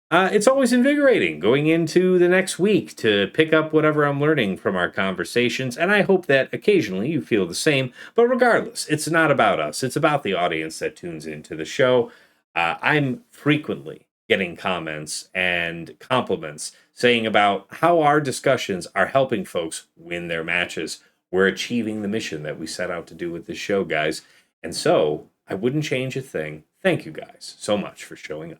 It's always invigorating going into the next week to pick up whatever I'm learning from our conversations, and I hope that occasionally you feel the same. But regardless, it's not about us. It's about the audience that tunes into the show. I'm frequently getting comments and compliments saying about how our discussions are helping folks win their matches. We're achieving the mission that we set out to do with this show, guys. And so I wouldn't change a thing. Thank you guys so much for showing up.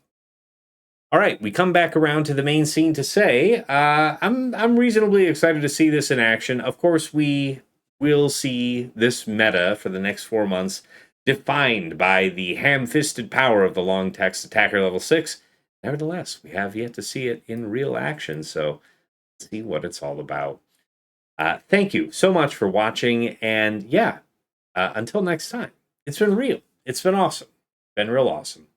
All right, we come back around to the main scene to say I'm reasonably excited to see this in action. Of course, we will see this meta for the next 4 months defined by the ham-fisted power of the long text attacker level 6. Nevertheless, we have yet to see it in real action, so let's see what it's all about. Thank you so much for watching, and yeah, until next time, it's been real. It's been awesome. Been real awesome.